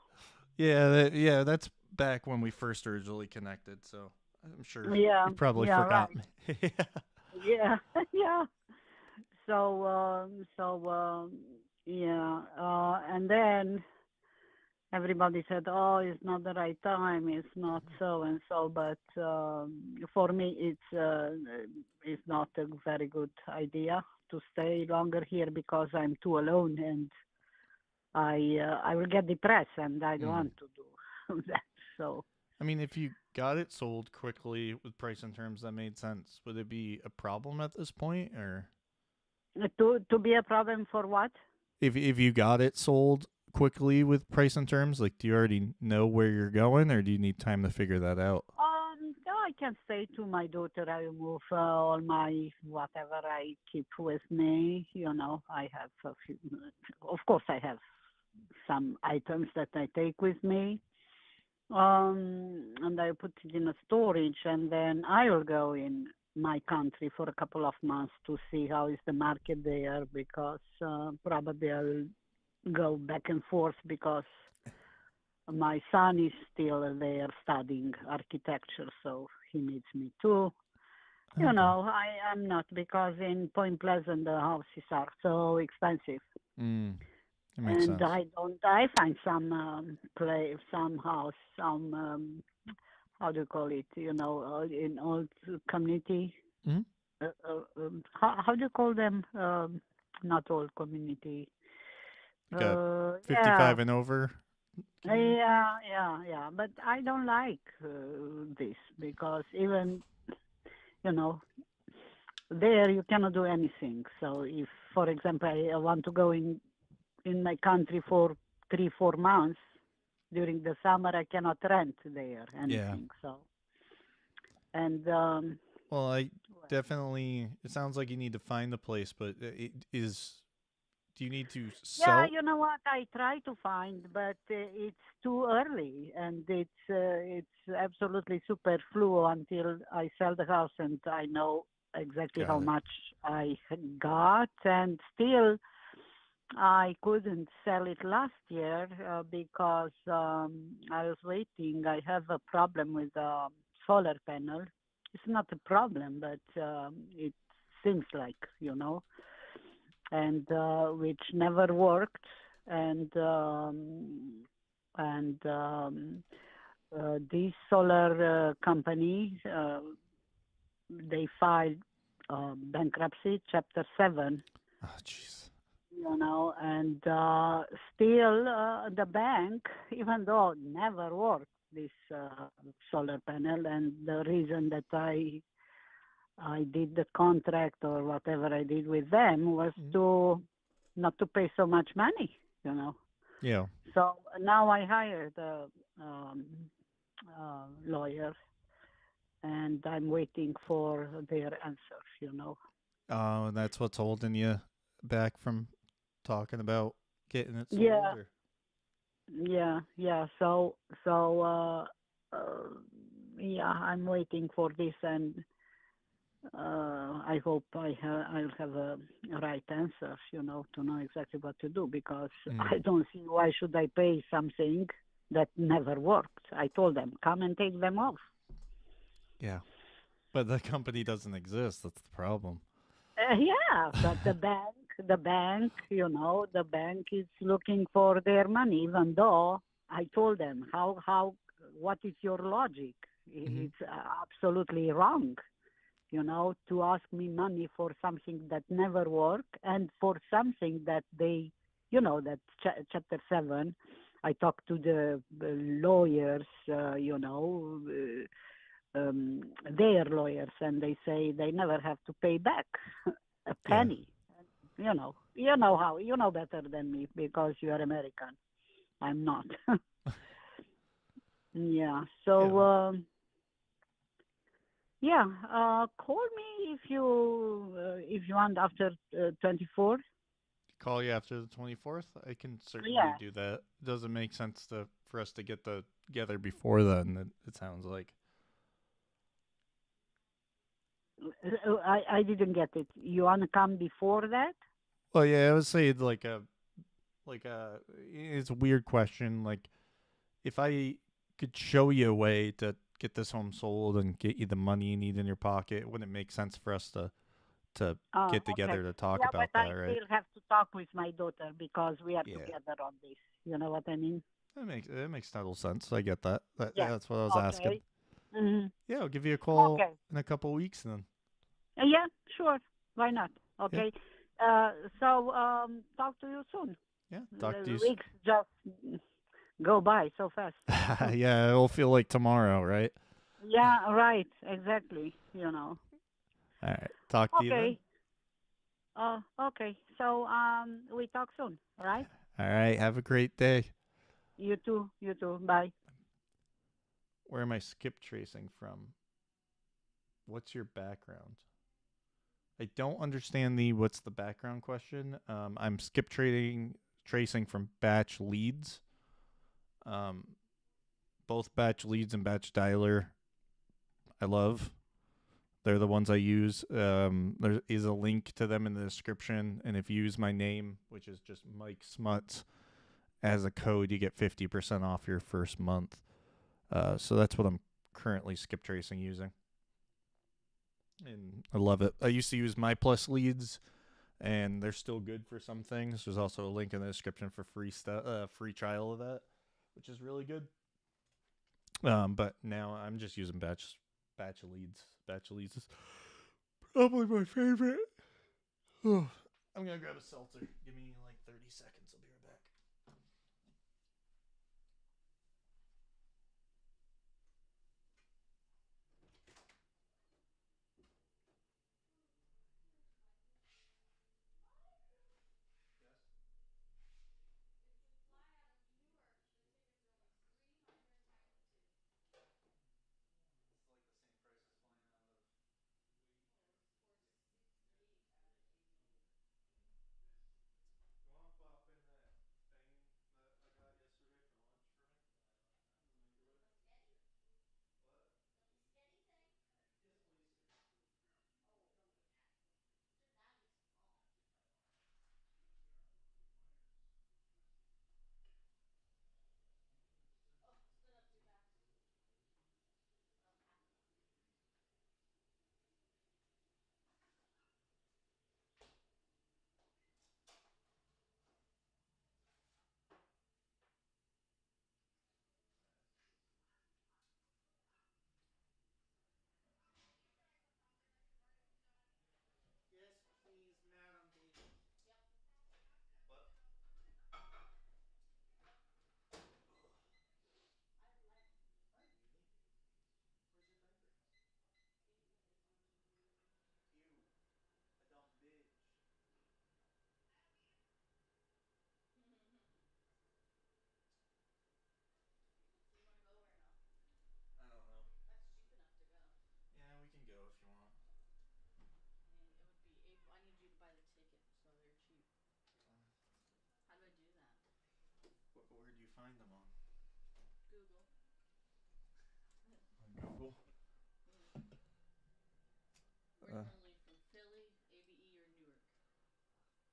Yeah, that's back when we first originally connected, so I'm sure you probably forgot right. me. Yeah, yeah. And then everybody said, "Oh, it's not the right time. It's not so and so." But for me, it's not a very good idea to stay longer here because I'm too alone, and I will get depressed, and I don't want to do that. So. I mean, if you got it sold quickly with price and terms that made sense, would it be a problem at this point, or? To be a problem for what? If you got it sold quickly with price and terms, like, do you already know where you're going, or do you need time to figure that out? No, I can say to my daughter, I will move all my whatever I keep with me. I have a few. Of course, I have some items that I take with me, and I put it in a storage, and then I will go in my country for a couple of months to see how is the market there, because probably I will go back and forth because my son is still there studying architecture, so he needs me too. Okay. I am not, because in Point Pleasant the houses are so expensive. That makes sense. I find some some house, how do you call it? In old community. Mm-hmm. How do you call them? Not old community. 55 and over. Yeah. But I don't like this because even there you cannot do anything. So if, for example, I want to go in my country for 3-4 months during the summer, I cannot rent there anything. So, and well, I definitely. It sounds like you need to find the place, but do you need to sell? Yeah, you know what? I try to find, but it's too early, and it's absolutely superfluous until I sell the house and I know exactly how much I got, and still. I couldn't sell it last year because I was waiting. I have a problem with the solar panel. It's not a problem, but it seems like, and which never worked. And this solar company, they filed bankruptcy, Chapter 7. Oh, jeez. And still the bank, even though it never worked, this solar panel, and the reason that I did the contract or whatever I did with them was to not to pay so much money, Yeah. So now I hired a lawyer, and I'm waiting for their answer. Oh, and that's what's holding you back from talking about getting it sold? Yeah, Or? yeah. Yeah, I'm waiting for this, and I hope I'll have a right answer, to know exactly what to do, because I don't see why should I pay something that never worked. I told them, come and take them off. Yeah. But the company doesn't exist. That's the problem. Yeah, but the bank, the bank is looking for their money, even though I told them what is your logic? It's absolutely wrong, to ask me money for something that never worked, and for something that they, that Chapter 7, I talked to the lawyers, their lawyers, and they say they never have to pay back a penny. You know better than me because you are American. I'm not. Yeah. So call me if you want after 24. Call you after the 24th? I can certainly Yeah. do that. It doesn't make sense for us to get together before then, it sounds like. I didn't get it. You want to come before that? Well, yeah, I would say it's a weird question. Like, if I could show you a way to get this home sold and get you the money you need in your pocket, wouldn't it make sense for us to get together to talk about but that, I right? still have to talk with my daughter because we are together on this. You know what I mean? It makes total sense. I get that. Yeah. That's what I was asking. Mm-hmm. Yeah, I'll give you a call Okay. in a couple weeks then. Yeah, sure. Why not? Okay. Talk to you soon. Yeah, talk to The you. weeks just go by so fast. Yeah, it'll feel like tomorrow, right? Yeah, right. Exactly. All right. Talk to you then. Okay. Okay. So we talk soon, right? All right. Have a great day. You too. You too. Bye. Where am I skip tracing from? What's your background? I don't understand what's the background question. I'm skip tracing from batch leads. Both batch leads and batch dialer I love. They're the ones I use. There is a link to them in the description, and if you use my name, which is just Mike Smutz, as a code, you get 50% off your first month. So that's what I'm currently skip tracing using, and I love it. I used to use My Plus leads, and they're still good for some things. There's also a link in the description for free trial of that, which is really good. But now I'm just using batch leads. Batch leads is probably my favorite. I'm gonna grab a seltzer. Give me like 30 seconds. I'll be right back. Go on, pop in.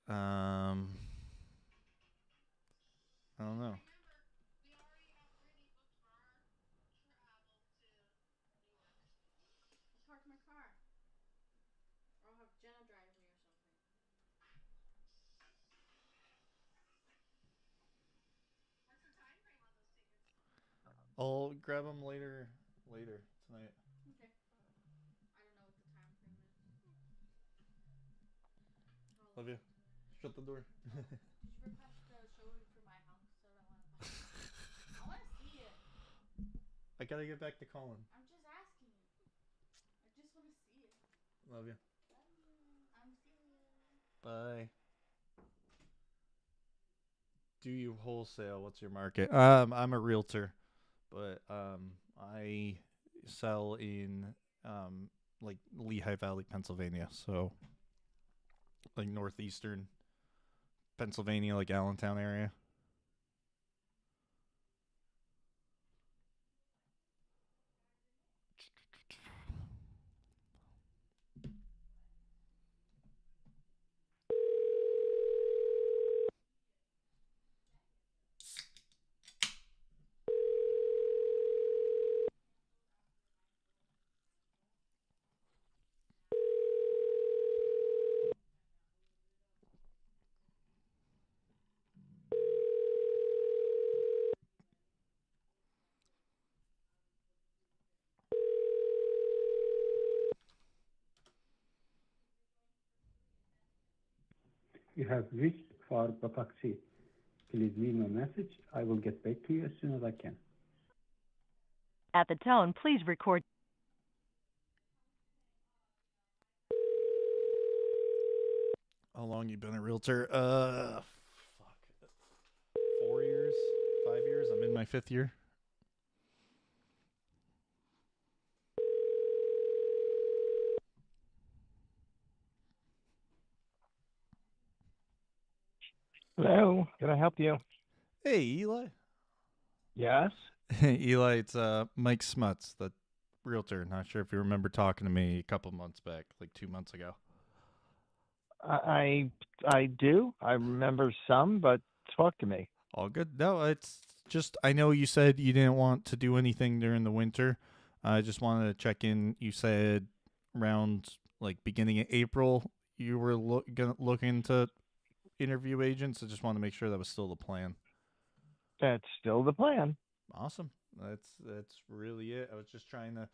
I don't know. I'll grab them later tonight. Love you. Shut the door. I gotta get back to Colin. Love you. Bye. Do you wholesale? What's your market? I'm a realtor, but I sell in like Lehigh Valley, Pennsylvania. So like northeastern Pennsylvania, like Allentown area. You have reached for Bapaksi. Please leave me a message. I will get back to you as soon as I can. At the tone, please record. How long you been a realtor? Fuck. 4 years? 5 years? I'm in my 5th year. Hello, can I help you? Hey, Eli. Yes? Eli, it's Mike Smutz, the realtor. Not sure if you remember talking to me a couple months back, like 2 months ago. I do. I remember some, but talk to me. All good. No, it's just I know you said you didn't want to do anything during the winter. I just wanted to check in. You said around like beginning of April you were looking to interview agents. I just want to make sure that was still the plan. That's still the plan. Awesome. That's really it. I was just trying to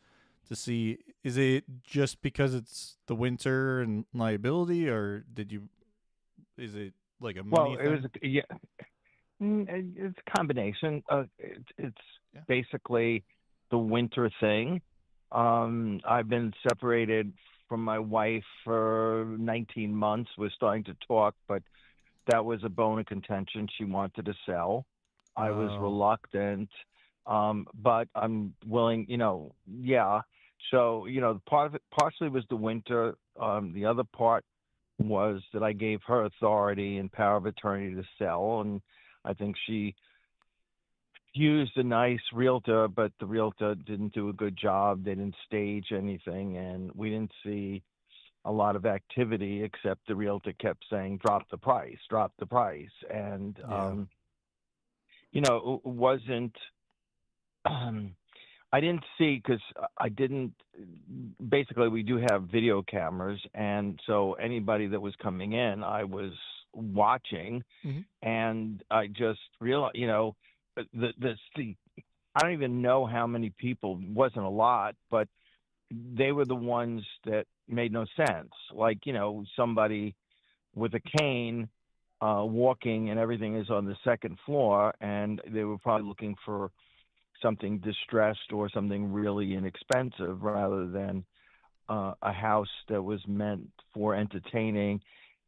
see, is it just because it's the winter and liability, or is it like a money thing? It was it's a combination. It's basically the winter thing. I've been separated from my wife for 19 months. We're starting to talk, but that was a bone of contention. She wanted to sell. I was reluctant, but I'm willing, yeah. So, part of it partially was the winter. The other part was that I gave her authority and power of attorney to sell. And I think she used a nice realtor, but the realtor didn't do a good job. They didn't stage anything, and we didn't see a lot of activity, except the realtor kept saying, drop the price. And, it wasn't, I didn't see, because basically we do have video cameras. And so anybody that was coming in, I was watching, and I just realized, I don't even know how many people, wasn't a lot, but they were the ones that made no sense. Like, somebody with a cane walking and everything is on the second floor, and they were probably looking for something distressed or something really inexpensive rather than a house that was meant for entertaining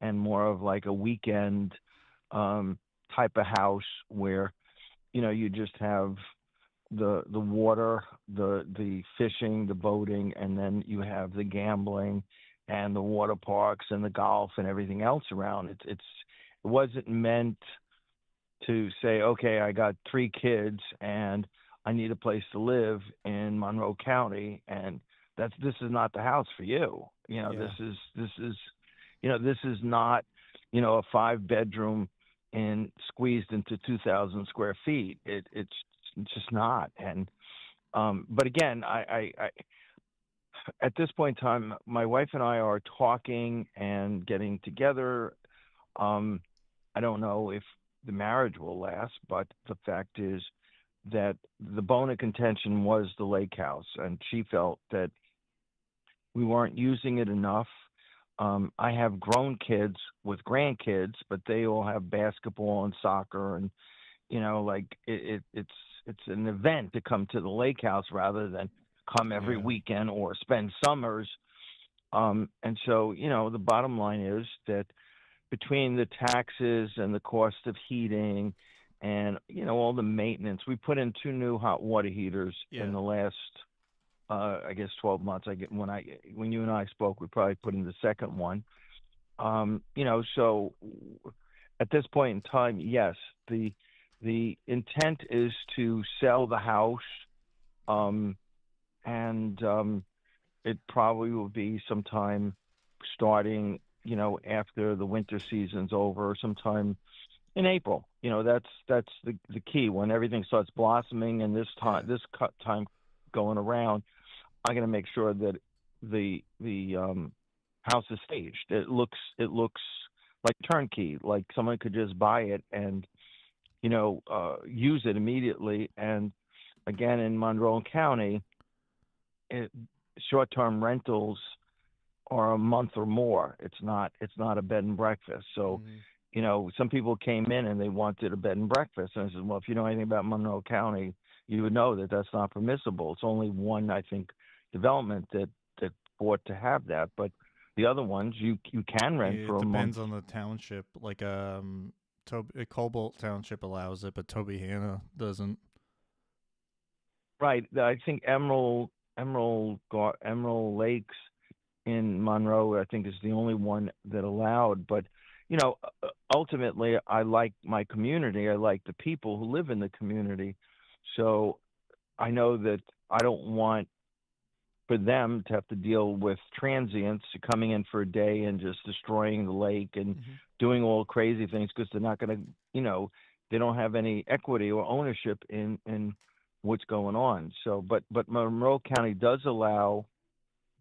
and more of like a weekend type of house where, you just have the water, the fishing, the boating, and then you have the gambling and the water parks and the golf and everything else around. It wasn't meant to say, okay, I got 3 kids and I need a place to live in Monroe County, and this is not the house for you. This is not, a 5-bedroom and squeezed into 2,000 square feet. It's just not. And but again, I at this point in time, my wife and I are talking and getting together. I don't know if the marriage will last, but the fact is that the bone of contention was the lake house, and she felt that we weren't using it enough. I have grown kids with grandkids, but they all have basketball and soccer, and like it's an event to come to the lake house rather than come every weekend or spend summers. And so, the bottom line is that between the taxes and the cost of heating and, all the maintenance, we put in 2 new hot water heaters in the last, I guess 12 months. When you and I spoke, we probably put in the second one. So at this point in time, yes, the intent is to sell the house. And it probably will be sometime starting, after the winter season's over, sometime in April. That's the key. When everything starts blossoming and this time going around, I'm going to make sure that the house is staged. It looks like turnkey, like someone could just buy it and use it immediately. And again, in Monroe County, short-term rentals are a month or more. It's not a bed and breakfast. So, some people came in and they wanted a bed and breakfast, and I said, well, if you know anything about Monroe County, you would know that that's not permissible. It's only one, I think, development that ought to have that, but the other ones you can rent for a month. It depends on the township. Like Cobalt Township allows it, but Tobyhanna doesn't. Right. I think Emerald Lakes in Monroe, I think, is the only one that allowed. But ultimately, I like my community. I like the people who live in the community. So I know that I don't want for them to have to deal with transients coming in for a day and just destroying the lake and doing all crazy things, because they're not going to, they don't have any equity or ownership in what's going on. So, but Monroe County does allow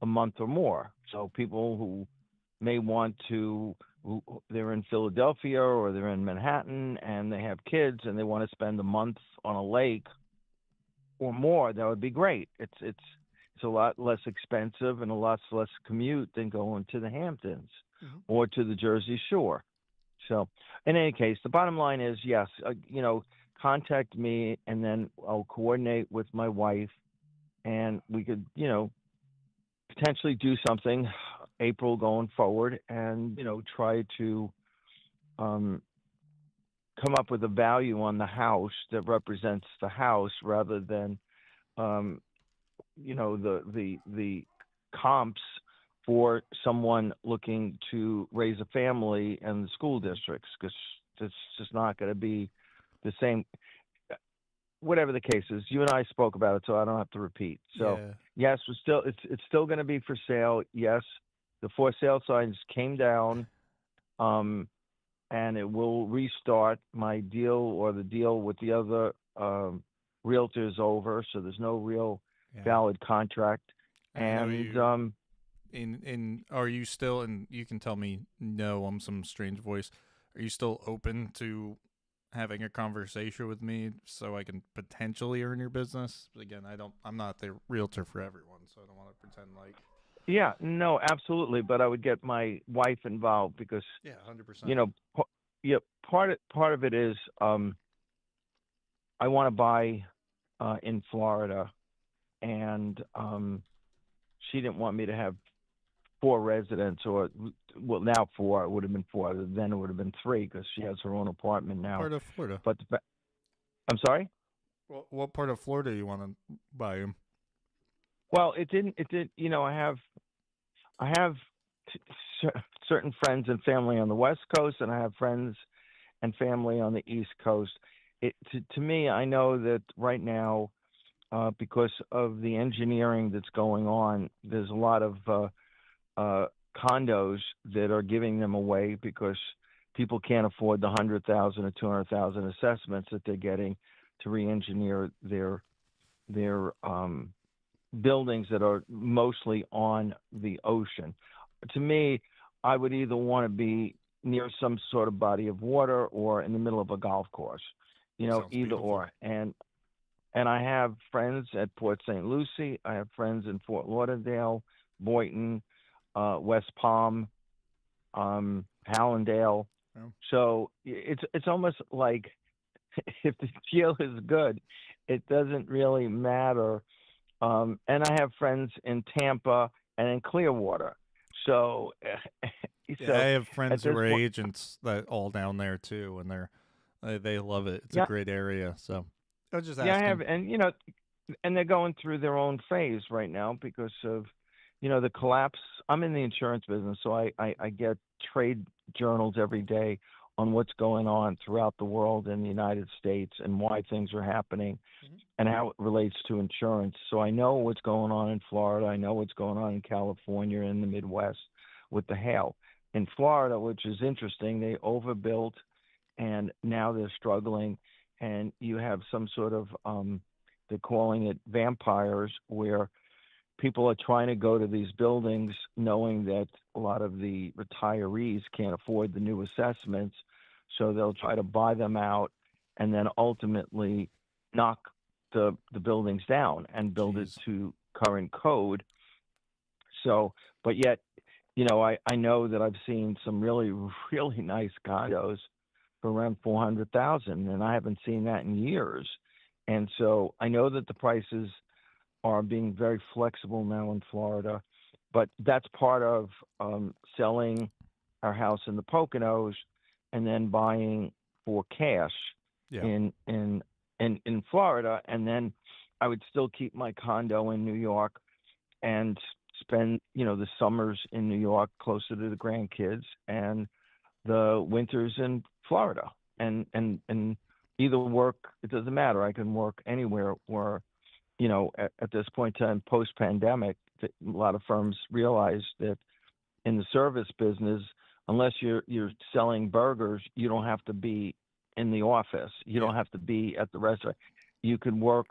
a month or more. So people who may want to, they're in Philadelphia or they're in Manhattan and they have kids and they want to spend a month on a lake or more, that would be great. It's a lot less expensive and a lot less commute than going to the Hamptons or to the Jersey Shore. So, in any case, the bottom line is, yes, contact me and then I'll coordinate with my wife, and we could, potentially do something April going forward, and try to come up with a value on the house that represents the house rather than the comps for someone looking to raise a family in the school districts, because it's just not going to be the same. Whatever the case is, you and I spoke about it, so I don't have to repeat. So yes, it's still going to be for sale. Yes, the for sale signs came down, and it will restart. My deal or the deal with the other realtors over, so there's no real valid contract. And are you still, and you can tell me no, I'm some strange voice, are you still open to having a conversation with me so I can potentially earn your business? Again, I'm not the realtor for everyone, so I don't want to pretend like. Yeah, no, absolutely. But I would get my wife involved because 100%. Part of it is I want to buy in Florida, and she didn't want me to have 4 residents, or now 4. It would have been 4. Then it would have been 3 because she has her own apartment now. What part of Florida? But I'm sorry. Well, what part of Florida do you want to buy him? Well, it didn't. I have certain friends and family on the West Coast, and I have friends and family on the East Coast. To me, I know that right now, because of the engineering that's going on, there's a lot of condos that are giving them away because people can't afford the 100,000 or 200,000 assessments that they're getting to re-engineer their buildings that are mostly on the ocean. To me, I would either want to be near some sort of body of water or in the middle of a golf course, Sounds either beautiful. or. And I have friends at Port St. Lucie. I have friends in Fort Lauderdale, Boynton, West Palm, Hallandale. Oh. So it's almost like if the deal is good, it doesn't really matter. And I have friends in Tampa and in Clearwater. So, Yeah, I have friends who this are point- agents that all down there too, and they love it. It's Yeah. a great area. So I was just Yeah, asking. I have, and they're going through their own phase right now because of, the collapse. I'm in the insurance business, so I get trade journals every day on what's going on throughout the world and the United States and why things are happening and how it relates to insurance. So I know what's going on in Florida. I know what's going on in California and the Midwest with the hail. In Florida, which is interesting, they overbuilt and now they're struggling. And you have some sort of, they're calling it vampires, where people are trying to go to these buildings knowing that a lot of the retirees can't afford the new assessments. So they'll try to buy them out and then ultimately knock the buildings down and build it to current code. So, but yet, I know that I've seen some really, really nice condos for around 400,000, and I haven't seen that in years. And so I know that the prices are being very flexible now in Florida, but that's part of selling our house in the Poconos and then buying for cash in Florida, and then I would still keep my condo in New York and spend the summers in New York closer to the grandkids and the winters in Florida, and either work. It doesn't matter. I can work anywhere where, at this point in time, post-pandemic, a lot of firms realize that in the service business, unless you're selling burgers, you don't have to be in the office. You don't have to be at the restaurant. You can work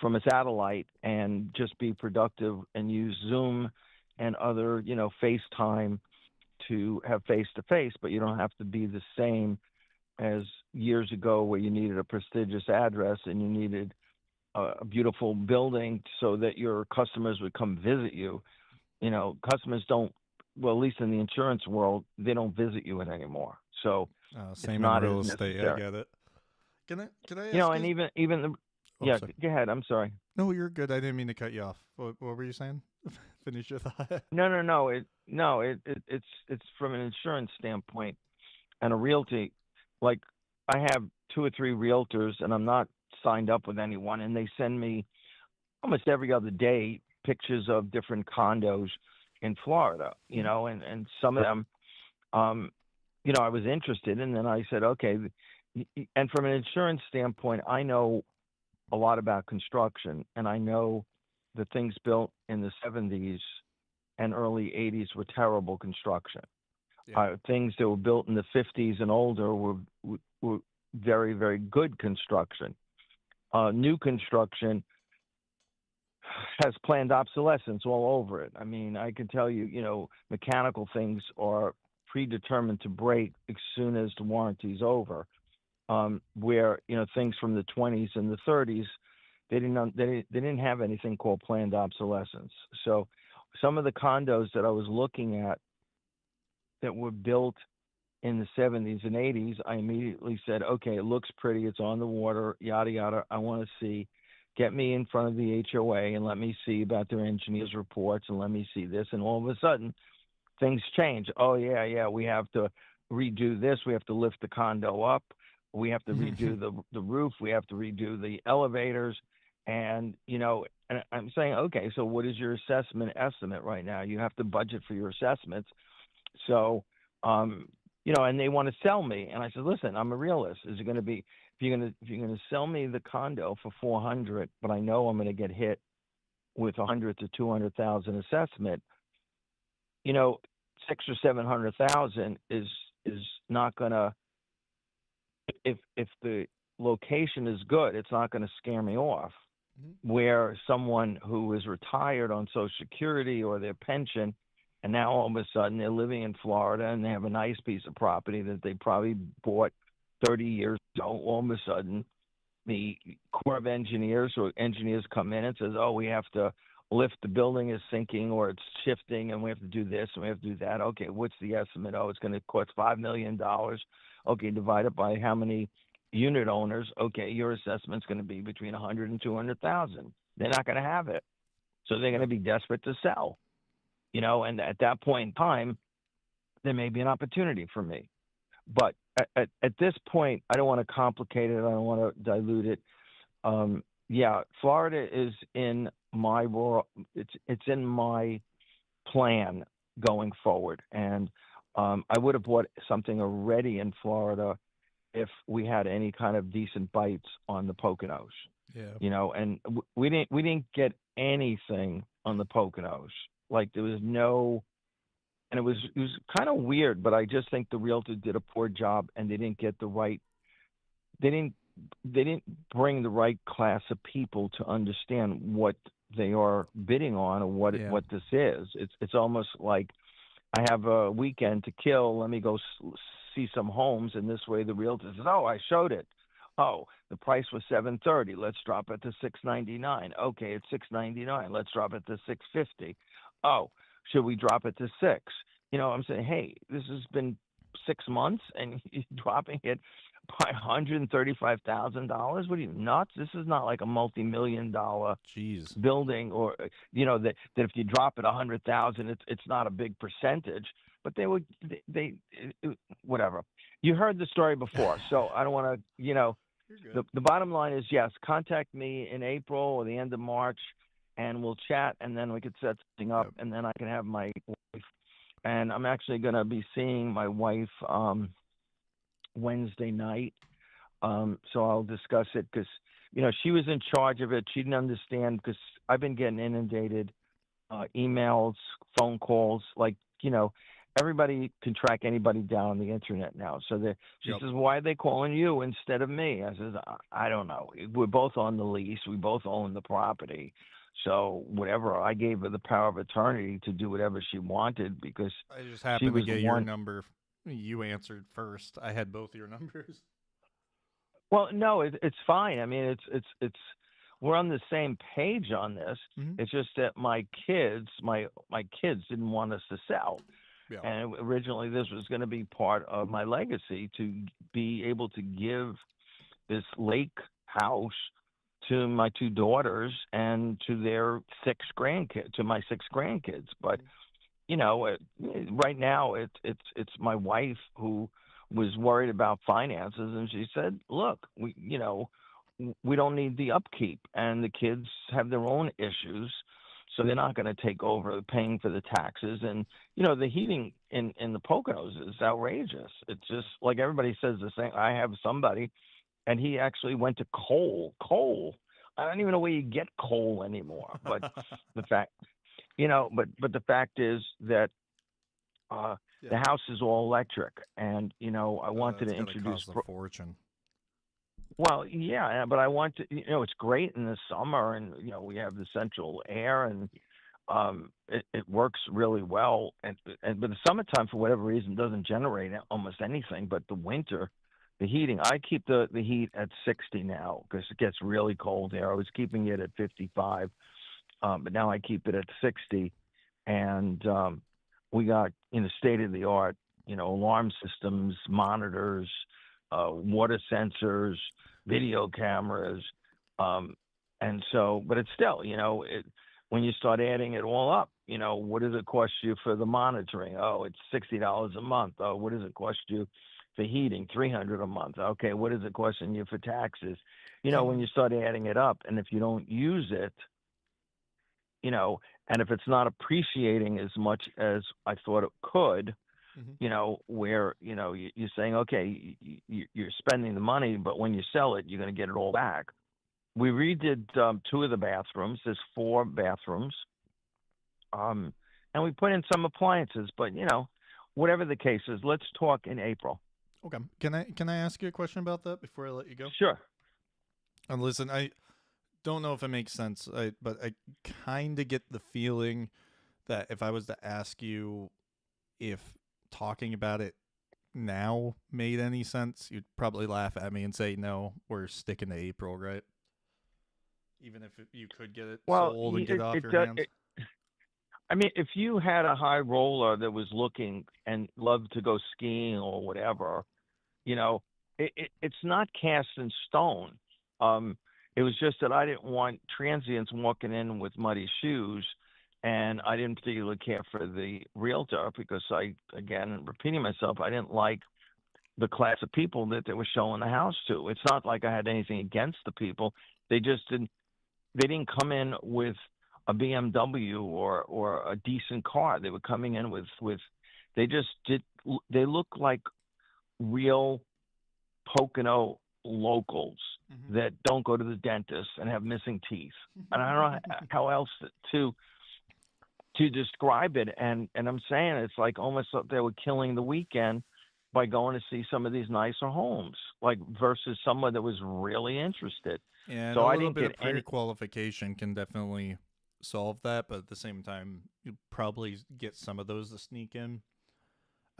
from a satellite and just be productive and use Zoom and other, FaceTime to have face-to-face, but you don't have to be the same as years ago where you needed a prestigious address and you needed a beautiful building so that your customers would come visit you. Customers don't, well, at least in the insurance world, they don't visit you anymore. So same it's not in real as estate. necessary. I get it. Can I ask and even the, sorry. go ahead. I'm sorry. No, you're good. I didn't mean to cut you off. What were you saying? Finish your thought. No. It's from an insurance standpoint and a realty. Like, I have 2 or 3 realtors, and I'm not signed up with anyone, and they send me almost every other day pictures of different condos in Florida, and some of them, I was interested, and then I said, okay. And from an insurance standpoint, I know a lot about construction, and I know the things built in the 70s and early 80s were terrible construction. Things that were built in the 50s and older were very, very good construction. New construction has planned obsolescence all over it. I mean, I can tell you, mechanical things are predetermined to break as soon as the warranty's over. Where, things from the 20s and the 30s, they didn't have anything called planned obsolescence. So some of the condos that I was looking at that were built in the 70s and 80s, I immediately said, okay, it looks pretty, it's on the water, yada, yada. I want to see, get me in front of the HOA and let me see about their engineer's reports and let me see this. And all of a sudden, things change. Oh, yeah, we have to redo this. We have to lift the condo up. We have to redo the roof. We have to redo the elevators. And, and I'm saying, okay, so what is your assessment estimate right now? You have to budget for your assessments. So, and they want to sell me. And I said, listen, I'm a realist. Is it going to be, if you're going to sell me the condo for 400, but I know I'm going to get hit with 100 to 200,000 assessment, 600 or 700,000 is is not going to, if the location is good, it's not going to scare me off. Where someone who is retired on Social Security or their pension, and now all of a sudden they're living in Florida and they have a nice piece of property that they probably bought 30 years ago. All of a sudden, the Corps of Engineers or engineers come in and says, "Oh, we have to lift, the building is sinking or it's shifting, and we have to do this and we have to do that." Okay, what's the estimate? Oh, it's going to cost $5 million. Okay, divide it by how many unit owners. Okay, your assessment's going to be between 100 and 200,000. They're not going to have it, so they're going to be desperate to sell. And at that point in time, there may be an opportunity for me. But at this point, I don't want to complicate it. I don't want to dilute it. Yeah, Florida is in my world. It's in my plan going forward, and I would have bought something already in Florida if we had any kind of decent bites on the Poconos. Yeah. And we didn't get anything on the Poconos. Like there was no, and it was kind of weird, but I just think the realtor did a poor job, and they didn't get the right. They didn't bring the right class of people to understand what they are bidding on or what this is. It's almost like I have a weekend to kill. Let me go see some homes, and this way the realtor says, "Oh, I showed it. Oh, the price was $730. Let's drop it to $699. Okay, it's $699. Let's drop it to $650. Oh, should we drop it to $6?" I'm saying, hey, this has been 6 months, and you're dropping it by $135,000. What are you, nuts? This is not like a multi-million-dollar building, or that if you drop it 100,000, it's not a big percentage. But they whatever. You heard the story before, so I don't want to. The bottom line is, yes, contact me in April or the end of March, and we'll chat, and then we could set something up, and then I can have my wife. And I'm actually going to be seeing my wife Wednesday night. So I'll discuss it because, she was in charge of it. She didn't understand because I've been getting inundated, emails, phone calls, everybody can track anybody down on the internet now. So she says, "Why are they calling you instead of me?" I says, "I don't know. We're both on the lease. We both own the property. So whatever, I gave her the power of attorney to do whatever she wanted because I just happened to get your number. You answered first. I had both your numbers. Well, no, it's fine. I mean, it's we're on the same page on this. It's just that my kids didn't want us to sell. Yeah. And originally this was going to be part of my legacy to be able to give this lake house to my 2 daughters and to their 6 grandkids, to my 6 grandkids. But, right now it's my wife who was worried about finances, and she said, "Look, we don't need the upkeep, and the kids have their own issues. So they're not going to take over paying for the taxes. And, the heating in the Poconos is outrageous. It's just like everybody says the same. I have somebody, and he actually went to coal. I don't even know where you get coal anymore. But the fact, but the fact is that the house is all electric. And, I wanted to introduce a fortune. Well, yeah, but I want to, it's great in the summer, and, we have the central air, and it works really well. But the summertime, for whatever reason, doesn't generate almost anything. But the winter, the heating, I keep the heat at 60 now because it gets really cold there. I was keeping it at 55, but now I keep it at 60. And we got, state-of-the-art, alarm systems, monitors, water sensors, video cameras, and so, but it's still, when you start adding it all up, what does it cost you for the monitoring? Oh, it's $60 a month. Oh, what does it cost you for heating? $300 a month. Okay, what is it costing you for taxes? When you start adding it up, and if you don't use it, and if it's not appreciating as much as I thought it could, where, you're saying, okay, you're spending the money, but when you sell it, you're going to get it all back. We redid 2 of the bathrooms. There's 4 bathrooms. And we put in some appliances, but, whatever the case is, let's talk in April. Okay. Can I ask you a question about that before I let you go? Sure. And listen, I don't know if it makes sense, but I kind of get the feeling that if I was to ask you if talking about it now made any sense, you'd probably laugh at me and say, no, we're sticking to April, right? Even if you could get it sold and get it off your hands. I mean, if you had a high roller that was looking and loved to go skiing or whatever, you know, it's not cast in stone. It was just that I didn't want transients walking in with muddy shoes, and I didn't particularly care for the realtor because again, repeating myself, I didn't like the class of people that they were showing the house to. It's not like I had anything against the people. They just didn't. They didn't come in with a BMW or a decent car. They were coming in with. They just did. They look like real Pocono locals that don't go to the dentist and have missing teeth. And I don't know how else to describe it. And I'm saying it's like almost like they were killing the weekend by going to see some of these nicer homes, like versus someone that was really interested. Yeah, so a I little didn't bit get of pre-qualification can definitely solve that, but at the same time, you probably get some of those to sneak in.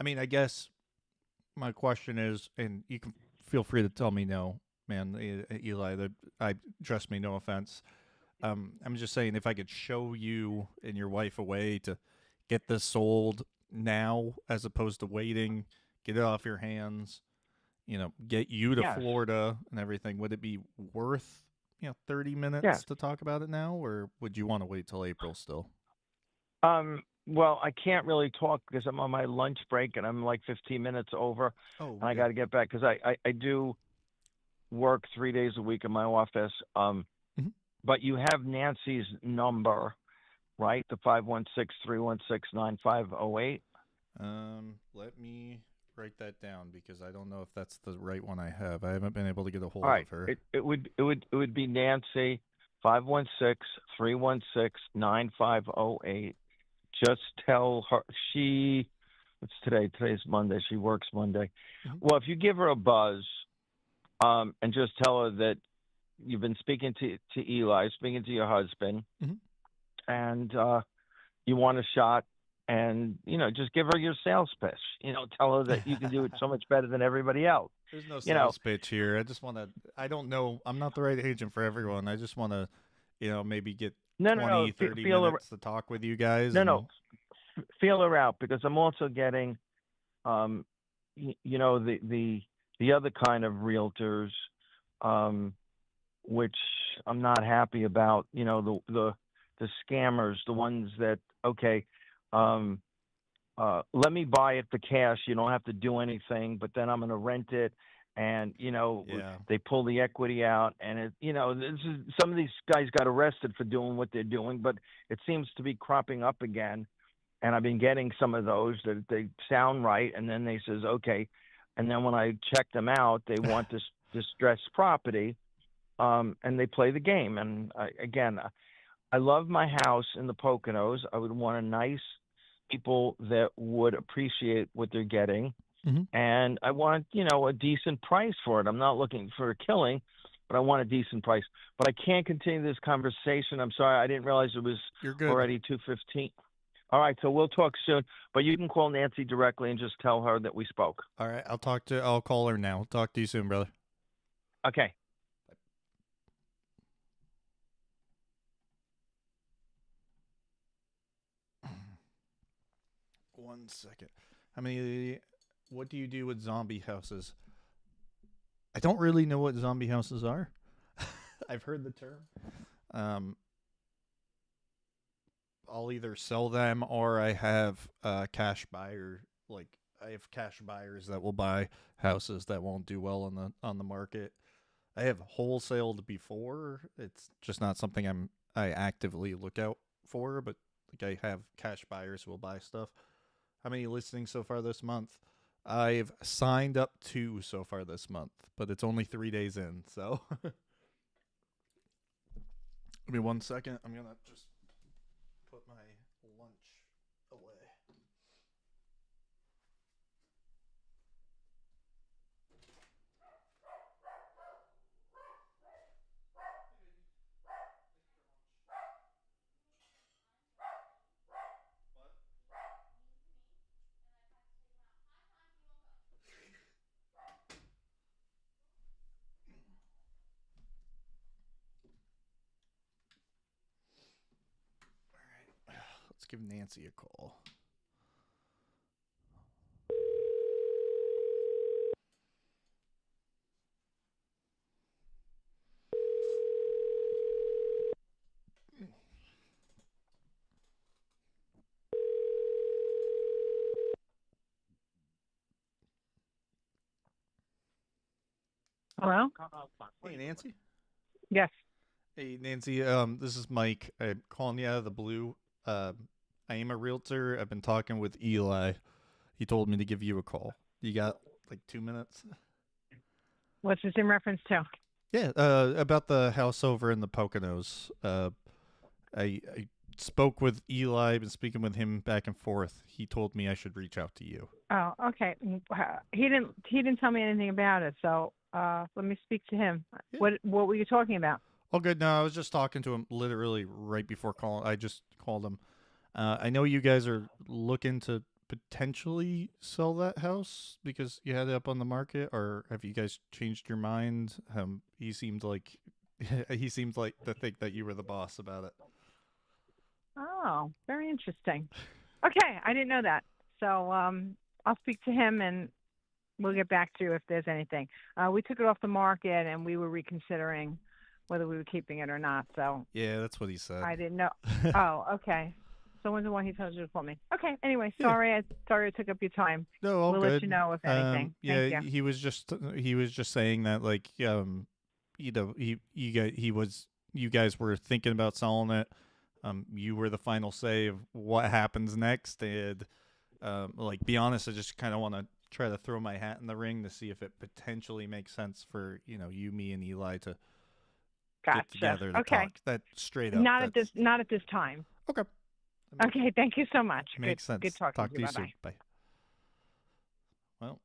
I mean, I guess my question is, and you can feel free to tell me no, man, Eli, trust me, no offense. I'm just saying, if I could show you and your wife a way to get this sold now as opposed to waiting, get it off your hands, you know, get you to Florida and everything, would it be worth 30 minutes to talk about it now, or would you want to wait till April still? Well, I can't really talk because I'm on my lunch break and I'm like 15 minutes over. Oh, and I got to get back because I do work 3 days a week in my office. But you have Nancy's number, right? The 516-316-9508. Let me write that down because I don't know if that's the right one I have. I haven't been able to get a hold of her. It would be Nancy, 516-316-9508. Just tell her what's today? Today's Monday. She works Monday. Well, if you give her a buzz, and just tell her that you've been speaking to Eli, speaking to your husband, and you want a shot, and just give her your sales pitch. Tell her that you can do it so much better than everybody else. There's no sales pitch here. I just want to. I don't know. I'm not the right agent for everyone. I just want to, maybe get 20, 30 minutes to talk with you guys. Feel her out because I'm also getting, the other kind of realtors, which I'm not happy about. The scammers, the ones that let me buy it for cash. You don't have to do anything, but then I'm going to rent it. And, they pull the equity out and some of these guys got arrested for doing what they're doing, but it seems to be cropping up again. And I've been getting some of those that they sound right. And then they says, okay. And then when I check them out, they want this distressed property. And they play the game. And I love my house in the Poconos. I would want a nice people that would appreciate what they're getting. And I want, a decent price for it. I'm not looking for a killing, but I want a decent price. But I can't continue this conversation. I'm sorry. I didn't realize it was already 2:15. All right. So we'll talk soon, but you can call Nancy directly and just tell her that we spoke. All right. I'll call her now. Talk to you soon, brother. Okay. One second. What do you do with zombie houses? I don't really know what zombie houses are. I've heard the term. I'll either sell them or I have cash buyer. Like I have cash buyers that will buy houses that won't do well on the market. I have wholesaled before. It's just not something I actively look out for, but I have cash buyers who will buy stuff. How many listings so far this month? I've signed up 2 so far this month, but it's only 3 days in, so. Give me 1 second. I'm going to just put my lunch away. give Nancy a call. Hello? Hey, Nancy. Yes. Hey, Nancy. This is Mike. I'm calling you out of the blue. I am a realtor. I've been talking with Eli. He told me to give you a call. You got like 2 minutes? What's this in reference to? Yeah, about the house over in the Poconos. I spoke with Eli. I've been speaking with him back and forth. He told me I should reach out to you. Oh, okay. He didn't tell me anything about it, so let me speak to him. Yeah. What were you talking about? Oh, good. No, I was just talking to him literally right before calling. I just called him. I know you guys are looking to potentially sell that house because you had it up on the market, or have you guys changed your mind? He seemed like to think that you were the boss about it. Oh, very interesting. Okay, I didn't know that. So I'll speak to him and we'll get back to you if there's anything. We took it off the market and we were reconsidering whether we were keeping it or not. So yeah, that's what he said. I didn't know. Oh, okay. So when's the one he told you to call me? Okay. Anyway, sorry I took up your time. No, all we'll good. let you know if anything. Yeah, Thank you. he was just saying that like you know you guys were thinking about selling it. You were the final say of what happens next, and like be honest, I just kind of want to try to throw my hat in the ring to see if it potentially makes sense for you, me, and Eli to get together to talk. That straight up. Not at this time. Okay. Okay. Thank you so much. Makes sense. Good talking Talk to you soon. Bye-bye. Bye. Well.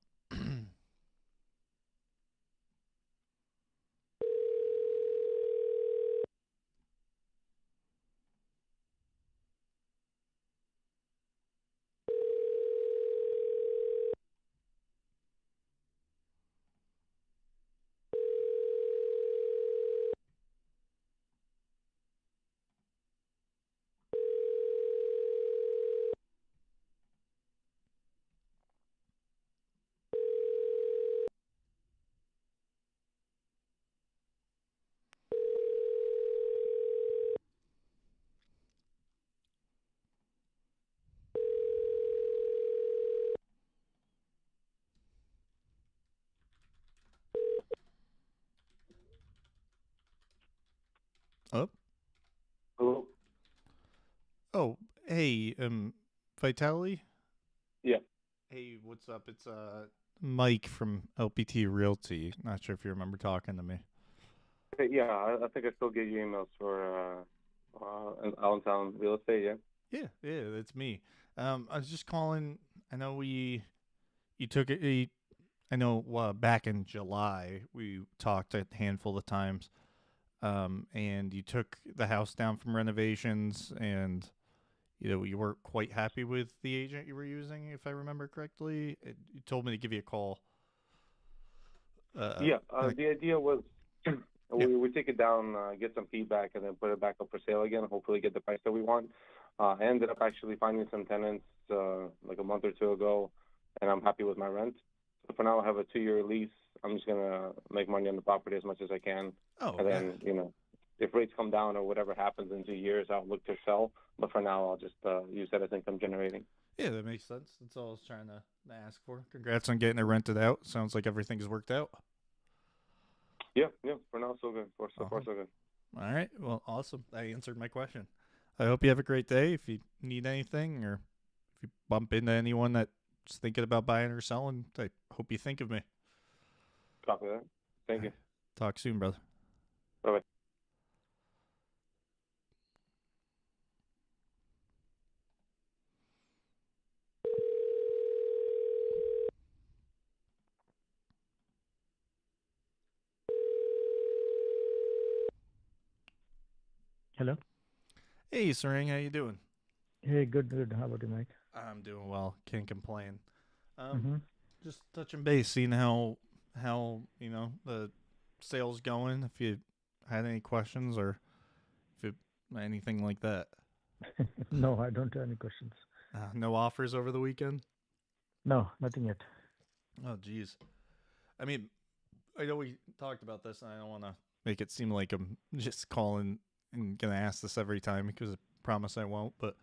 Oh. Hello. Oh, hey, Vitaly? Yeah. Hey, what's up? It's Mike from LPT Realty. Not sure if you remember talking to me. Yeah, I think I still get your emails for Allentown real estate. Yeah. Yeah, that's me. I was just calling. I know you took it. I know back in July we talked a handful of times. And you took the house down from renovations, and you weren't quite happy with the agent you were using, if I remember correctly. You told me to give you a call. The idea was we take it down, get some feedback, and then put it back up for sale again. Hopefully, get the price that we want. I ended up actually finding some tenants like a month or two ago, and I'm happy with my rent. So for now, I have a 2-year lease. I'm just gonna make money on the property as much as I can, and then if rates come down or whatever happens in 2 years, I'll look to sell. But for now, I'll just use that as income generating. Yeah, that makes sense. That's all I was trying to ask for. Congrats on getting it rented out. Sounds like everything's worked out. Yeah. For now, so good. So far, so good. All right. Well, awesome. That answered my question. I hope you have a great day. If you need anything, or if you bump into anyone that's thinking about buying or selling, I hope you think of me. Copy that. Thank you. Talk soon, brother. Bye-bye. Hello. Hey, Sarang, how you doing? Hey, good. How about you, Mike? I'm doing well. Can't complain. Mhm. Just touching base, seeing how the sales going. If you had any questions or if anything like that. No, I don't have any questions. No offers over the weekend? No, nothing yet. Oh, geez. I mean, I know we talked about this, and I don't want to make it seem like I'm just calling and going to ask this every time because I promise I won't. But,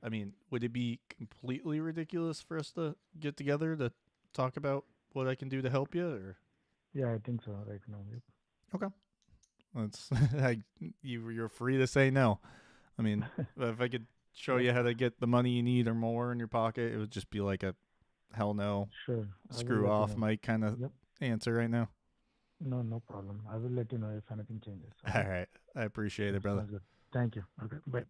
I mean, would it be completely ridiculous for us to get together to talk about what I can do to help you? Or Yeah, I think so right now. Yep. okay. That's you're free to say no. I mean, if I could show you how to get the money you need or more in your pocket, it would just be like a hell no, Sure. screw off, Mike kind of answer right now. No, no problem. I will let you know if anything changes. Okay? All right. I appreciate it, brother. Sounds good. Thank you. Okay. Bye.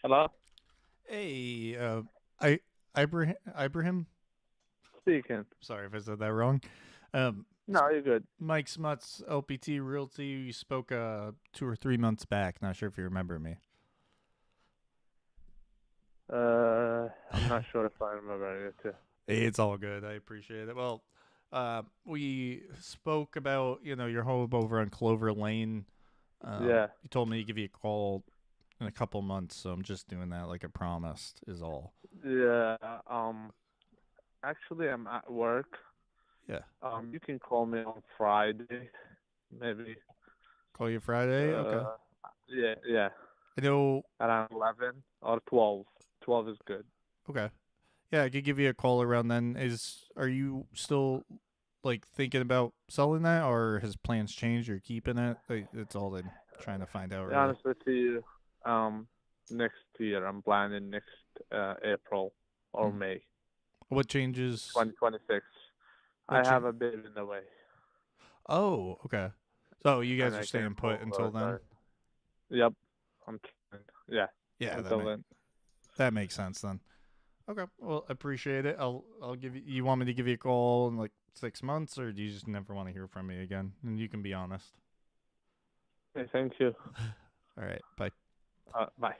Hello? Hey, Ibrahim? Speaking. Sorry if I said that wrong. No, you're good. Mike Smutz, LPT Realty. You spoke 2 or 3 months back. Not sure if you remember me. I'm not sure if I remember it too. It's all good. I appreciate it. Well, we spoke about, your home over on Clover Lane. Yeah. You told me to give you a call in a couple months, so I'm just doing that like I promised is all. Yeah. Actually, I'm at work. Yeah. You can call me on Friday, maybe. Call you Friday? Okay. Yeah. I know. Around 11 or 12. 12 is good. Okay. Yeah, I could give you a call around then. Are you still thinking about selling that, or has plans changed? Or keeping it? It's all I'm trying to find out. To be honest with you, next year I'm planning next April or May. What changes? 2026. I have a baby in the way. Oh, okay. So you guys are staying put until then? Yep. I'm trying. Yeah. Yeah. Until then. That makes sense then. Okay. Well, appreciate it. I'll give you. You want me to give you a call in 6 months, or do you just never want to hear from me again? And you can be honest. Okay, thank you. All right. Bye. Bye.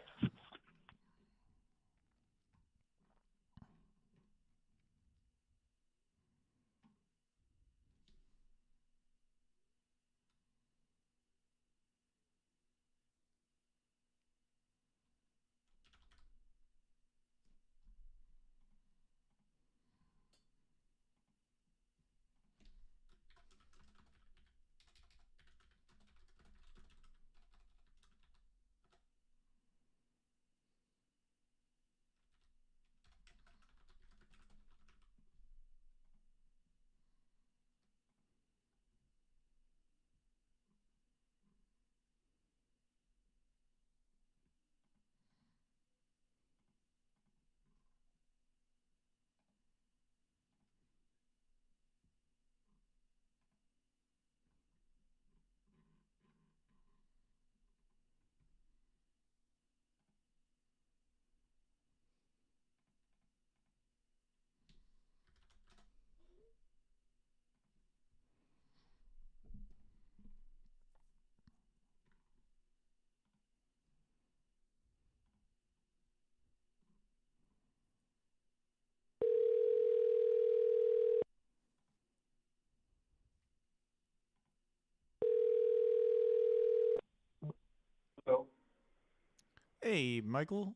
Hey, Michael.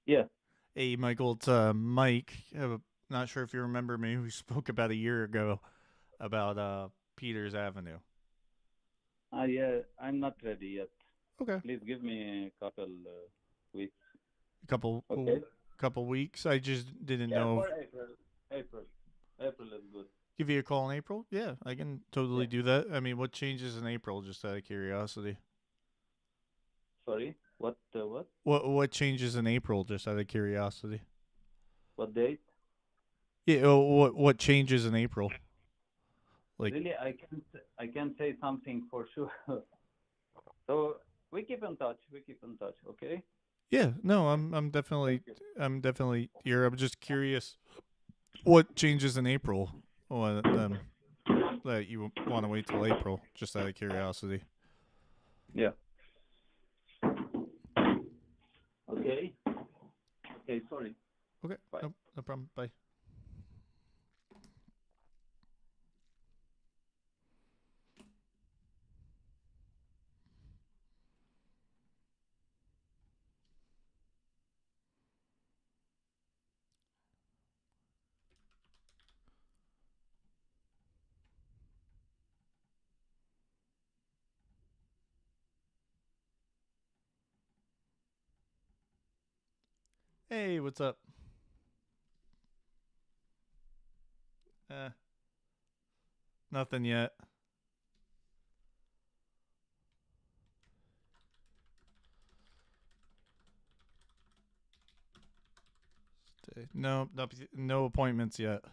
Yeah. Hey, Michael. It's Mike. Not sure if you remember me. We spoke about a year ago about Peters Avenue. Yeah, I'm not ready yet. Okay. Please give me a couple weeks. A couple weeks. I just didn't know. For April. April is good. Give you a call in April? Yeah, I can totally do that. I mean, what changes in April? Just out of curiosity. Sorry, what? What changes in April? Just out of curiosity. What date? Yeah. What changes in April? Like Really, I can't say something for sure. So we keep in touch. Okay. Yeah. No, I'm definitely here. I'm just curious. What changes in April? That you want to wait till April? Just out of curiosity. Yeah. Okay. Okay. Sorry. Okay. Bye. No problem. Bye. Hey, what's up? Nothing yet. No appointments yet.